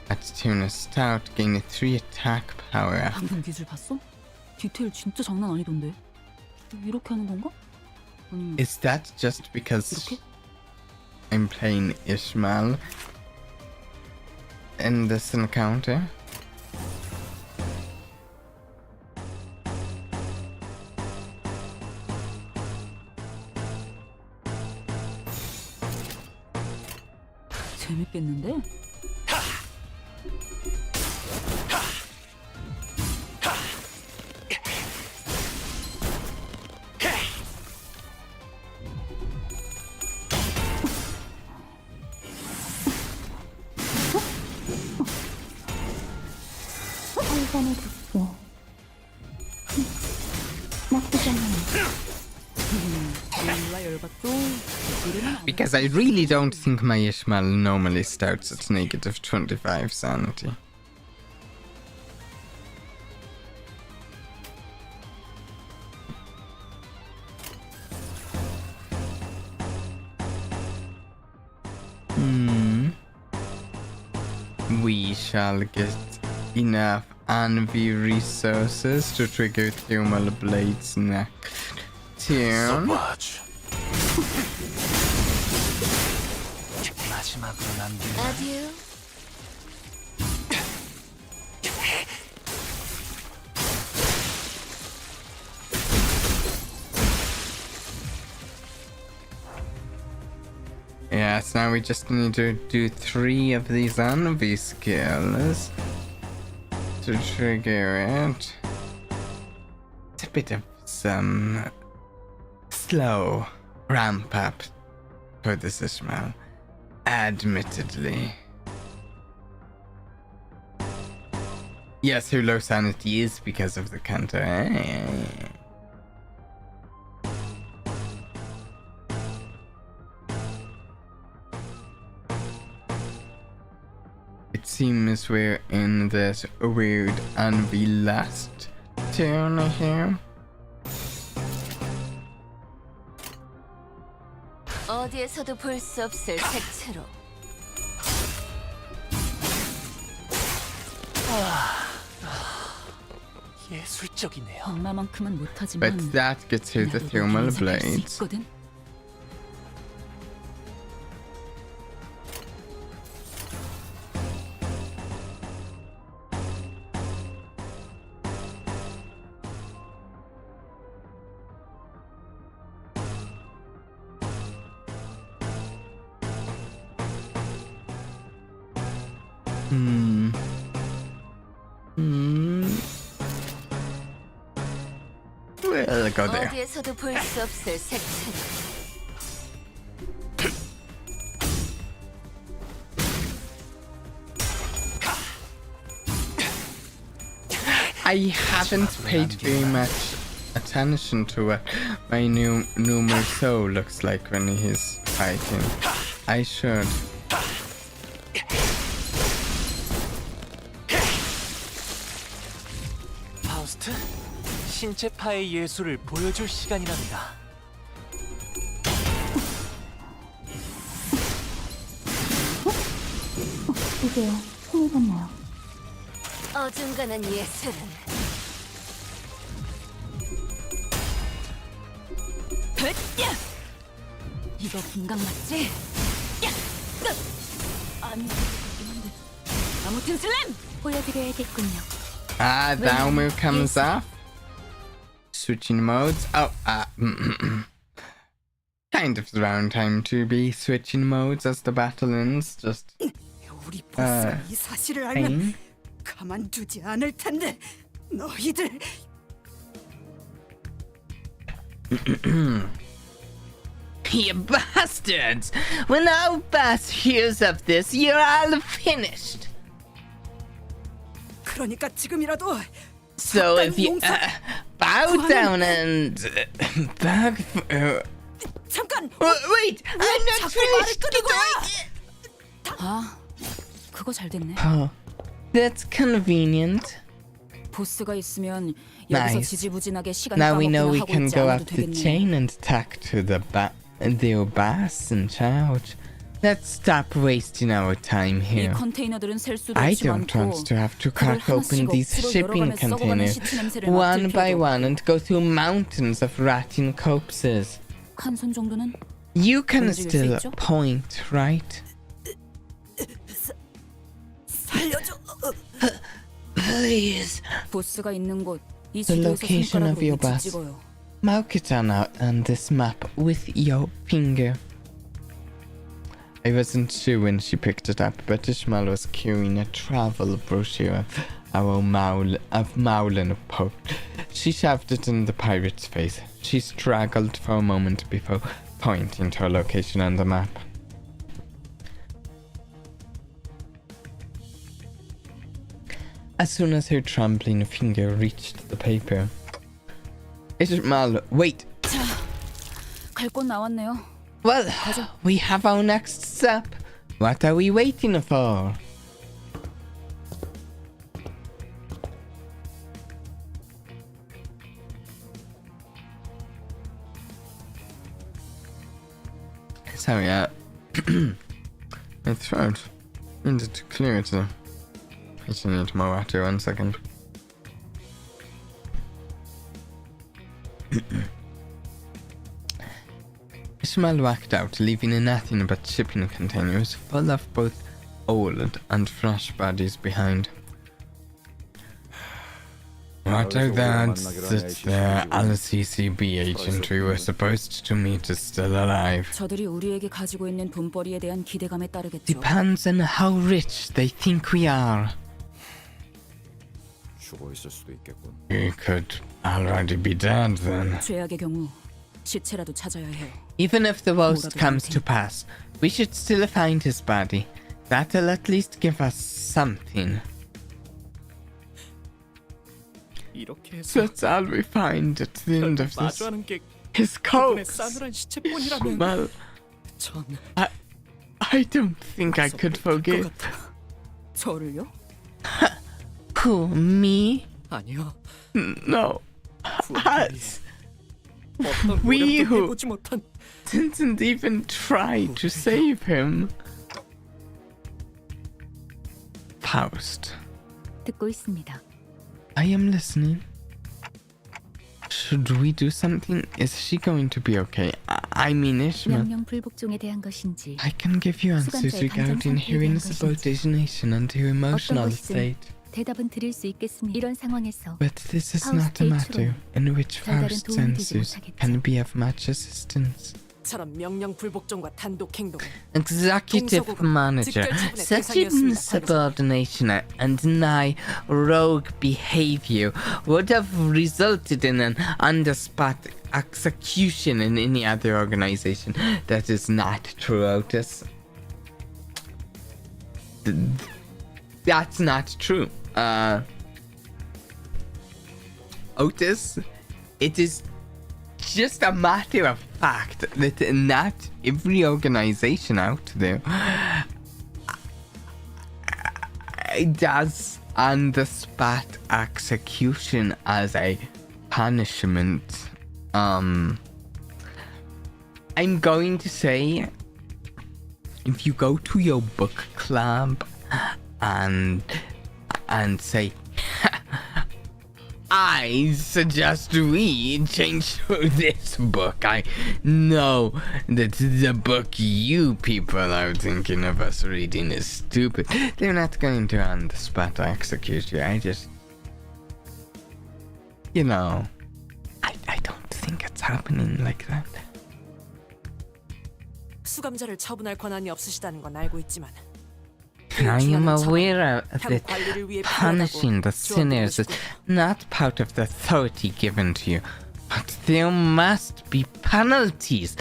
At tuna stout, gain a 3 attack power. 방금 기술 봤어? 디테일 진짜 장난 아니던데. 이렇게 하는 건가? 아니면 Is that just because 이렇게? I'm playing Ishmael in this encounter? 재밌겠는데? 몰라 열받죠? 이름은 안 Because I really don't think my Ishmael normally starts at negative 25 sanity. we shall get enough envy resources to trigger Thermal Blade's next turn. 마지막으로 남긴 아듀. Yes, now we just need to do 3 of these envy skills to trigger it. It's a bit of some slow ramp up for this Ishmael, admittedly. Yes, her low sanity is because of the Canto. It seems we're in this weird envy last turn here. 어디에서도 볼 수 없을 색채로. 예술적이네요. 엄마만큼은 못하지만 But that gets her the thermal blades. 있거든. We'll go there. 어디에서도 볼 수 없을 색채로. I haven't paid very much attention to what my new Numer looks like when he's fighting. I should. 파우스트, 신체파의 예술을 보여줄 시간이랍니다. 이게요. 손을 봤나요? 어중간한 예술은 이거 분강 맞지? 아니, 아무튼 슬램! 보여드려야겠군요. Ah, that move comes off. Switching modes. Oh, kind of around time to be switching modes as the battle ends. Just 우리 보스가 이 사실을 알면 pain. 가만두지 않을 텐데 너희들 You bastards! When our boss hears of this, you're all finished. 그러니까 지금이라도 So if you bow down and beg for. 잠깐 Wait, I'm not 자꾸 말을 finished. 끊는 거야. 아, 그거 잘 됐네. Oh, that's convenient. 보스가 있으면 여기서 Nice. 지지부진하게 시간 Now we know 까먹기나 we 하고 can 있지 go 않아도 up the 되겠네. chain and attack to the boss and shout. Let's stop wasting our time 이 here. 컨테이너들은 셀 수도 I 없지 don't 많고 want to have to 그걸 crack open 하나씩 these 억지로 shipping 열어가며 썩어가는 containers 시체 냄새를 one 맡을 by 필요도 one and go through mountains of rotting corpses. 한 손 정도는 You can 움직일 수 still 있죠? point, right? 살려줘. Please. 보스가 있는 곳 이 The 지도에서 location of 손가락으로 your 위치 boss. 찍어요. Mark it out on this map with your finger. I wasn't sure when she picked it up, but Ishmael was carrying a travel brochure of Maulin Pope. She shoved it in the pirate's face. She struggled for a moment before pointing to her location on the map. As soon as her trembling finger reached the paper, Ishmael, wait! 갈 곳 나왔네요. Well, we have our next step. What are we waiting for? So yeah, my throat needed to clear it. I just need more water. 1 second. Ishmael walked out, leaving nothing but shipping containers full of both old and fresh bodies behind. What are the odds that the LCCB agent we were supposed to meet is still alive? 저들이 우리에게 가지고 있는 돈벌이에 대한 기대감에 따르겠죠. Depends on how rich they think we are. 죽어 있을 수도 있겠군. We could already be dead then. 최악의 경우 시체라도 찾아야 해요. Even if the worst comes to pass, we should still find his body. That'll at least give us something. 이렇게 해서 That's all we find at the end of this. 마주하는 게 His 그분의 corpse. 싸늘한 시체뿐이라면 Well, 전 I don't think I could forgive. 저를요? Who, me? 아니요. No. 구원들이 Us. 어떤 We 노력도 who 해보지 못한 didn't even try to save him. Faust. 듣고 있습니다. I am listening. Should we do something? Is she going to be okay? I mean, Ishmael. 명령 불복종에 대한 것인지 I can give you answers regarding her insubordination and her emotional state. 대답은 드릴 수 있겠습니다. 이런 상황에서 But this is not a matter in which Faust's answers can be of much assistance. 처럼 명령 불복종과 단독 행동. Executive manager, such insubordination and nigh rogue behavior would have resulted in an on-the-spot execution in any other organization. That is not true, Otis. That's not true. Otis, it is just a matter of fact that not every organization out there does on-the-spot execution as a punishment. I'm going to say, if you go to your book club and say, I suggest we change to this book. I know that the book you people are thinking of us reading is stupid. They're not going to on the spot execute you. I just, I don't think it's happening like that. 수감자를 처분할 권한이 없으시다는 건 알고 있지만 I am aware that punishing the sinners is not part of the authority given to you, but there must be penalties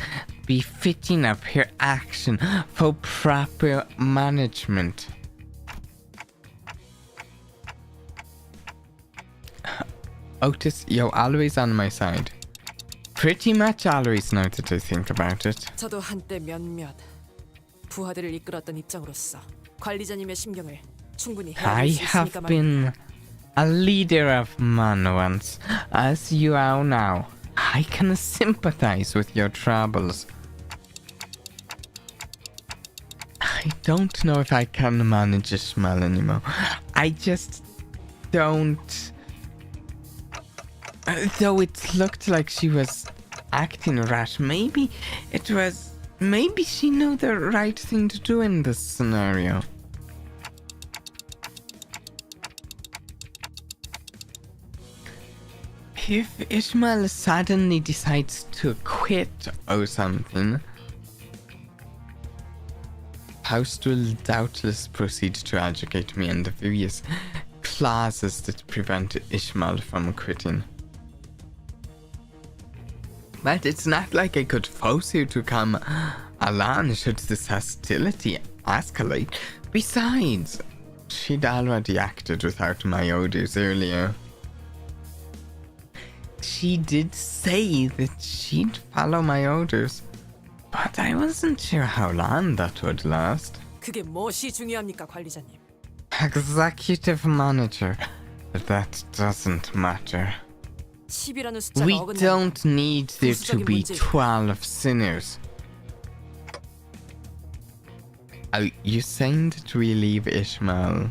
befitting of her action for proper management. Otis, you're always on my side. Pretty much always, now that I think about it. 저도 한때 몇몇 부하들을 이끌었던 입장으로서 관리자님의 심경을 충분히 I 헤아릴 수 have 있으니까 been a leader of man once, as you are now. I can sympathize with your troubles. I don't know if I can manage Ishmael anymore. I just don't. Though it looked like she was acting rash, maybe she knew the right thing to do in this scenario. If Ishmael suddenly decides to quit or something, Faust will doubtless proceed to educate me on the various clauses that prevent Ishmael from quitting. But it's not like I could force you to come along should this hostility escalate. Besides, she'd already acted without my orders earlier. She did say that she'd follow my orders, but I wasn't sure how long that would last. 그게 무엇이 중요합니까, 관리자님? Executive manager, that doesn't matter. 10이라는 숫자가 We 어긋나는 don't need there to be 12 sinners. Are you saying that we leave Ishmael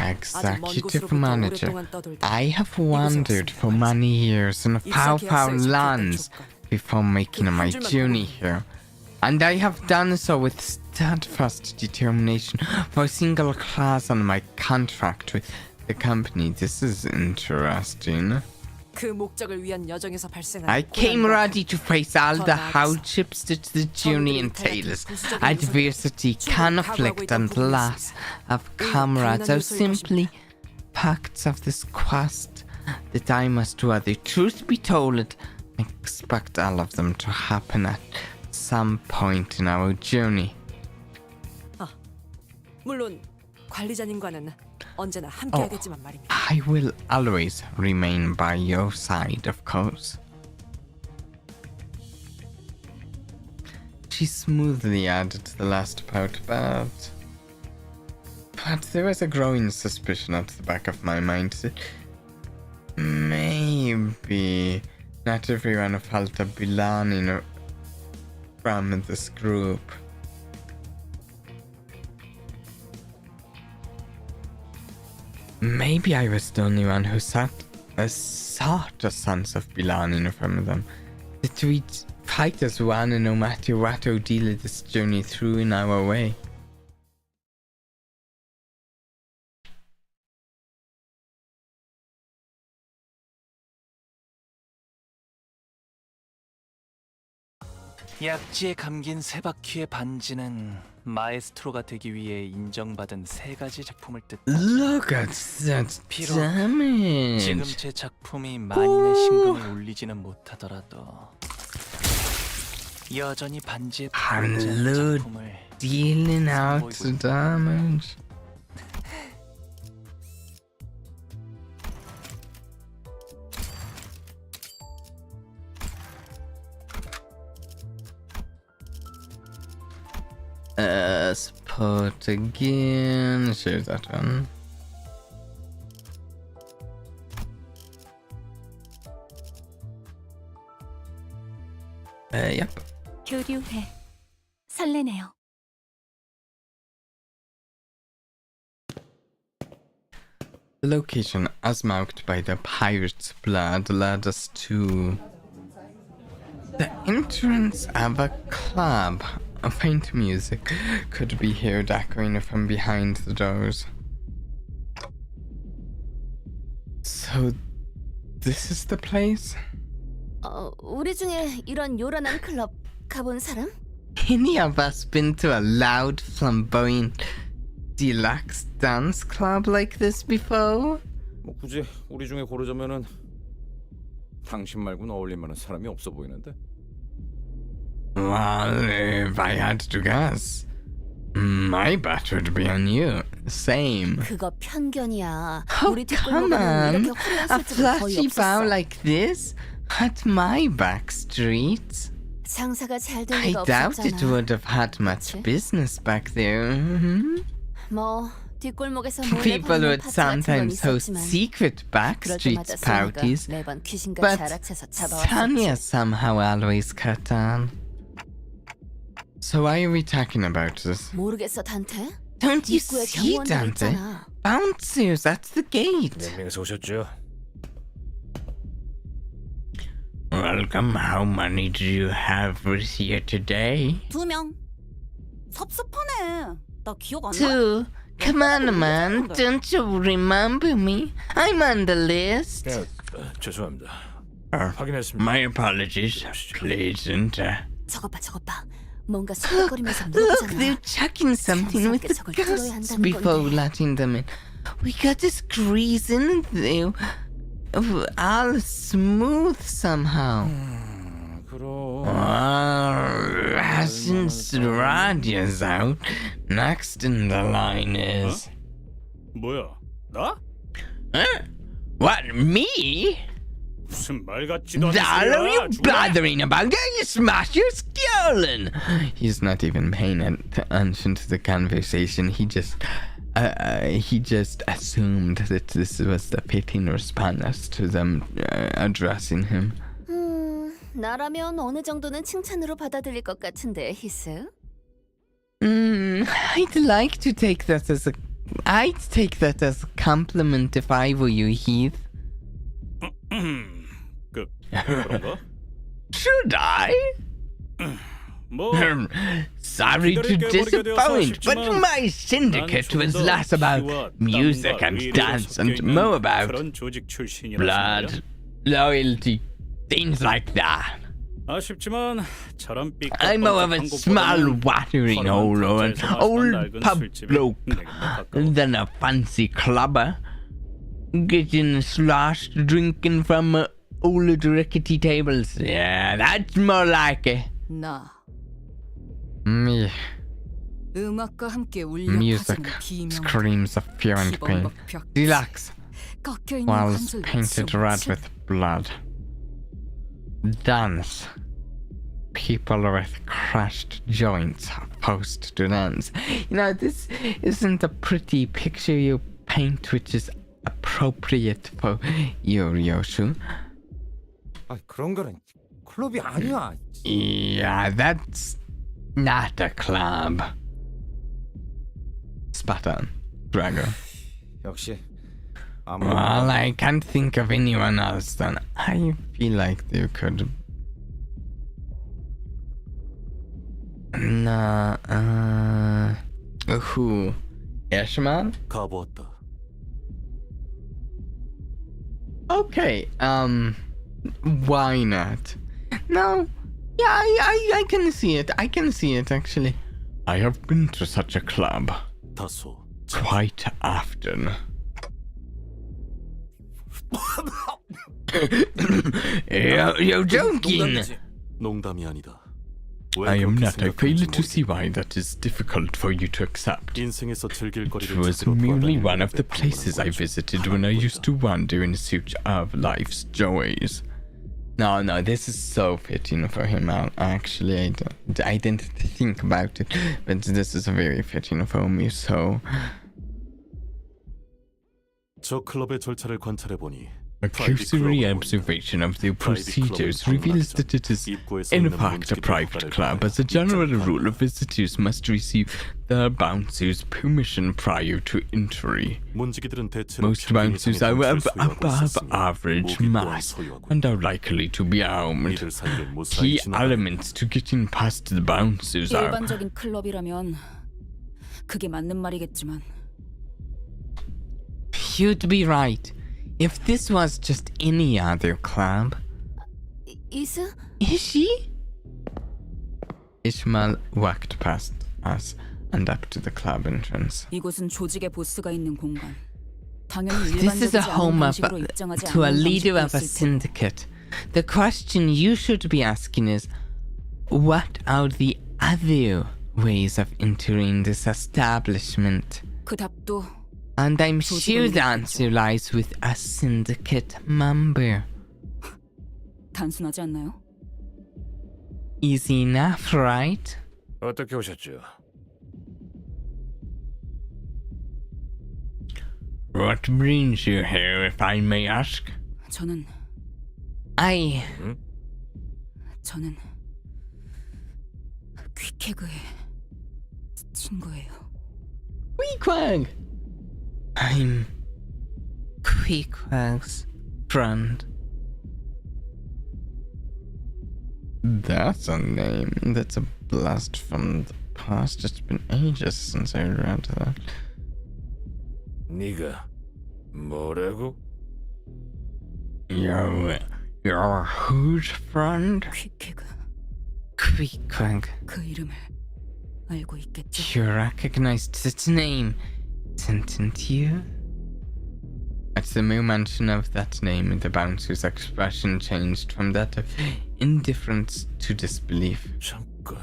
아직 먼 Executive 곳으로부터 Manager. 오랫동안 떠돌다 I have wandered for many years in far, far lands before making my journey here. And I have done so with steadfast determination for a single class on my contract with the company. This is interesting. 그 목적을 위한 여정에서 발생한 I came ready to face all the hardships that the journey entails. Adversity, conflict, and loss of comrades are simply facts of this quest that I must weather. Truth be told, I expect all of them to happen at some point in our journey. 물론 관리자님과는 언제나 함께하겠지만 말입니다. I will always remain by your side, of course. She smoothly added the last part, but there was a growing suspicion at the back of my mind that maybe not everyone felt a belonging from this group. Maybe I was the only one who sought a sense of belonging from them. That we'd fight as one no matter what ordeal this journey threw in our way. 약지에 감긴 세 바퀴의 반지는 마에스트로가 되기 위해 인정받은 세 가지 작품을 뜻한다. Look at that 비록 damage. 지금 제 작품이 만인의 심금을 울리지는 못하더라도 여전히 반지에 포함된 Hello, 작품을 dealing out the damage. Support again. Sure, that one. Yep. 교류해. 설레네요. The location, as marked by the pirate's blood, led us to the entrance of a club. A faint music could be heard echoing from behind the doors. So, this is the place? 우리 중에 이런 요란한 클럽 가본 사람? Any of us been to a loud, flamboyant, deluxe dance club like this before? 뭐 굳이 우리 중에 고르자면은 당신 말고는 어울릴 만한 사람이 없어 보이는데. Well, if I had to guess, my bet would be on you. Same. 그거 편견이야. Oh, 우리 come 뒷골목에는 on. 이렇게 화려한 A 술집은 거의 flashy bow 없었어. like this? At my back streets? 장사가 잘 될 I 리가 doubt it 없었잖아. would have had much 그치? business back there. 뭐 뒷골목에서 몰래 People 벌이는 would 파티 같은 건 sometimes host 있었지만 secret 그럴 backstreet 때마다 소니가 parties, 매번 귀신같이 but 알아채서 Tanya 잡아왔었지. somehow always cut on. So why are we talking about this? 모르겠어, 단테? Don't you 입구에 see, 경호원들 Dante? 있잖아. Bouncers at the gate. 명에서 오셨죠? Welcome. How many do you have with you today? 2명. 섭섭하네. 나 기억 안 나. Two. Come on, man. Don't you remember me? I'm on the list. 죄송합니다. Oh, 확인했습니다. my apologies. Please enter. 저것 봐. 뭔가 수덕거리면서 Look, 물어보잖아. they're checking something with the 자연스럽게 저걸 뚫어야 ghosts 한다는 before 건데. letting them in. We got to squeeze in there. All smooth somehow. 그럼 Since the radio's out, next in the line is... 뭐야? 나? Huh? What, me? 무슨 말 같지도 않은 What are you 소리야? 죽을래? bothering about? You smash your skull! He's not even paying attention to the conversation. He just assumed that this was the fitting response to them addressing him. 나라면 어느 정도는 칭찬으로 받아들일 것 같은데, 히스? I'd like to take that as a I'd take that as a compliment if I were you, Heath. 그런가? Should I? 뭐 Sorry to disappoint, but my syndicate was less about music and dance and more about 그런 조직 출신이라서 blood, loyalty, things like that. 아쉽지만 저런 I'm more of a small watering hole or an old pub bloke than a fancy clubber. Getting sloshed drinking from old rickety tables. Yeah, that's more like it. 나 Me. 음악과 함께 Music 울려 퍼지는 비명. screams of fear and pain. Relax. 꺾여 있는 Walls 관절 painted red with blood. Dance. People with crushed joints opposed to dance. You know, this isn't a pretty picture you paint which is appropriate for your Yoshu. 아, 그런 거는 클럽이 아니야. Yeah, that's not a club. Spartan. Drago. 역시 Well, I can't think of anyone else then. I feel like they could. Nah, who? Yashman? 가보았다. Okay, why not? No, yeah, I can see it. I can see it actually. I have been to such a club 다소. quite often. You're joking. 농담이 아니다. I am not. I fail to see why that is difficult for you to accept. 인생에서 즐길 It 거리를 was 찾으러 merely 돌아다니는 one of the 데 places I 불과한 visited when I used to wander in search of life's joys. No, this is so fitting for him. Actually, I didn't think about it, but this is very fitting for me, so... 저 클럽의 절차를 관찰해 보니 A cursory observation of the procedures reveals that it is, in fact, a private club. As a general rule, visitors must receive the bouncer's permission prior to entry. 문지기들은 대체로 Most 평균 bouncers 이상의 are 돈을 소유하고 above 있었으며 average 무기 또한 mass 소유하고 and are likely to be armed. 이들 사이를 무사히 Key 지나가는 elements to getting past the bouncers are... 일반적인 클럽이라면 그게 맞는 말이겠지만 You'd be right. If this was just any other club... 이스? Is she? Ishmael walked past us and up to the club entrance. 이곳은 조직의 보스가 있는 공간. 당연히 This is 일반적이지 a 않은 home of 방식으로 입장하지 to a 않는 leader 방식도 of a 있을 테고. syndicate. The question you should be asking is, what are the other ways of entering this establishment? 그 답도 And I'm sure the answer lies with a syndicate member. 단순하지 않나요? Easy enough, right? 어떻게 오셨죠? What brings you here, if I may ask? 저는 퀴케그의 친구예요. Queequeg! I'm Queequeg's friend. That's a name. That's a blast from the past. It's been ages since I read that. 네가 뭐라고? You're whose friend? 퀴케그 Queequeg. 그 이름을 알고 있겠죠? You recognized its name, didn't you? At the mere mention of that name, the bouncer's expression changed from that of indifference to disbelief. 잠깐.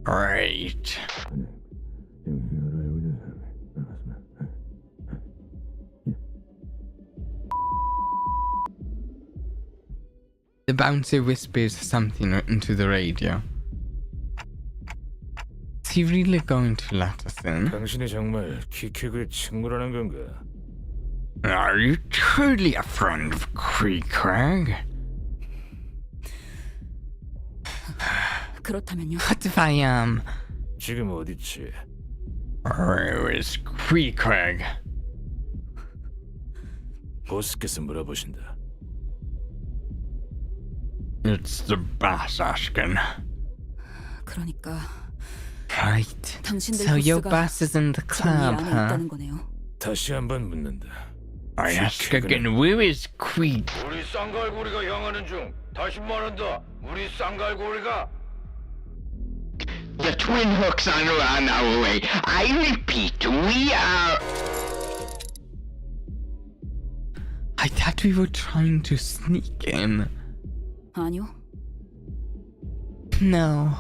Right. The bouncer whispers something into the radio. Is he really going to let us in? 당신이 정말 퀴케그의 친구라는 건가? Are you truly a friend of Queequeg? 그렇다면요. What if I am? 지금 어디지? Where is Queequeg? 보스께서 물어보신다. It's the boss asking. 그러니까 Right. 당신들 So your 보스가 boss is in the 전 이 club, 안에 huh? 있다는 거네요. 다시 한번 묻는다. I ask again, where is Queeg? 우리 쌍갈고리가 향하는 중. 다시 말한다. 우리 쌍갈고리가. The twin hooks are on our way. I repeat, we are... I thought we were trying to sneak in. 아니요. No.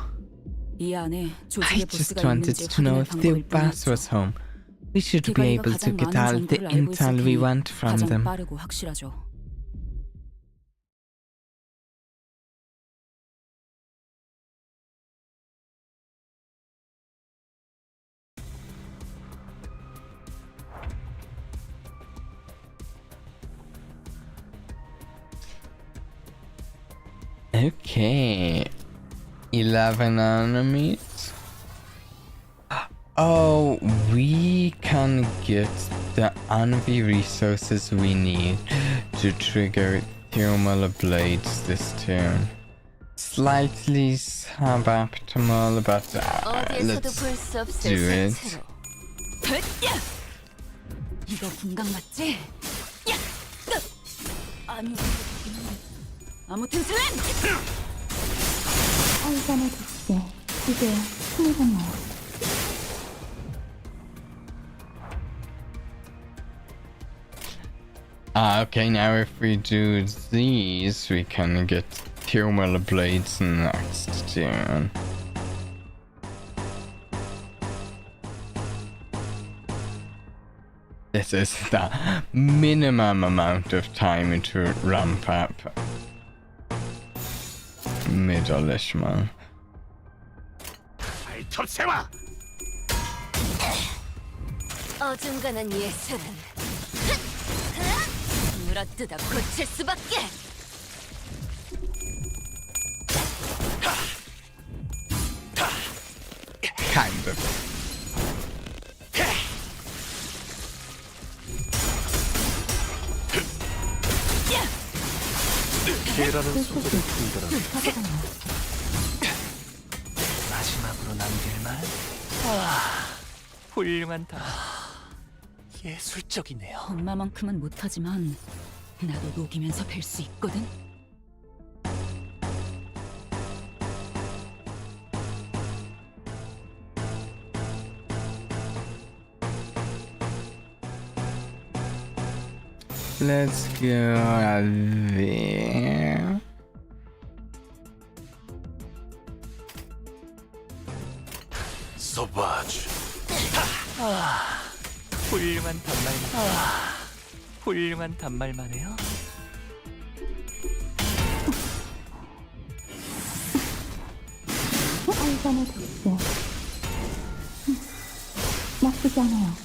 이 안에 I 조직의 just 보스가 wanted 있는지 to know 확인할 if their 방법일 boss 뿐이었죠. was home. We should be 개발이가 able to 가장 get 많은 all the 정보를 알고 있을 intel we 테니 want from 가장 them. 빠르고 확실하죠. Okay. 11 enemies. Oh, we can get the envy resources we need to trigger thermal blades this turn. Slightly suboptimal, but 어디에서도 let's 볼 수 없을 do it. 색채로. 이거 분강 맞지? 야! 아니 아무튼 슬램! 아이간의 독재, 이제 통해졌나요? Okay, now if we do these, we can get thermal blades next turn. This is the minimum amount of time to ramp up middle-ish man. 발톱새와. 어중간한 예술은 물어뜯어 고칠 수밖에. Kind of. 개라는 소리를 풍더라. 마지막으로 남길 말? 훌륭한다. 예술적이네요. 엄마만큼은 못하지만 나도 녹이면서 뵐 수 있거든. Let's go there. 서바지. 훌륭한 훌륭한 단말만해요. 아이간의 독재. 나쁘지 않아요.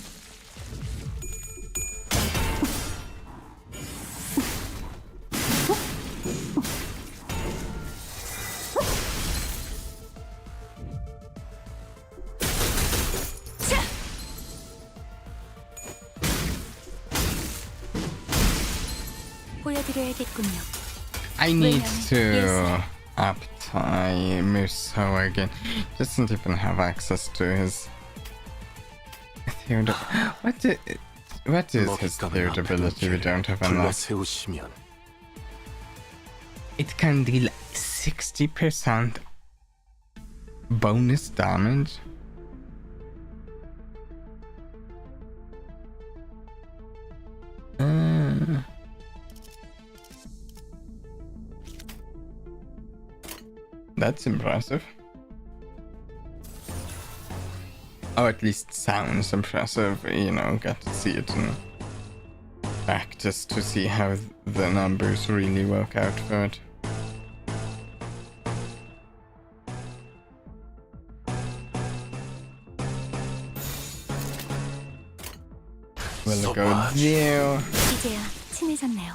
보여드려야겠군요. I need to up tie Muso again. Doesn't even have access to his third. What is his third ability? We don't have enough. 세우시면 It can deal 60% bonus damage. That's impressive. Oh, at least sounds impressive, you know, get to see it in practice to see how the numbers really work out for it. We'll go there. 이제야 친해졌네요.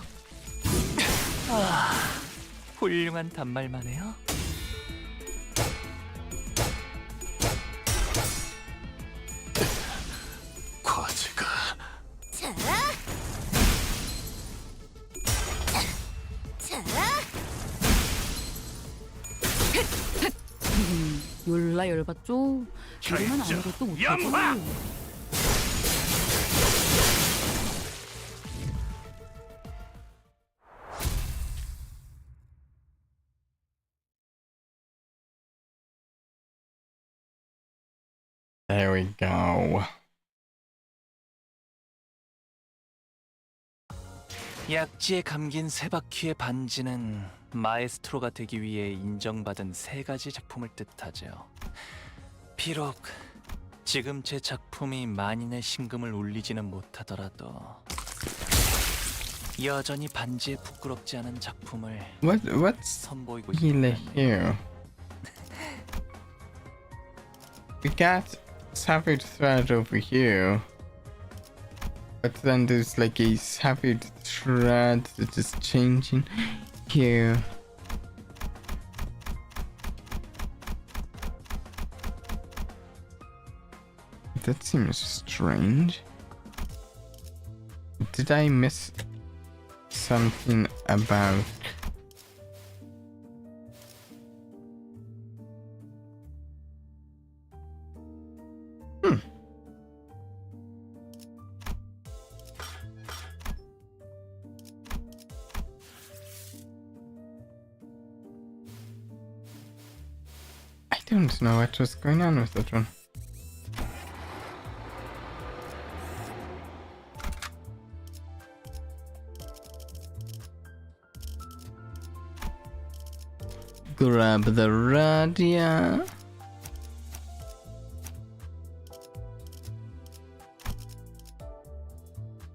훌륭한 단말만해요. 졸라 열받죠. 이러면 아무것도 못하고. There we go. 약지에 감긴 세 바퀴의 반지는 마에스트로가 되기 위해 인정받은 세 가지 작품을 뜻하죠. 비록 지금 제 작품이 만인의 신금을 울리지는 못하더라도 여전히 반지에 부끄럽지 않은 작품을 What's 선보이고 really 싶다는 here? We got severed thread over here. But then there's like a severed thread that is changing here. That seems strange. Did I miss something about... I don't know what was going on with that one. Grab the radio.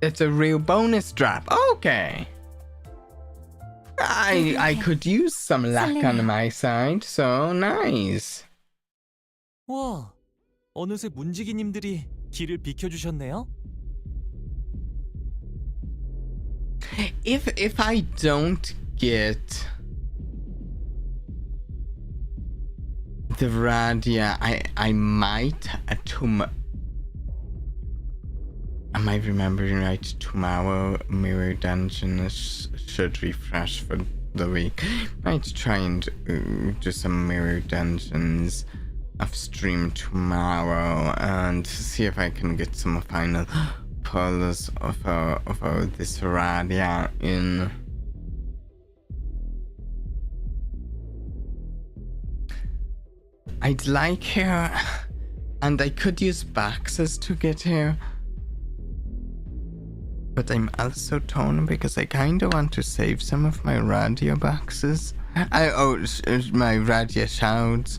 It's a real bonus drop. Okay. I could use some luck on my side, so nice. 와, 어느새 문지기님들이 길을 비켜주셨네요. If I don't get the radio, I might am I remembering right? Tomorrow Mirror Dungeon should refresh for the week. Might try and do some Mirror Dungeons off stream tomorrow and see if I can get some final pulls of this radio in. I'd like her, and I could use boxes to get her. But I'm also torn because I kind of want to save some of my radio boxes. My radio shouts.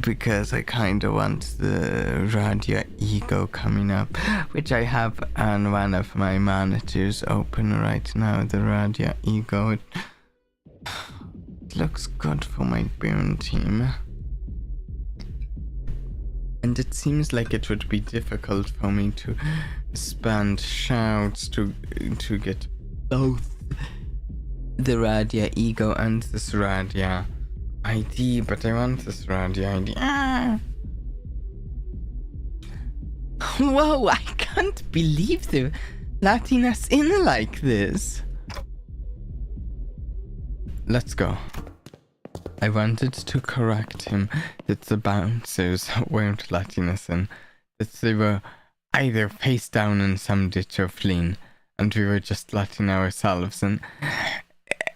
Because I kind of want the radio ego coming up, which I have on one of my monitors open right now. The radio ego. It looks good for my burn team. And it seems like it would be difficult for me to spend shouts to get both the radio ego and this radio ID, but I want this radio ID. Whoa, I can't believe they're letting us in like this. Let's go. I wanted to correct him that the bouncers weren't letting us in, that they were either face down in some ditch or fleeing, and we were just letting ourselves in.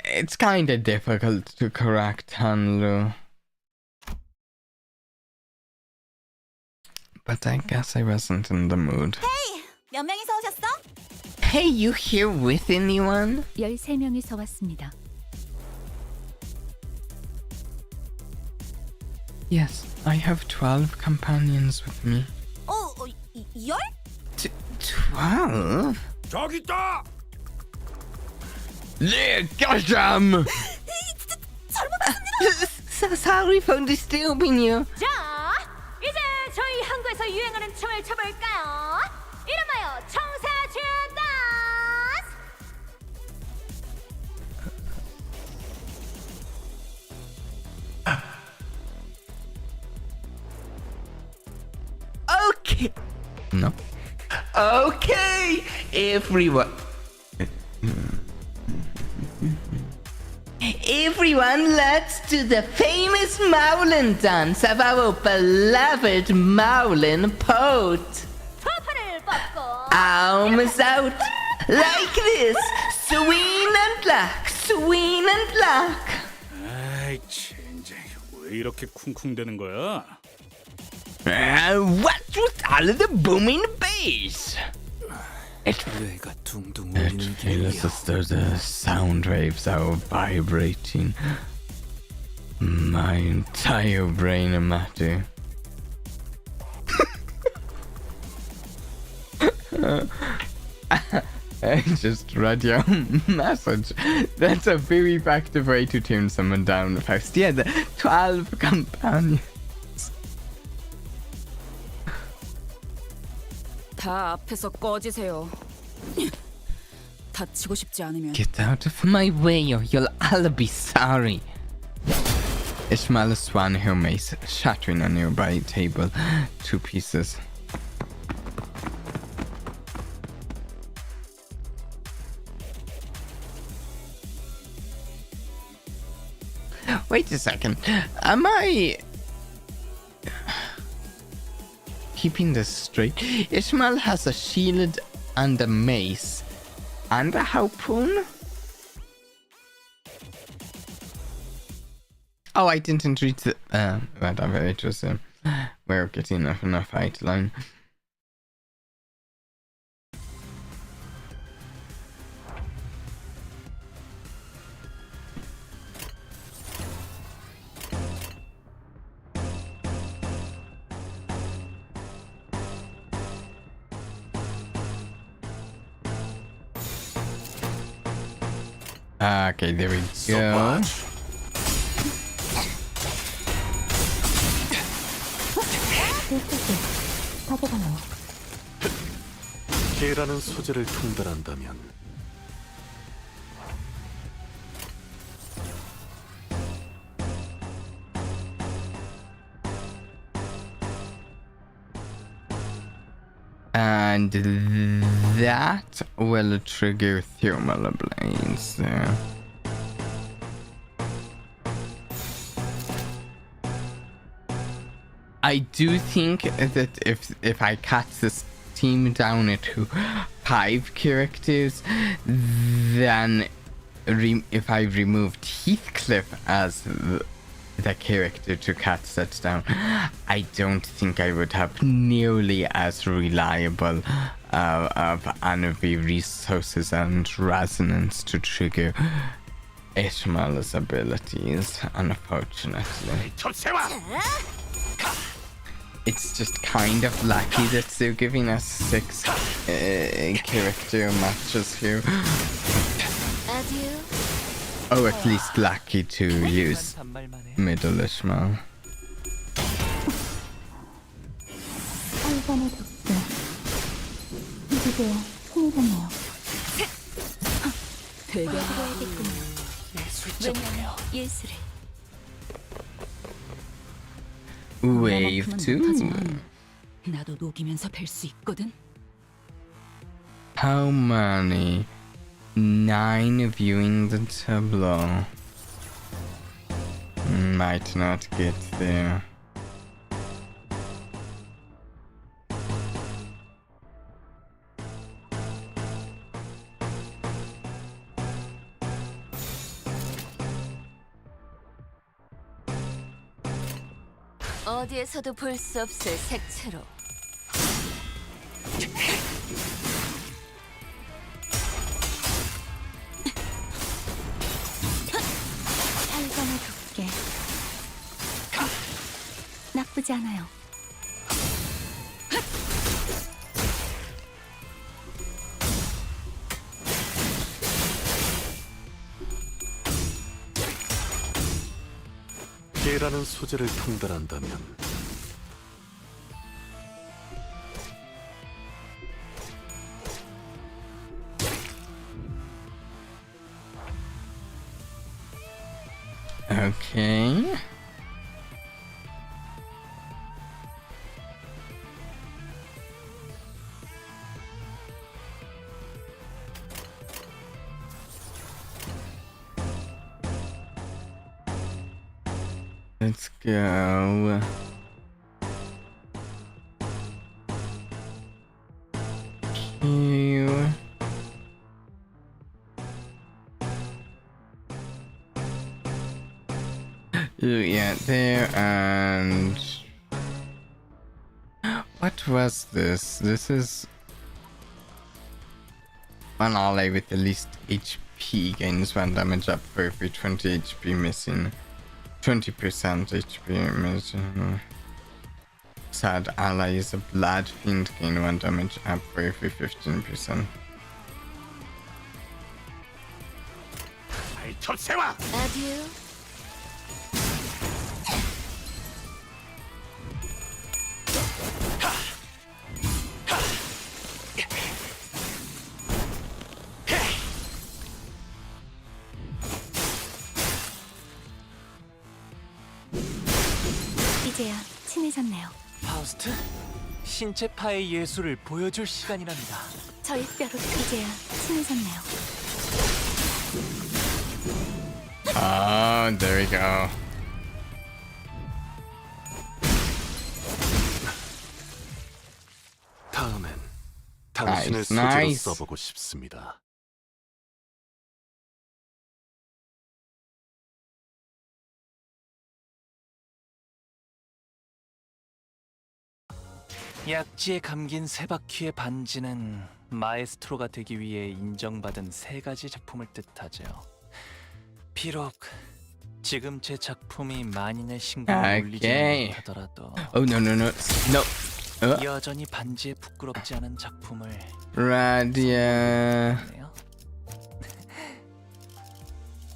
It's kinda difficult to correct Hanlu. But I guess I wasn't in the mood. Hey! 몇 명이서 오셨어? Hey, you here with anyone? 13명이서 왔습니다. Yes, I have 12 companions with me. 열? 12? 저기 있다! Yeah, goddamn! Sorry for disturbing you. 자, 이제 저희 한국에서 유행하는 춤을 춰볼까요? 이름하여 청사춘 댄스! Okay. No. Okay, everyone. Everyone, let's do the famous Mowlin dance of our beloved Mowlin poet. 파파를 뻗고 Arms out like this. Swing and black, swing and black. 아이 젠장 왜 이렇게 쿵쿵대는 거야? What with all of the booming bass? 뇌가 둥둥 울리는 기분이야. The sound waves are vibrating. My entire brain and matter. I just read your message. That's a very effective way to tune someone down fast. Yeah, the 12 companions. 다 앞에서 꺼지세요. 다치고 싶지 않으면 Get out of my way or you'll all be sorry. Ishmael swung her mace, shattering a nearby table to pieces. Wait a second. Am I keeping this straight? Ishmael has a shield and a mace and a harpoon? Oh, I didn't read the whatever, it was we're getting enough outline. Okay, there we go. 개라는 소재를 통달한다면 And that will trigger thermal blades there. I do think that if I cut this team down into 5 characters, then if I removed Heathcliff as the character to cut that down, I don't think I would have nearly as reliable of energy resources and resonance to trigger Ishmael's abilities, unfortunately. It's just kind of lucky that they're giving us 6 character matches here. Adieu. Oh, at least lucky to use middle Ishmael. 예술을 Wave 2. 나도 녹이면서 뵐 수 있거든. How many? 9 viewing the tableau. Might not get there. 어디에서도 볼 수 없을 색채로. 살감의 두께. 나쁘지 않아요. 개라는 소재를 통달한다면 Okay. Let's go. Q. Yeah, there, and what was this? This is one ally with the least HP gains 1 damage up for every 20 HP missing. 20% HP missing. Sad ally is a blood fiend, gain 1 damage up for every 15%. Adieu. 이제야 친해졌네요. 파우스트? 신체파의 예술을 보여줄 시간이랍니다. 저희 뼈로 이제야 친해졌네요. Oh, there we go. 다음엔 당신의 Nice, 소재로 nice. 써보고 싶습니다. 약지에 감긴 세 바퀴의 반지는 마에스트로가 되기 위해 인정받은 3가지 작품을 뜻하죠. 비록 지금 제 작품이 만인의 신경을 울리지 Okay. 못하더라도 Oh no no no no. 여전히 반지에 부끄럽지 않은 작품을 Radia. 네요.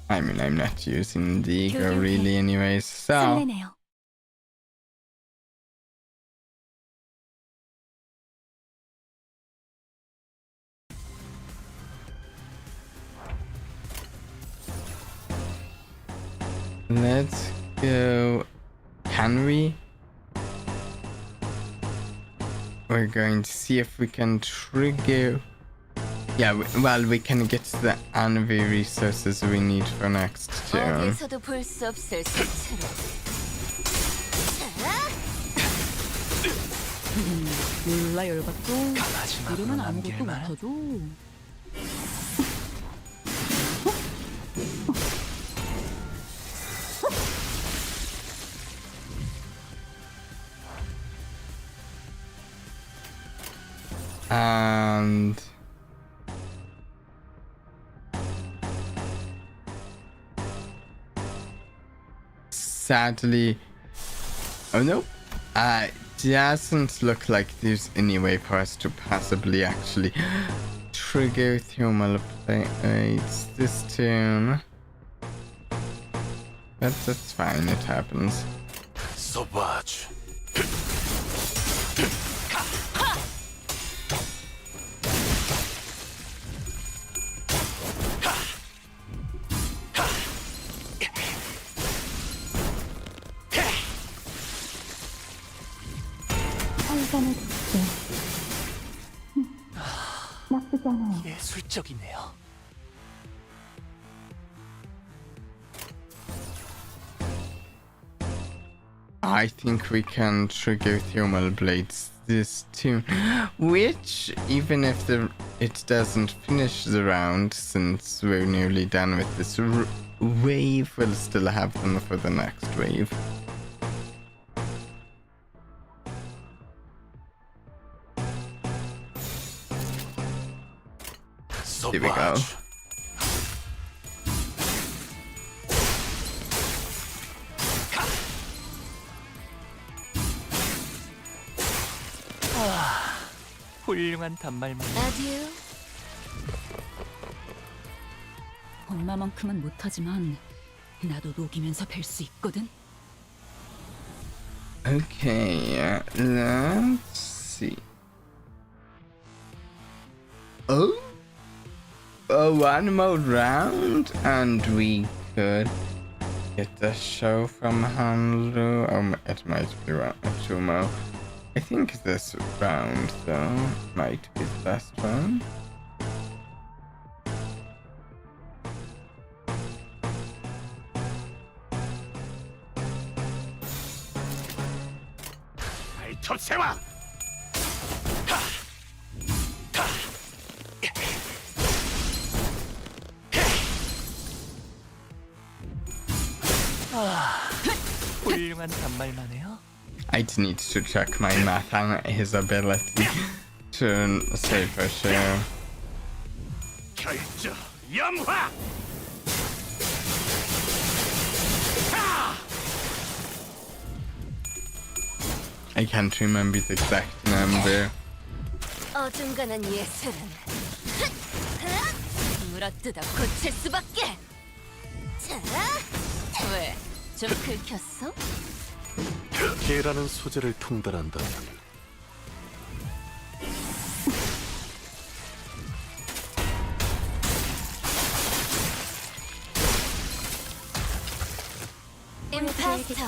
I mean, I'm not using the ego Okay. really anyways, so 설레네요. let's go. Can we? We're going to see if we can trigger. Yeah, well, we can get the envy resources we need for next turn. 어디에서도 볼 수 없을 색채로. 몰라 열받고 마지막으로 이러면 남길 아무것도 만한 못하죠. And sadly, oh no, it doesn't look like there's any way for us to possibly actually trigger thermal plates this turn, but that's fine, it happens. Sauvage. 살산을 줬대. 나쁘지 않아요. 예술적이네요. I think we can trigger thermal blades this turn, which even if it doesn't finish the round, since we're nearly done with this wave, we'll still have them for the next wave. Here we go. 훌륭한 단말만. 아디오. 엄마만큼은 못하지만 나도 녹이면서 뵐 수 있거든. Okay, let's see. Oh, one more round, and we could get the show from Hanlu. It might be two more. I think this round, though, might be the last one. 톱세와. 훌륭한 단말만해요. I need to check my math on his ability to say for sure. 결조 염화. I can't remember the exact number. 어중간한 예술은 물어뜯어 고칠 수밖에. 자, 왜? 좀 긁혔어? 개라는 소재를 통달한다면 임파스터.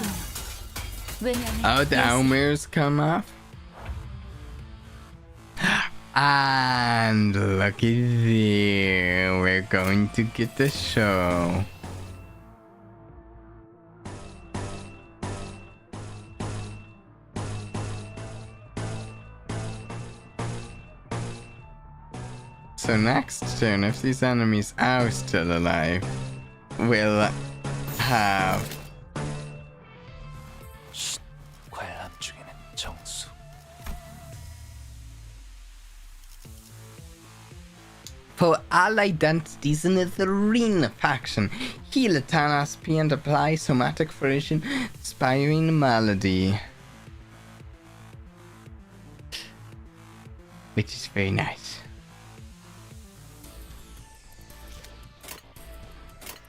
Oh, the Almirs come off. And looky there, we're going to get the show. So next turn, if these enemies are still alive, we'll have 관람 중에는 정수. for all identities in the Threen faction, heal a 10 SP and apply somatic fruition inspiring melody. Which is very nice.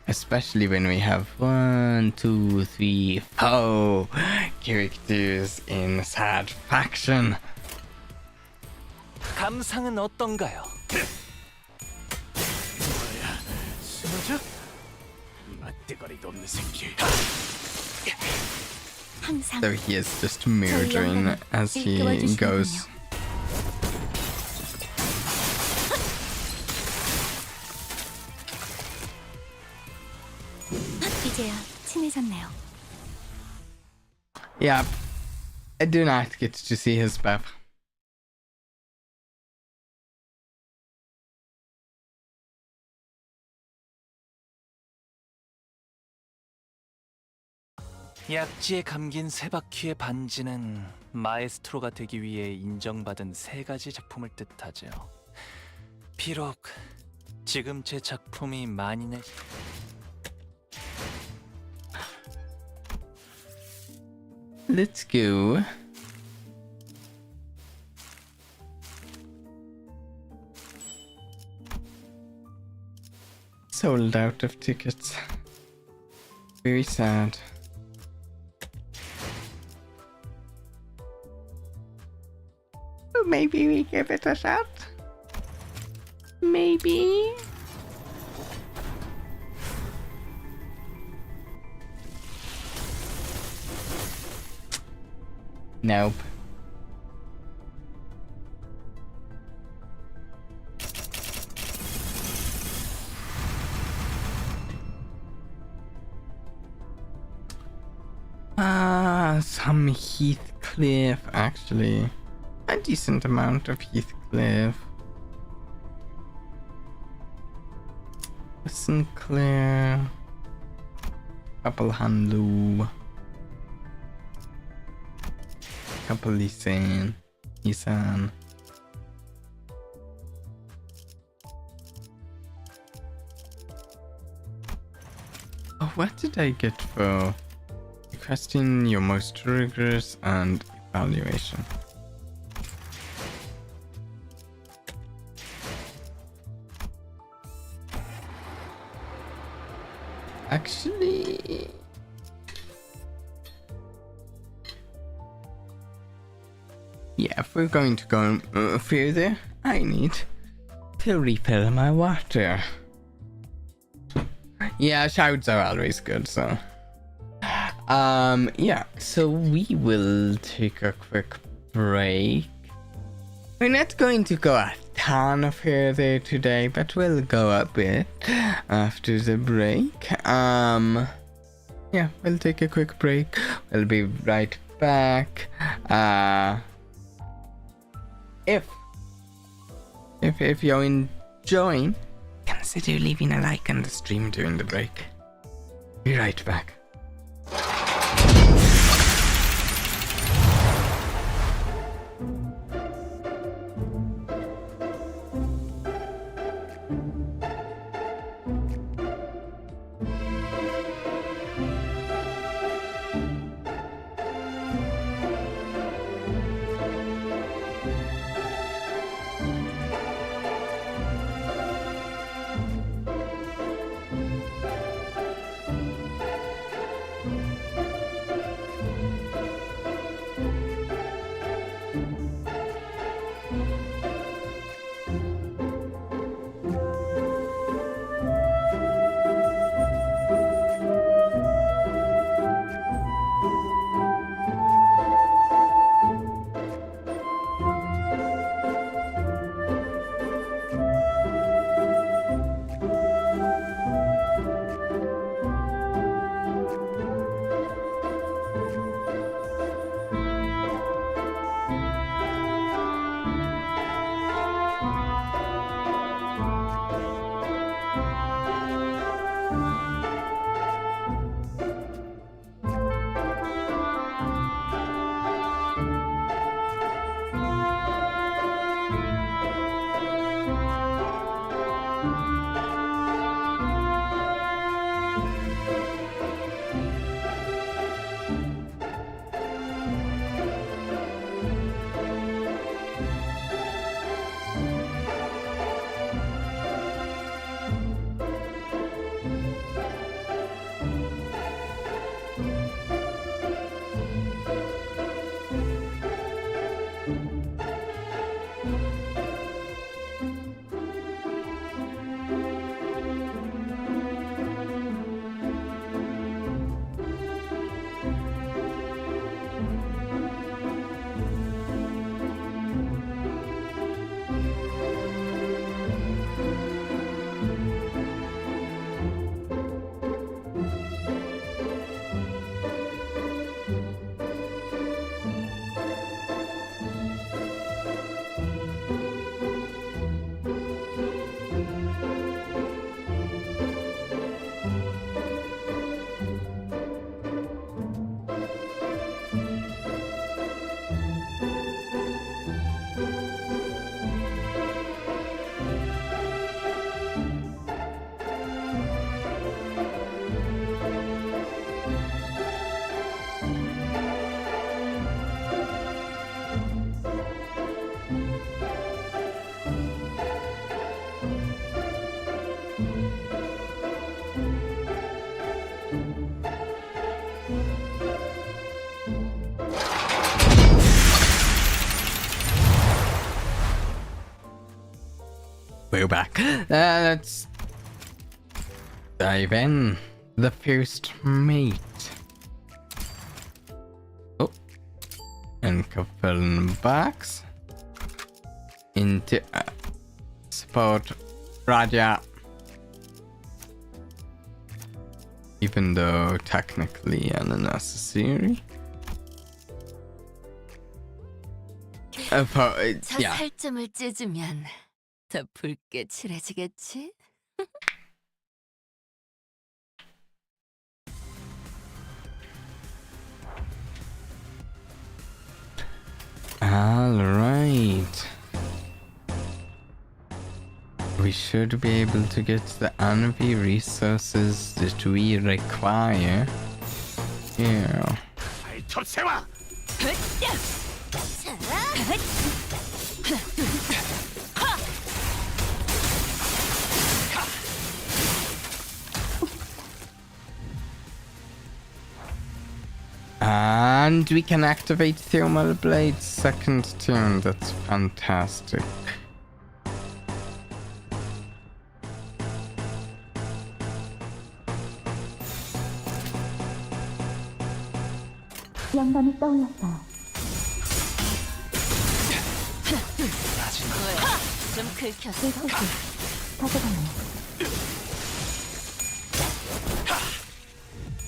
Especially when we have 1, 2, 3, 4 characters in sad faction. 감상은 어떤가요? 쓰러져? 맞대가리도 없는 새끼. So he is just murdering as he goes. 이제야 친해졌네요. Yeah, I do not get to see his buff. 약지에 감긴 세 바퀴의 반지는 마에스트로가 되기 위해 인정받은 세 가지 작품을 뜻하죠. 비록 지금 제 작품이 만인의 Let's go. Sold out of tickets. Very sad. Well, maybe we give it a shot. Maybe. Nope. Some Heathcliff, actually. A decent amount of Heathcliff. Sinclair. Couple Hanlu. Couple Lisan. Oh, what did I get for requesting your most rigorous and evaluation? Actually, yeah, if we're going to go further, I need to refill my water. Yeah, shouts are always good, so. Yeah, so we will take a quick break. We're not going to go a ton further today, but we'll go a bit after the break. Yeah, we'll take a quick break. We'll be right back If you're enjoying, consider leaving a like on the stream during the break. Be right back. We're back. Let's dive in. The first mate. Oh. And couple box. Into support Raja. Even though technically unnecessary. 저 yeah. 살점을 찢으면 더 붉게 칠해지겠지? Alright. We should be able to get the envy resources that we require. Yeah. And we can activate Thermal Blade's second turn. That's fantastic. 영감이 떠올랐어요. 좀 긁혔어?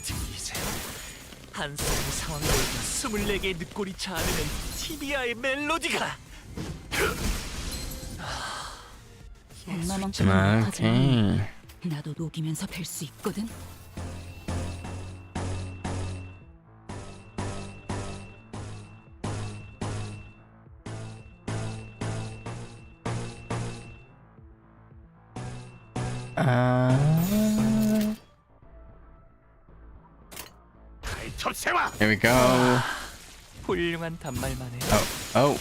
들리세요? 한 사람의 상황을 24개의 늑골이 자아내는 티비아의 멜로디가 엄마만큼은 오케이. 못하지만 나도 녹이면서 뵐 수 있거든. Here we go. 훌륭한 단말만 해. Oh,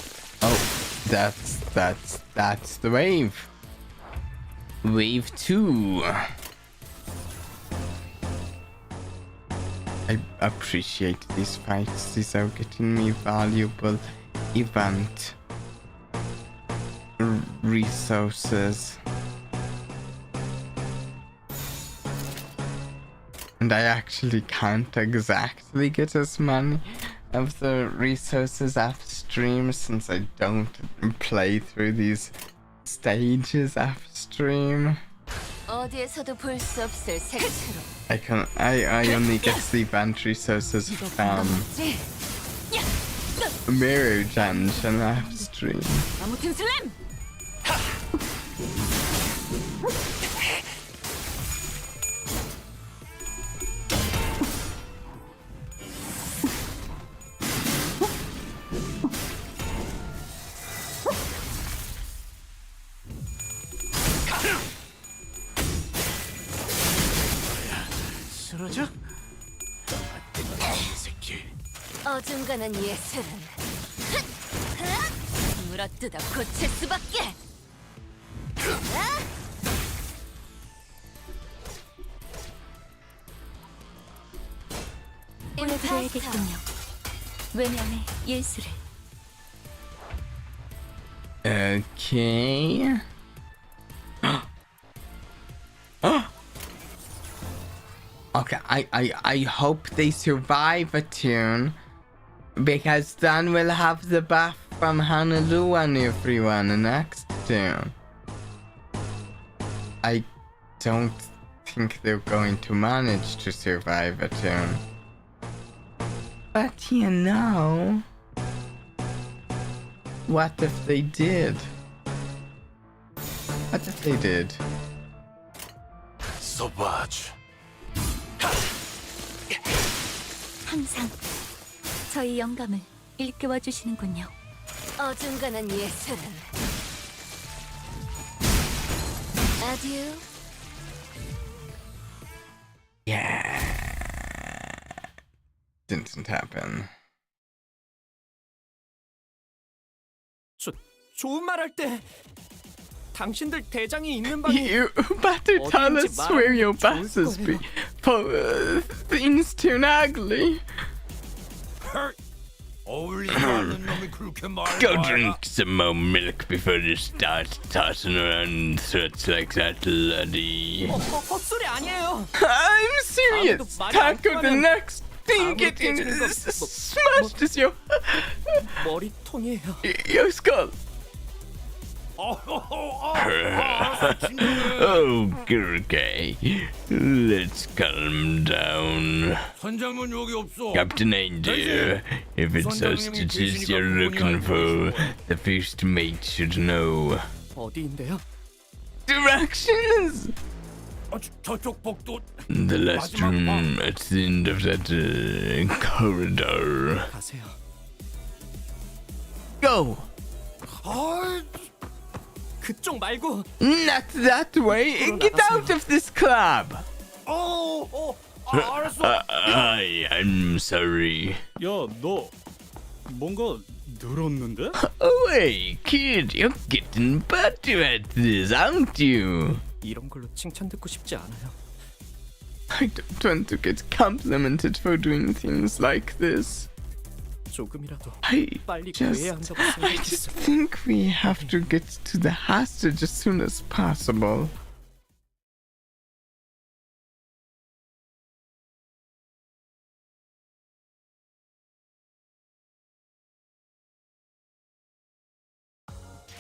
that's the wave. Wave 2. I appreciate these fights. These are getting me valuable event resources. And I actually can't exactly get as many of the resources after stream since I don't play through these stages after stream. 어디에서도 볼 수 없을 색채로. I only get the event resources from Mirror Dungeon after stream. 아무튼 슬램! 쓰러져? 어중간한 예술은 물어뜯어 고칠 수밖에. 보여드려야겠군요. 외면의 예술을. Okay. Okay, I hope they survive a tune, because then we'll have the buff from Honolulu on everyone next tune. I don't think they're going to manage to survive a tune. But you know, what if they did? What if they did? 소바주. 항상 저희 영감을 일깨워 주시는군요. 어중간한 예술은 아듀. Yeah. Didn't happen. 좋은 말 할 때 당신들 대장이 있는 방이 You better tell us where your bosses be for things turn ugly. Go drink some more milk before you start tossing around threats like that, laddie. 헛소리 아니에요. I'm serious. Tackle the next thing getting smashed is your 머리통이에요. your skull. Okay, let's calm down. Captain Aindeer, if it's hostages you're looking for, the first mate should know. 어디인데요? Directions! The last room at the end of that corridor. 가세요. Go! 그쪽 말고. Not that way! Get out of this club! I'm sorry. 야, 너 뭔가 늘었는데? Hey, kid, you're getting better at this, aren't you? 이런 걸로 칭찬 듣고 싶지 않아요. I don't want to get complimented for doing things like this. 조금이라도 I 빨리 구해야 just 한다고 I just 생각했어. think we have to get to the hostage as soon as possible.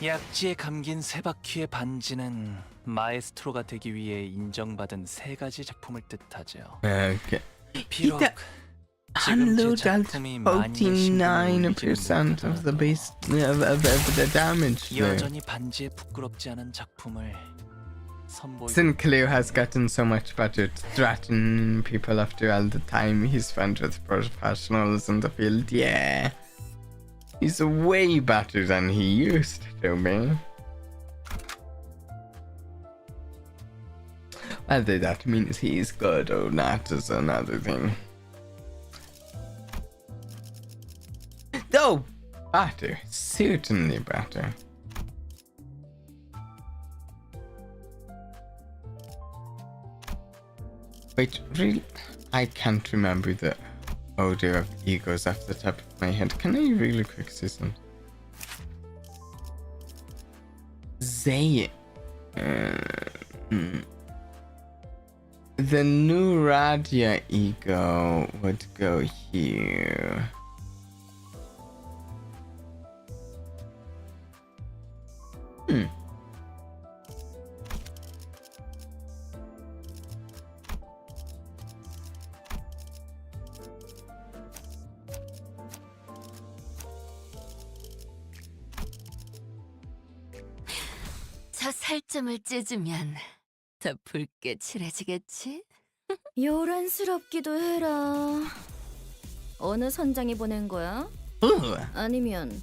약지에 감긴 세 바퀴의 반지는 마에스트로가 되기 위해 인정받은 세 가지 작품을 뜻하죠. Okay. 비록 Unload dealt 49% of the base of the damage there. 여전히 반지에 부끄럽지 않은 작품을 선보이고 Sinclair has gotten so much better at threatening people after all the time he's spent with professionals in the field. Yeah, he's way better than he used to be. Whether that means he's good or not is another thing. Though, better. Certainly better. Wait, really? I can't remember the order of egos off the top of my head. Can I really quick see some? Zay. The new Radia ego would go here. 저 살점을 찢으면 더 붉게 칠해지겠지? 요란스럽기도 해라. 어느 선장이 보낸 거야? Ooh. 아니면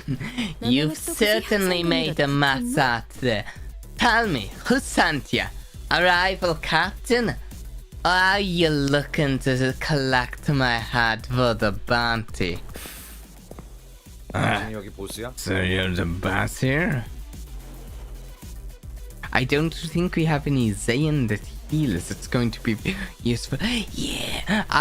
You've certainly made a mess out there. Tell me, who sent you? A rival captain? Or are you looking to collect my head for the bounty? 여기 보스야? So you're the boss here? I don't think we have any Zayn that heals. It's going to be useful. Yeah,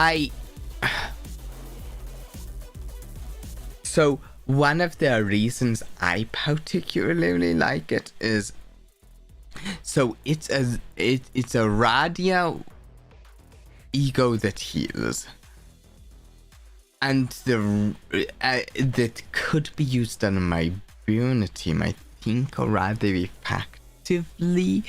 So one of the reasons I particularly like it is, so it's a radio ego that heals, and that could be used on my burner team, I think, rather effectively.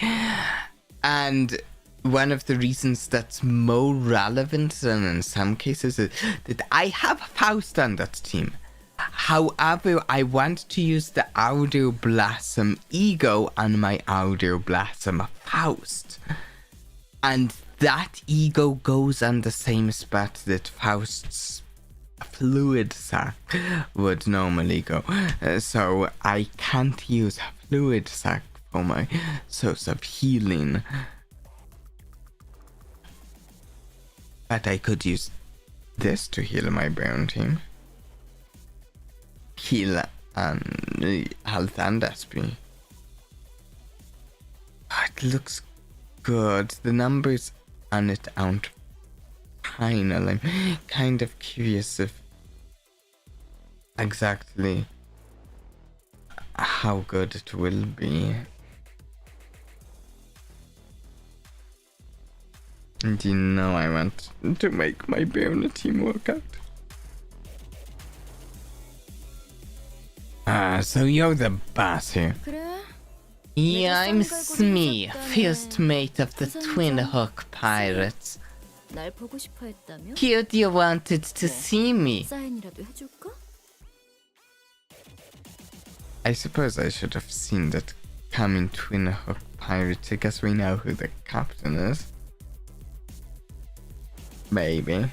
And one of the reasons that's more relevant than in some cases is that I have Faust on that team. However, I want to use the Outer Blossom ego on my Outer Blossom Faust. And that ego goes on the same spot that Faust's fluid sac would normally go. So I can't use fluid sac for my source of healing. But I could use this to heal my burn team. Heal and health and SP. Oh, it looks good. The numbers on it aren't final. I'm kind of curious if exactly how good it will be. And you know I want to make my burner team work out. So you're the boss here. Yeah, I'm Smee, first mate of the Twin Hook Pirates. 날 보고 싶어 했다며? Heard you wanted to see me. 사인이라도 해줄까? I suppose I should have seen that coming Twin Hook Pirates. I guess we know who the captain is. Maybe.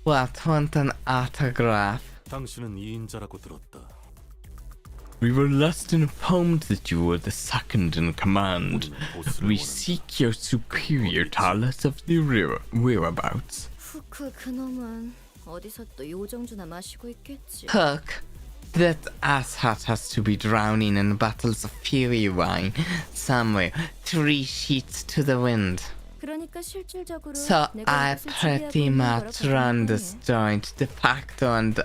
What, want an autograph? 당신은 2인자라고 들었다. We were last informed that you were the second in command. We seek your superior tell us of the whereabouts. 후크 그놈은 어디서 또 요정주나 마시고 있겠지. Hook, that asshat has to be drowning in bottles of fury wine somewhere 3 sheets to the wind. 그러니까 실질적으로 So I 내가 pretty much run this joint de facto and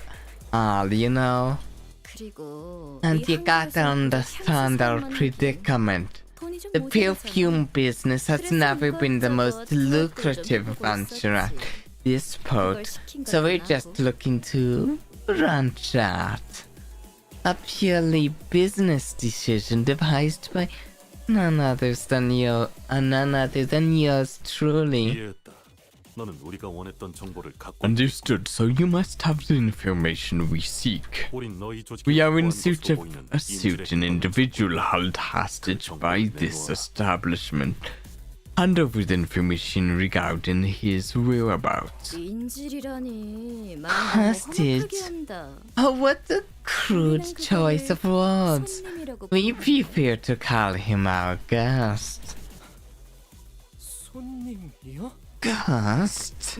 all, you know? 그리고 And you gotta understand our predicament. The perfume business has never been the most lucrative venture at this port, so we're just looking to branch out. A purely business decision devised by none other than yours truly. 이해했다. 너는 우리가 원했던 정보를 갖고 Understood. So you must have the information we seek. 우린 너희 조직에 We are in 보호한 search 것으로 of 보이는 a certain individual held hostage by this establishment. Hand over the information regarding his whereabouts. 인질이라니 말 Hostage? 크게 한다. Oh, what a crude choice of words. We prefer to call him our guest. 손님이요? Ghost?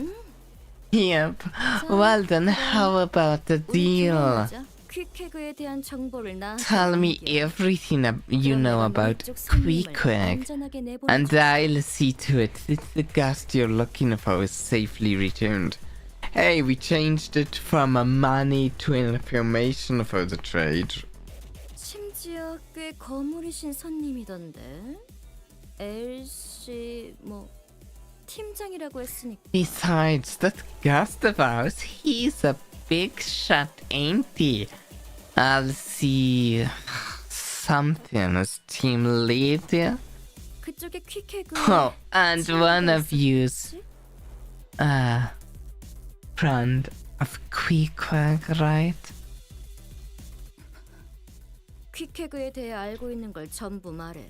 Yep. Well then, how about the deal? 퀵해그에 대한 정보를 나. Tell me everything you know about Queequeg, and I'll see to it that the guest you're looking for is safely returned. Hey, we changed it from a money to information for the trade. 심지어 꽤 거물이신 손님이던데. LC 뭐 팀장이라고 했으니까. Besides, that guest of ours, he's a big shot, ain't he? I'll see something as team leader. 그쪽에 퀵해그. Oh, and one of you's friend of Queequeg, right? 퀵해그에 대해 알고 있는 걸 전부 말해.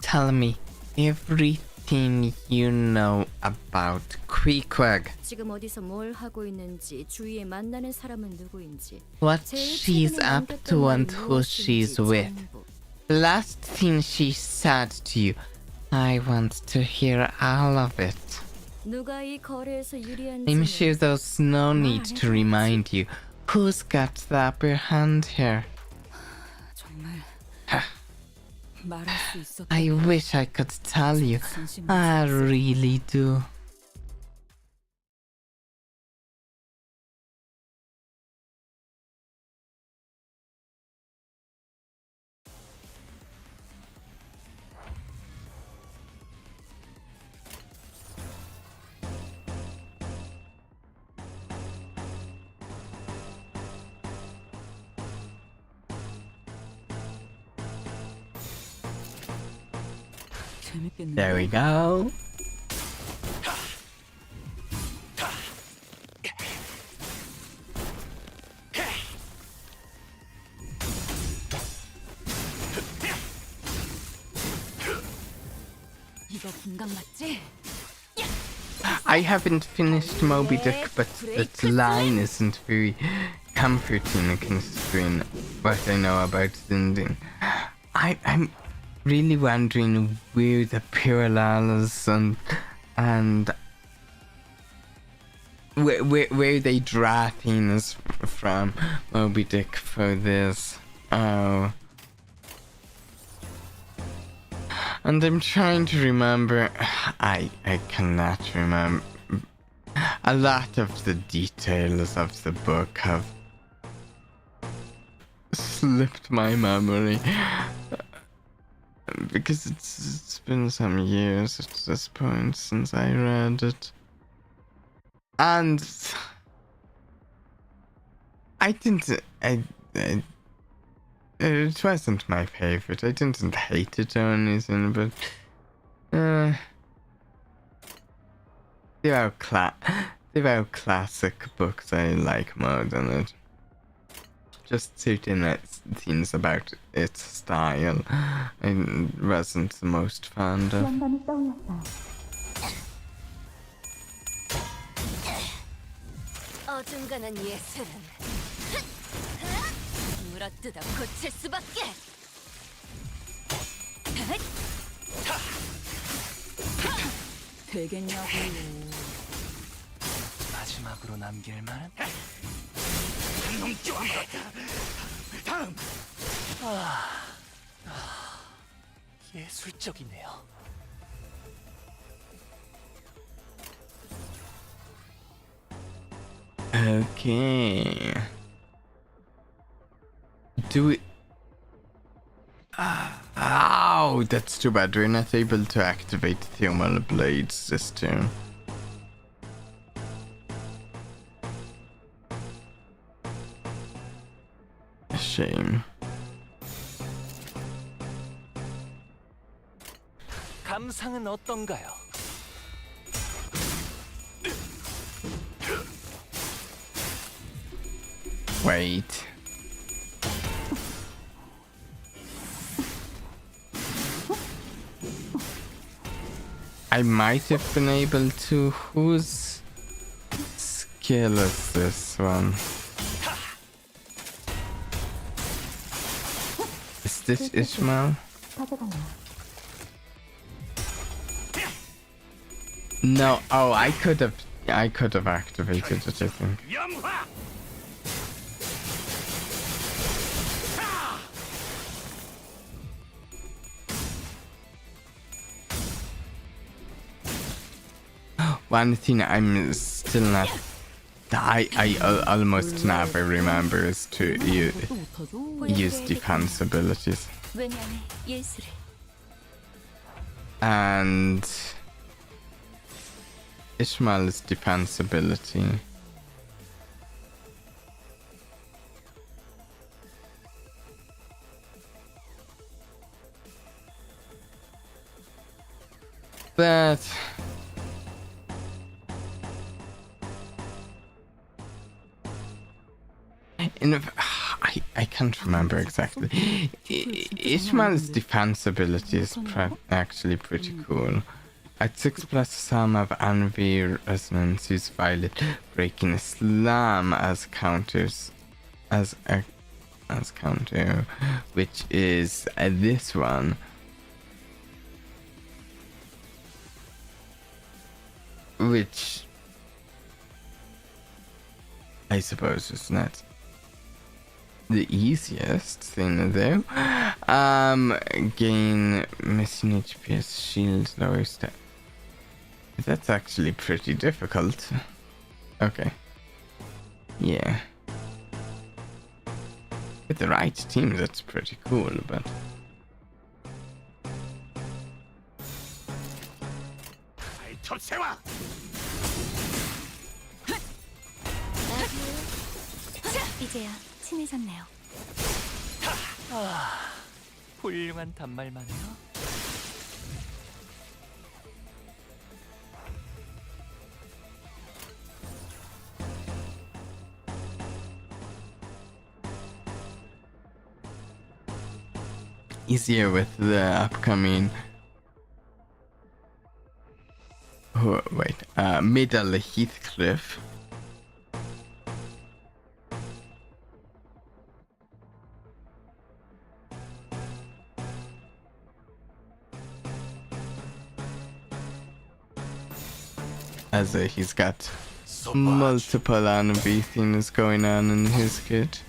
Tell me everything you know about Queequeg. 지금 어디서 뭘 하고 있는지, 주위에 만나는 사람은 누구인지. What she's up to and who she's with. The last thing she said to you. I want to hear all of it. 누가 이 거래에서 유리한지. I'm sure there's no need to remind you. Who's got the upper hand here? 정말 말할 수 있었던. I wish I could tell you. I really do. 재밌겠네. There we go. 이거 분강 맞지? I haven't finished Moby Dick, but its line isn't very comforting considering what I know about the ending. I'm really wondering where the parallels and where they draw things from Moby Dick for this. Oh. And I'm trying to remember. I cannot remember. A lot of the details of the book have slipped my memory. Because it's been some years at this point since I read it. And I didn't. It wasn't my favorite. I didn't hate it or anything, but there are classic books I like more than it. Just certain things about its style I wasn't the most fond of. 어중간한 예술은 물어뜯어 고칠 수밖에. 되겠냐고요. 마지막으로 남길 말은 다음. 예술적이네요. Okay. Do it. Oh, that's too bad. We're not able to activate thermal blades this turn. A shame. 감상은 어떤가요? Wait. I might have been able to. Whose skill is this one? Is this Ishmael? No. Oh, I could have activated it, I think. One thing I'm still not. I almost never remember is to use defense abilities. And Ishmael's defense ability. But I can't remember exactly. Ishmael's defense ability is actually pretty cool. At 6+ some of envy resonance, use violet breaking slam as counters as counter, which is this one. Which I suppose is not the easiest thing though. Gain missing HP as shield lower step. That's actually pretty difficult. Okay. Yeah. With the right team, that's pretty cool, but 이제야 친해졌네요. 훌륭한 단말만요. easier with the upcoming Middle Heathcliff. As he's got multiple envy things going on in his kit.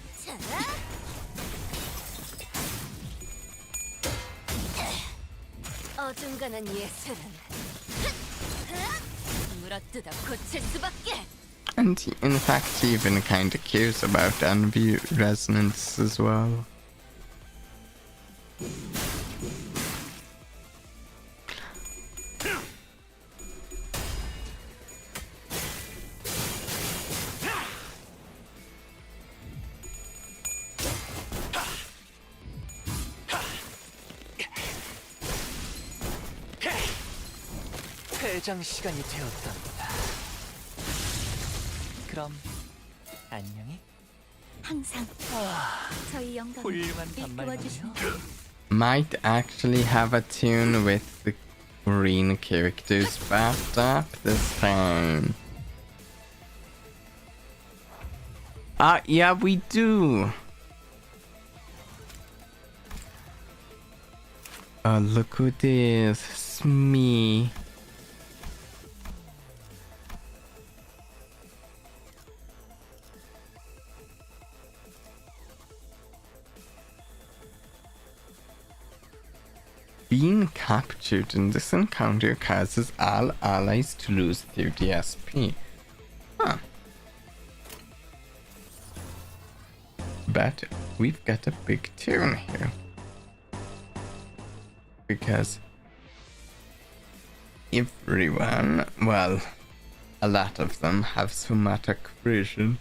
어중간한 예술은 물어뜯어 고칠 수밖에. And in fact, he even kind of cares about envy resonance as well. 퇴장 시간이 되었답니다. 그럼 안녕히. 항상 저희 영감을 훌륭한 이끌어 주시는 Might actually have a tune with the green characters backed up this time. Yeah, we do. Oh, look who this. It's me. Being captured in this encounter causes all allies to lose 30 SP. Huh. But we've got a big tune here. Because everyone, well, a lot of them have somatic vision.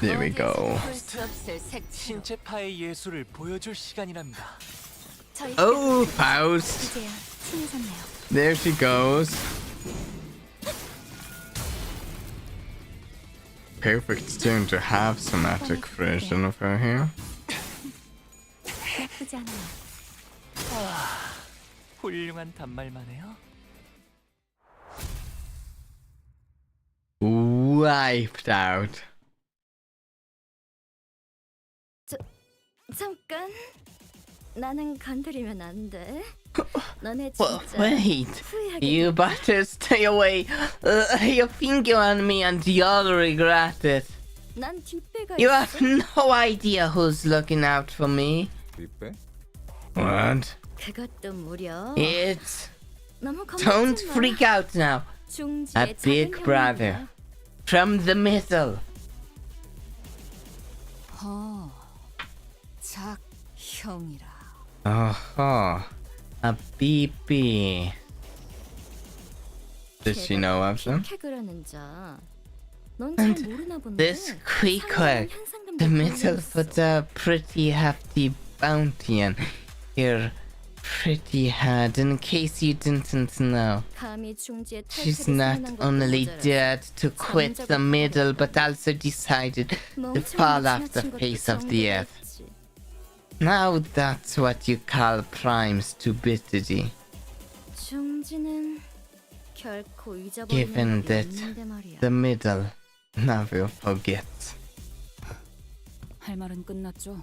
There we go. 볼수 없을 색채로 신체파의 예술을 보여줄 시간이랍니다. 저희 Oh, Faust. 이제야 친해졌네요. There she goes. Perfect turn to have somatic version of her here. 나쁘지 않아요. 훌륭한 단말만해요. Wiped out. 잠깐. 나는 건드리면 안 돼. 너네 Well, 진짜 wait. 후회하게 You better stay away. You finger on me and you'll regret it. 난 뒷배가 You 있어. have no idea who's looking out for me. 뒷배? What? 그것도 무려. It's... 너무 Don't 겁먹지 마. freak out now. 중지의 A big 작은 brother. 형님이야. From the middle. 작형이라. Oh, a BB. Does she know of them? 킥해그라는 자. 넌 And 잘 모르나 본데. this quick, 현상금도 the middle 걸려있어. puts a pretty hefty bounty on your pretty head, in case you didn't know. 감히 중지의 She's 탈퇴를 not 선언한 것도 only 모자라서 dared to quit the middle, but also decided to fall off the face of the earth. Now that's what you call prime stupidity. 중지는 결코 잊어버리는 Given 법이 that 없는데 말이야. the middle never forgets. 할 말은 끝났죠?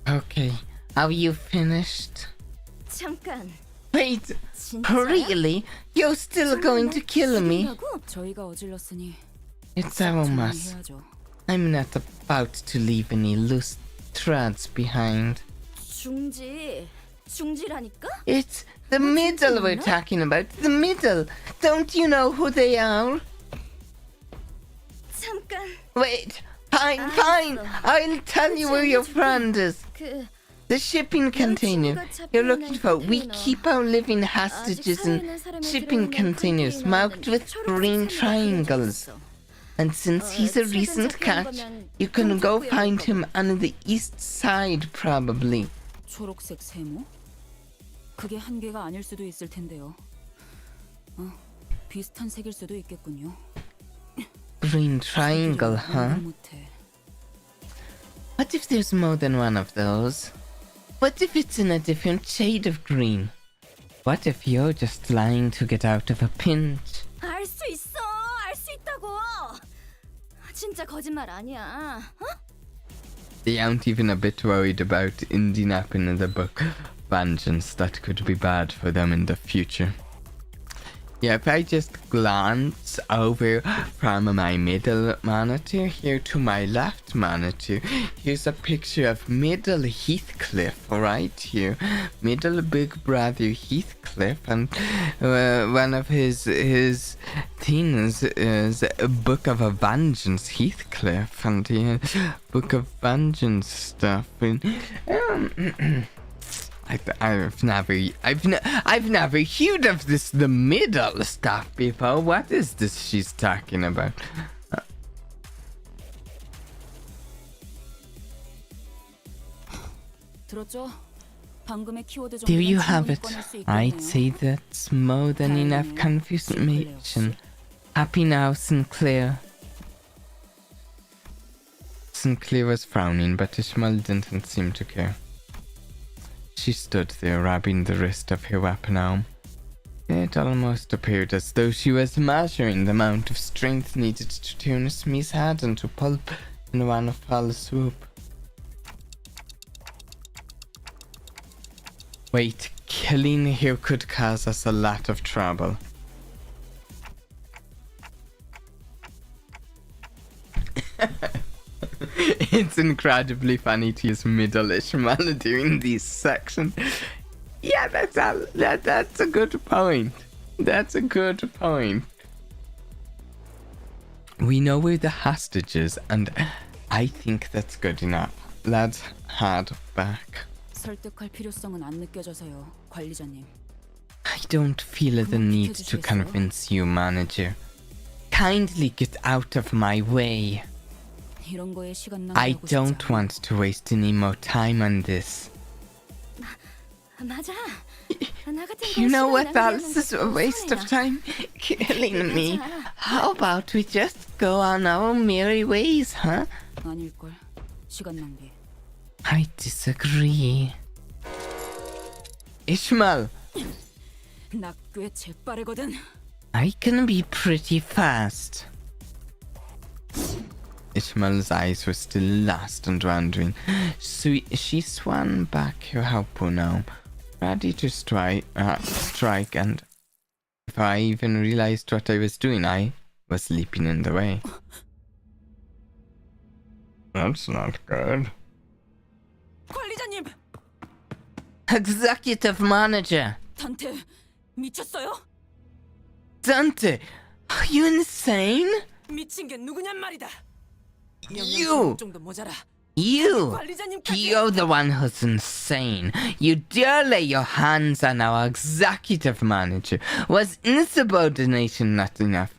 Okay, are you finished? 잠깐. Wait, 진짜야? really? You're still going to kill me? 저희가 어질렀으니 It's our mess. 해야죠. I'm not about to leave any loose threads behind. 중지라니까? It's the middle we're talking about. The middle. Don't you know who they are? 잠깐. Wait, fine. I'll tell you where your friend is. 그 The shipping container you're looking for. We keep our living hostages in shipping containers marked with green triangles. And since he's a recent catch, you can go find him on the east side probably. 초록색 세모? 그게 한 개가 아닐 수도 있을 텐데요. 비슷한 색일 수도 있겠군요. Green triangle, huh? What if there's more than one of those? What if it's in a different shade of green? What if you're just lying to get out of a pinch? 알 수 있어. 알 수 있다고. 진짜 거짓말 아니야. 어? They aren't even a bit worried about ending up in the book vengeance that could be bad for them in the future. Yeah, if I just glance over from my middle monitor here to my left monitor, here's a picture of middle Heathcliff right here. Middle big brother Heathcliff, and one of his things is a Book of a Vengeance Heathcliff, and he Book of Vengeance stuff. And, I've never heard of this the middle stuff before. What is this she's talking about? 들었죠? 방금의 키워드 There you 정도는 have 충분히 it. 꺼낼 수 I'd 있겠네요. say that's more than enough confirmation. Happy now, Sinclair. Sinclair was frowning, but Ishmael didn't seem to care. She stood there, rubbing the wrist of her weapon arm. It almost appeared as though she was measuring the amount of strength needed to turn Smith's head into pulp in one fell swoop. Wait, killing her could cause us a lot of trouble. It's incredibly funny to use middle-ish melody in these sections. Yeah, that's a good point. That's a good point. We know we're the hostages, and I think that's good enough. Let's head back. 설득할 필요성은 안 느껴져서요, 관리자님. I don't feel the need to convince you, manager. kindly get out of my way. 이런 거에 시간 I 낭비하고 싶지 don't 않아. want to waste any more time on this. 맞아. 나 같은 You know 시간 what 낭비하는 else is a 것도 waste of 손해야. time? Killing me. How about we just go on our merry ways, huh? 아닐걸. 시간 낭비. I disagree. Ishmael, 나 꽤 재빠르거든. I can be pretty fast. Ishmael's eyes were still lost and wandering. So she swung back her harpoon now, ready to strike, and if I even realized what I was doing, I was leaping in the way. That's not good. 관리자님, Executive Manager! 단테 미쳤어요? Dante! Are you insane? 미친 게 누구냔 말이다. You! 정도 모자라. You! You're the one who's insane. You dare lay your hands on our executive manager. Was insubordination not enough?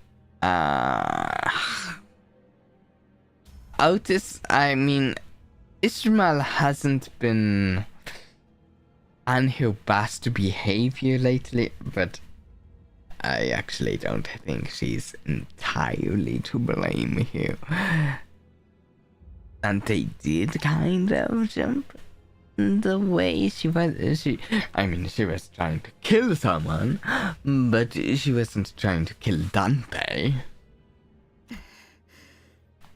Otis, I mean, Ishmael hasn't been on her best behavior lately, but I actually don't think she's entirely to blame here. And they did kind of jump the way she was. She was trying to kill someone, but she wasn't trying to kill Dante.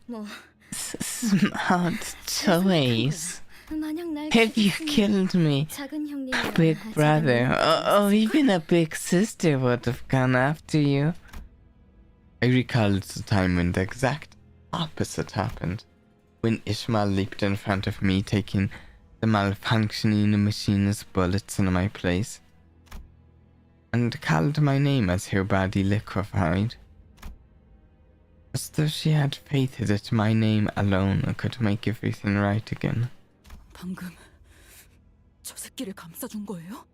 뭐 Smart choice. 만약 날 Have you 지키는 killed me? 작은 형님이라 Big 하지 brother, 않으면 or even a big sister would have gone after you. I recalled the time when the exact opposite happened. When Ishmael leaped in front of me, taking the malfunctioning machine's bullets in my place, and called my name as her body liquefied. As though she had faith that my name alone could make everything right again. 방금 저 새끼를 감싸준 거예요?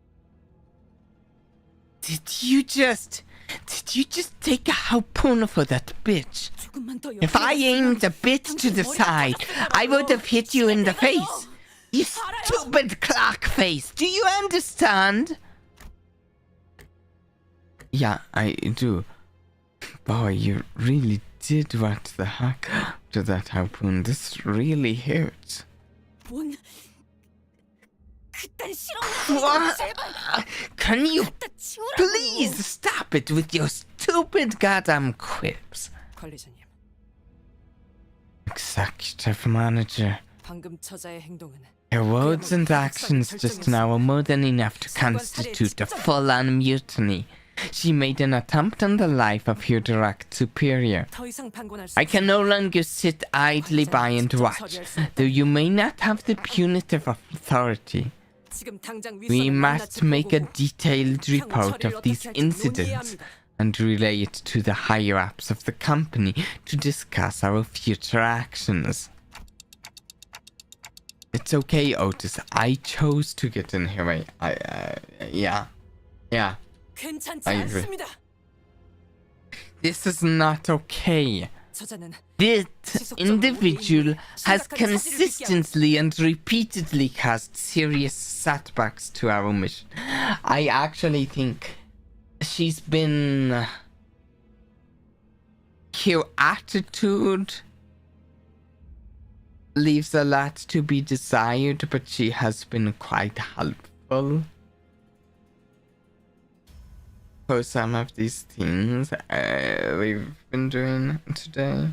Did you just take a harpoon for that bitch? 조금만 더 If I aimed a bit to the side, I would have hit you in the face. You stupid clock face. Do you understand? Yeah, I do. Boy, you really did what the heck to that harpoon. This really hurts. 뭔 그딴 What? 제발 Can you 갖다 치우라고. please stop it with your stupid goddamn quips? 관리자님, Executive Manager. 방금 처자의 행동은 Her words and actions just now are more than enough to constitute a full-on mutiny. She made an attempt on the life of her direct superior. 더 이상 방관할 수 I can no longer sit idly by and watch, though you may not have the punitive authority. 지금 당장 We 윗선을 must 만나 make a 짚어보고 detailed report 처리를 of these 어떻게 할지 incidents 논의해야 합니다. and relay it to the higher-ups of the company to discuss our future actions. It's okay, Otis. I chose to get in her way. Yeah. 괜찮지 I agree. 않습니다. This is not okay. 저자는 This individual has consistently and repeatedly caused serious setbacks to our mission. I actually think she's been... Her attitude leaves a lot to be desired, but she has been quite helpful for some of these things we've been doing today.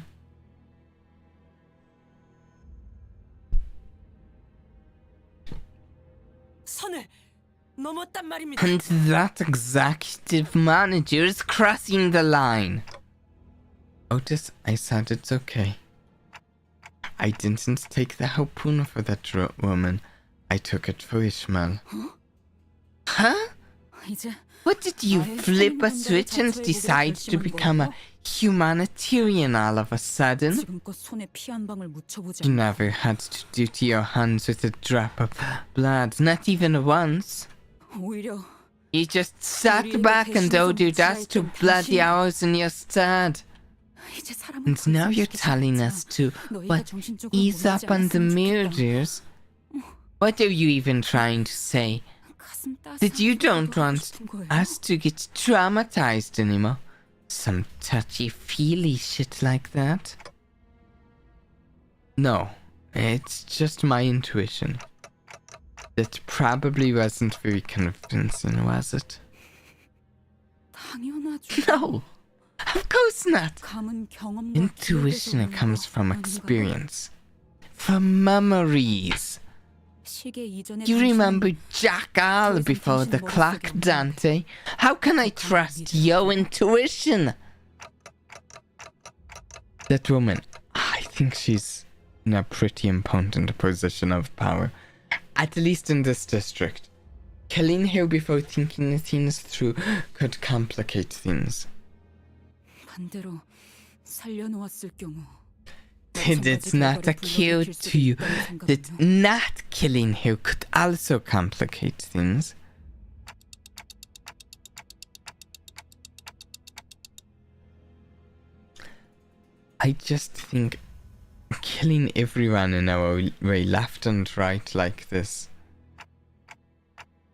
선을 넘었단 말입니다. And that executive manager is crossing the line. Otis, I said it's okay. I didn't take the harpoon for that woman. I took it for Ishmael. Huh? 이제 What did you flip a switch and decide to become a humanitarian all of a sudden? 지금껏 손에 피 한 방울 묻혀보지 You never had to dirty your hands with a drop of blood, not even once. 오히려 You just sat back and owed your dust to bloody hours in your stead. 이제 사람을 And now you're 건설시키지 telling 않자. us to, 너희가 what, 정신적으로 ease 무너지 up on the 않았으면 좋겠다. murders? What are you even trying to say? 가슴 따스한 That you 소리도 don't 하고 want 싶은 거예요. us to get traumatized anymore? Some touchy-feely shit like that? No, it's just my intuition. That probably wasn't very convincing, was it? 당연하죠. No, of course not. 감은 경험과 Intuition 기억에서 comes from 오는 거 experience, from memories. 시계 이전의 You remember 당신은 Jack All before the clock, Dante? How can I trust your intuition? That woman, I think she's in a pretty important position of power. At least in this district. Killing her before thinking things through could complicate things. 반대로 살려놓았을 경우 Did it not occur to you that not killing her could also complicate things? I just think killing everyone in our way, left and right like this,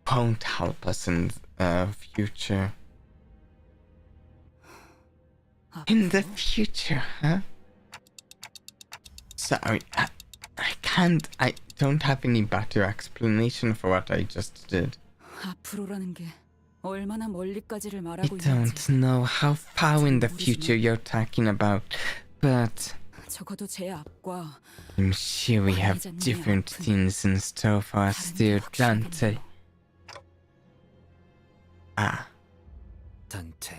won't help us in the future. In the future, huh? Sorry, I don't have any better explanation for what I just did. 앞으로라는 게 얼마나 멀리까지를 I 말하고 don't 있는지 know how far in the future you're talking about, but 적어도 제 앞과 I'm sure we have different things in store for us there, Dante. Ah, 단테,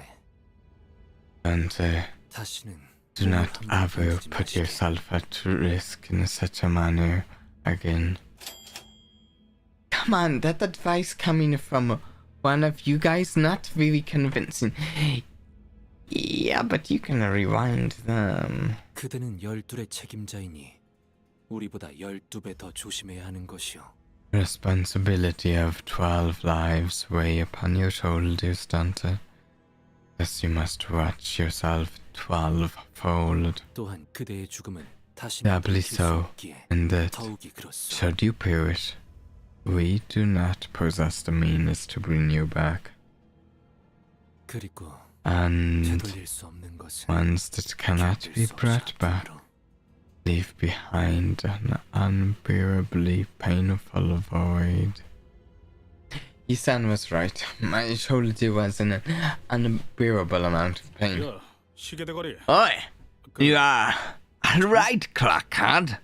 Dante, 다시는 do not ever put yourself at risk in such a manner again. Come on, that advice coming from one of you guys, not very convincing. Yeah, but you can rewind them. 그대는 12의 책임자이니 우리보다 12배 더 조심해야 하는 것이오. Responsibility of 12 lives weigh upon your shoulders, Dante. Thus you must watch yourself 12-fold. 또한 그대의 죽음은 다시 Doubly so, in that, 더욱이 그렇소. should you perish, we do not possess the means to bring you back. 그리고 And 되돌릴 수 없는 것은 ones that cannot be brought back, leave behind an unbearably painful void. Isan was right. My shoulder was in an unbearable amount of pain. 야, 시계 대가리. Oi! You are right, clockhead.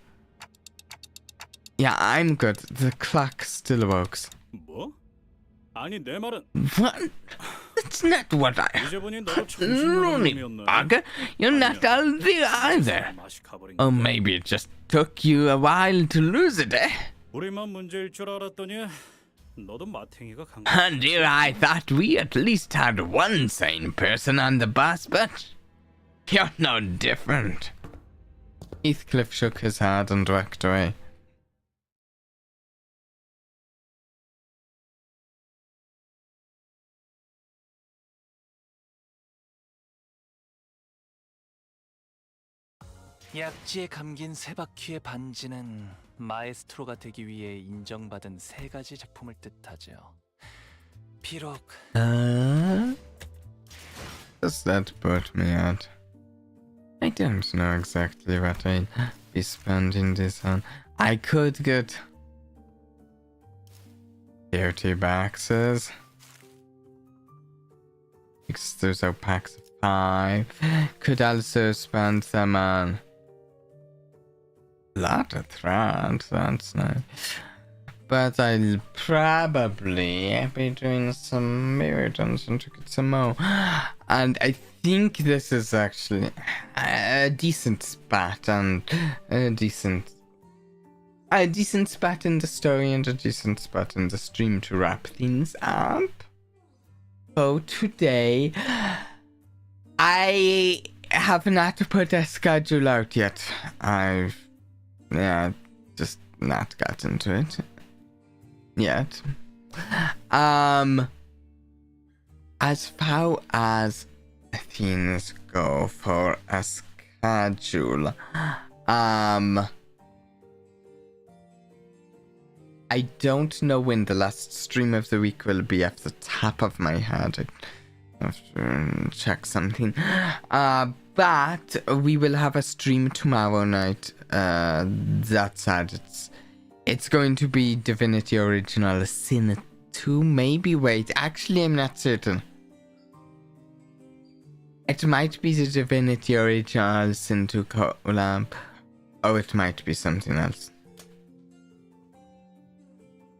Yeah, I'm good. The clock still works. 뭐? 아니 내 말은 What? That's not what I... 이제 보니 너도 Loony 정신없는 bugger, you're not all there either. 맛이 가버린 Oh, maybe it just took you a while to lose it, eh? 우리만 문제일 줄 알았더니 너도 마탱이가 간 And dear, I thought we at least had one sane person on the bus, but you're no different. Heathcliff shook his head and walked away. 약지에 감긴 세 바퀴의 반지는 마에스트로가 되기 위해 인정받은 세 가지 작품을 뜻하죠. 비록 Does that put me out? I don't know exactly what I'd be spending this on. I could get 30 boxes. Because there's a packs of 5. Could also spend them on lot of threads, that's nice. But I'll probably be doing some mirror dungeon to get some more. And I think this is actually a decent spot and a decent spot in the story and a decent spot in the stream to wrap things up. So today, I have not put a schedule out yet. I've just not gotten to it yet. As far as things go for a schedule. I don't know when the last stream of the week will be off the top of my head. I have to check something. But we will have a stream tomorrow night. That said, it's going to be Divinity Original Sin 2. Maybe, wait. Actually, I'm not certain. It might be the Divinity Original Sin 2 collab. Or it might be something else.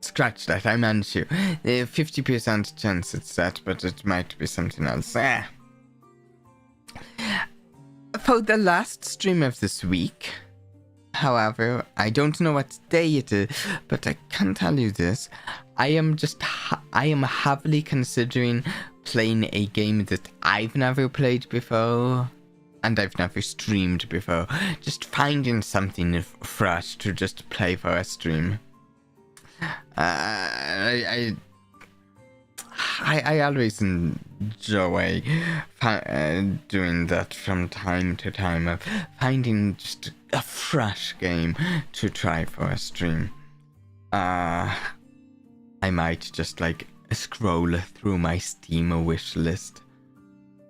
Scratch that, I'm unsure. 50% chance it's that, but it might be something else. For the last stream of this week, however, I don't know what day it is, but I can tell you this. I am heavily considering playing a game that I've never played before, and I've never streamed before. Just finding something fresh to just play for a stream. I always enjoy doing that from time to time, of finding just a fresh game to try for a stream. I might just like scroll through my Steam wish list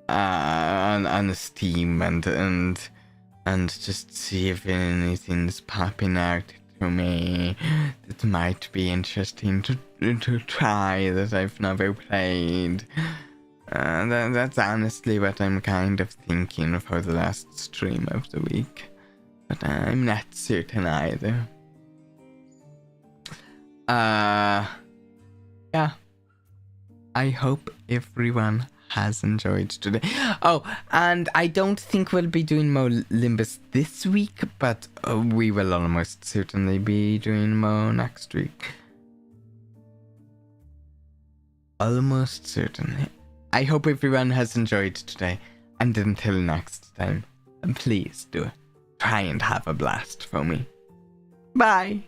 on Steam and just see if anything's popping out to me that might be interesting to try that I've never played. That's honestly what I'm kind of thinking for the last stream of the week, but I'm not certain either. Yeah. I hope everyone has enjoyed today. Oh, and I don't think we'll be doing more Limbus this week, but we will almost certainly be doing more next week. Almost certainly. I hope everyone has enjoyed today, and until next time, please do try and have a blast for me. Bye!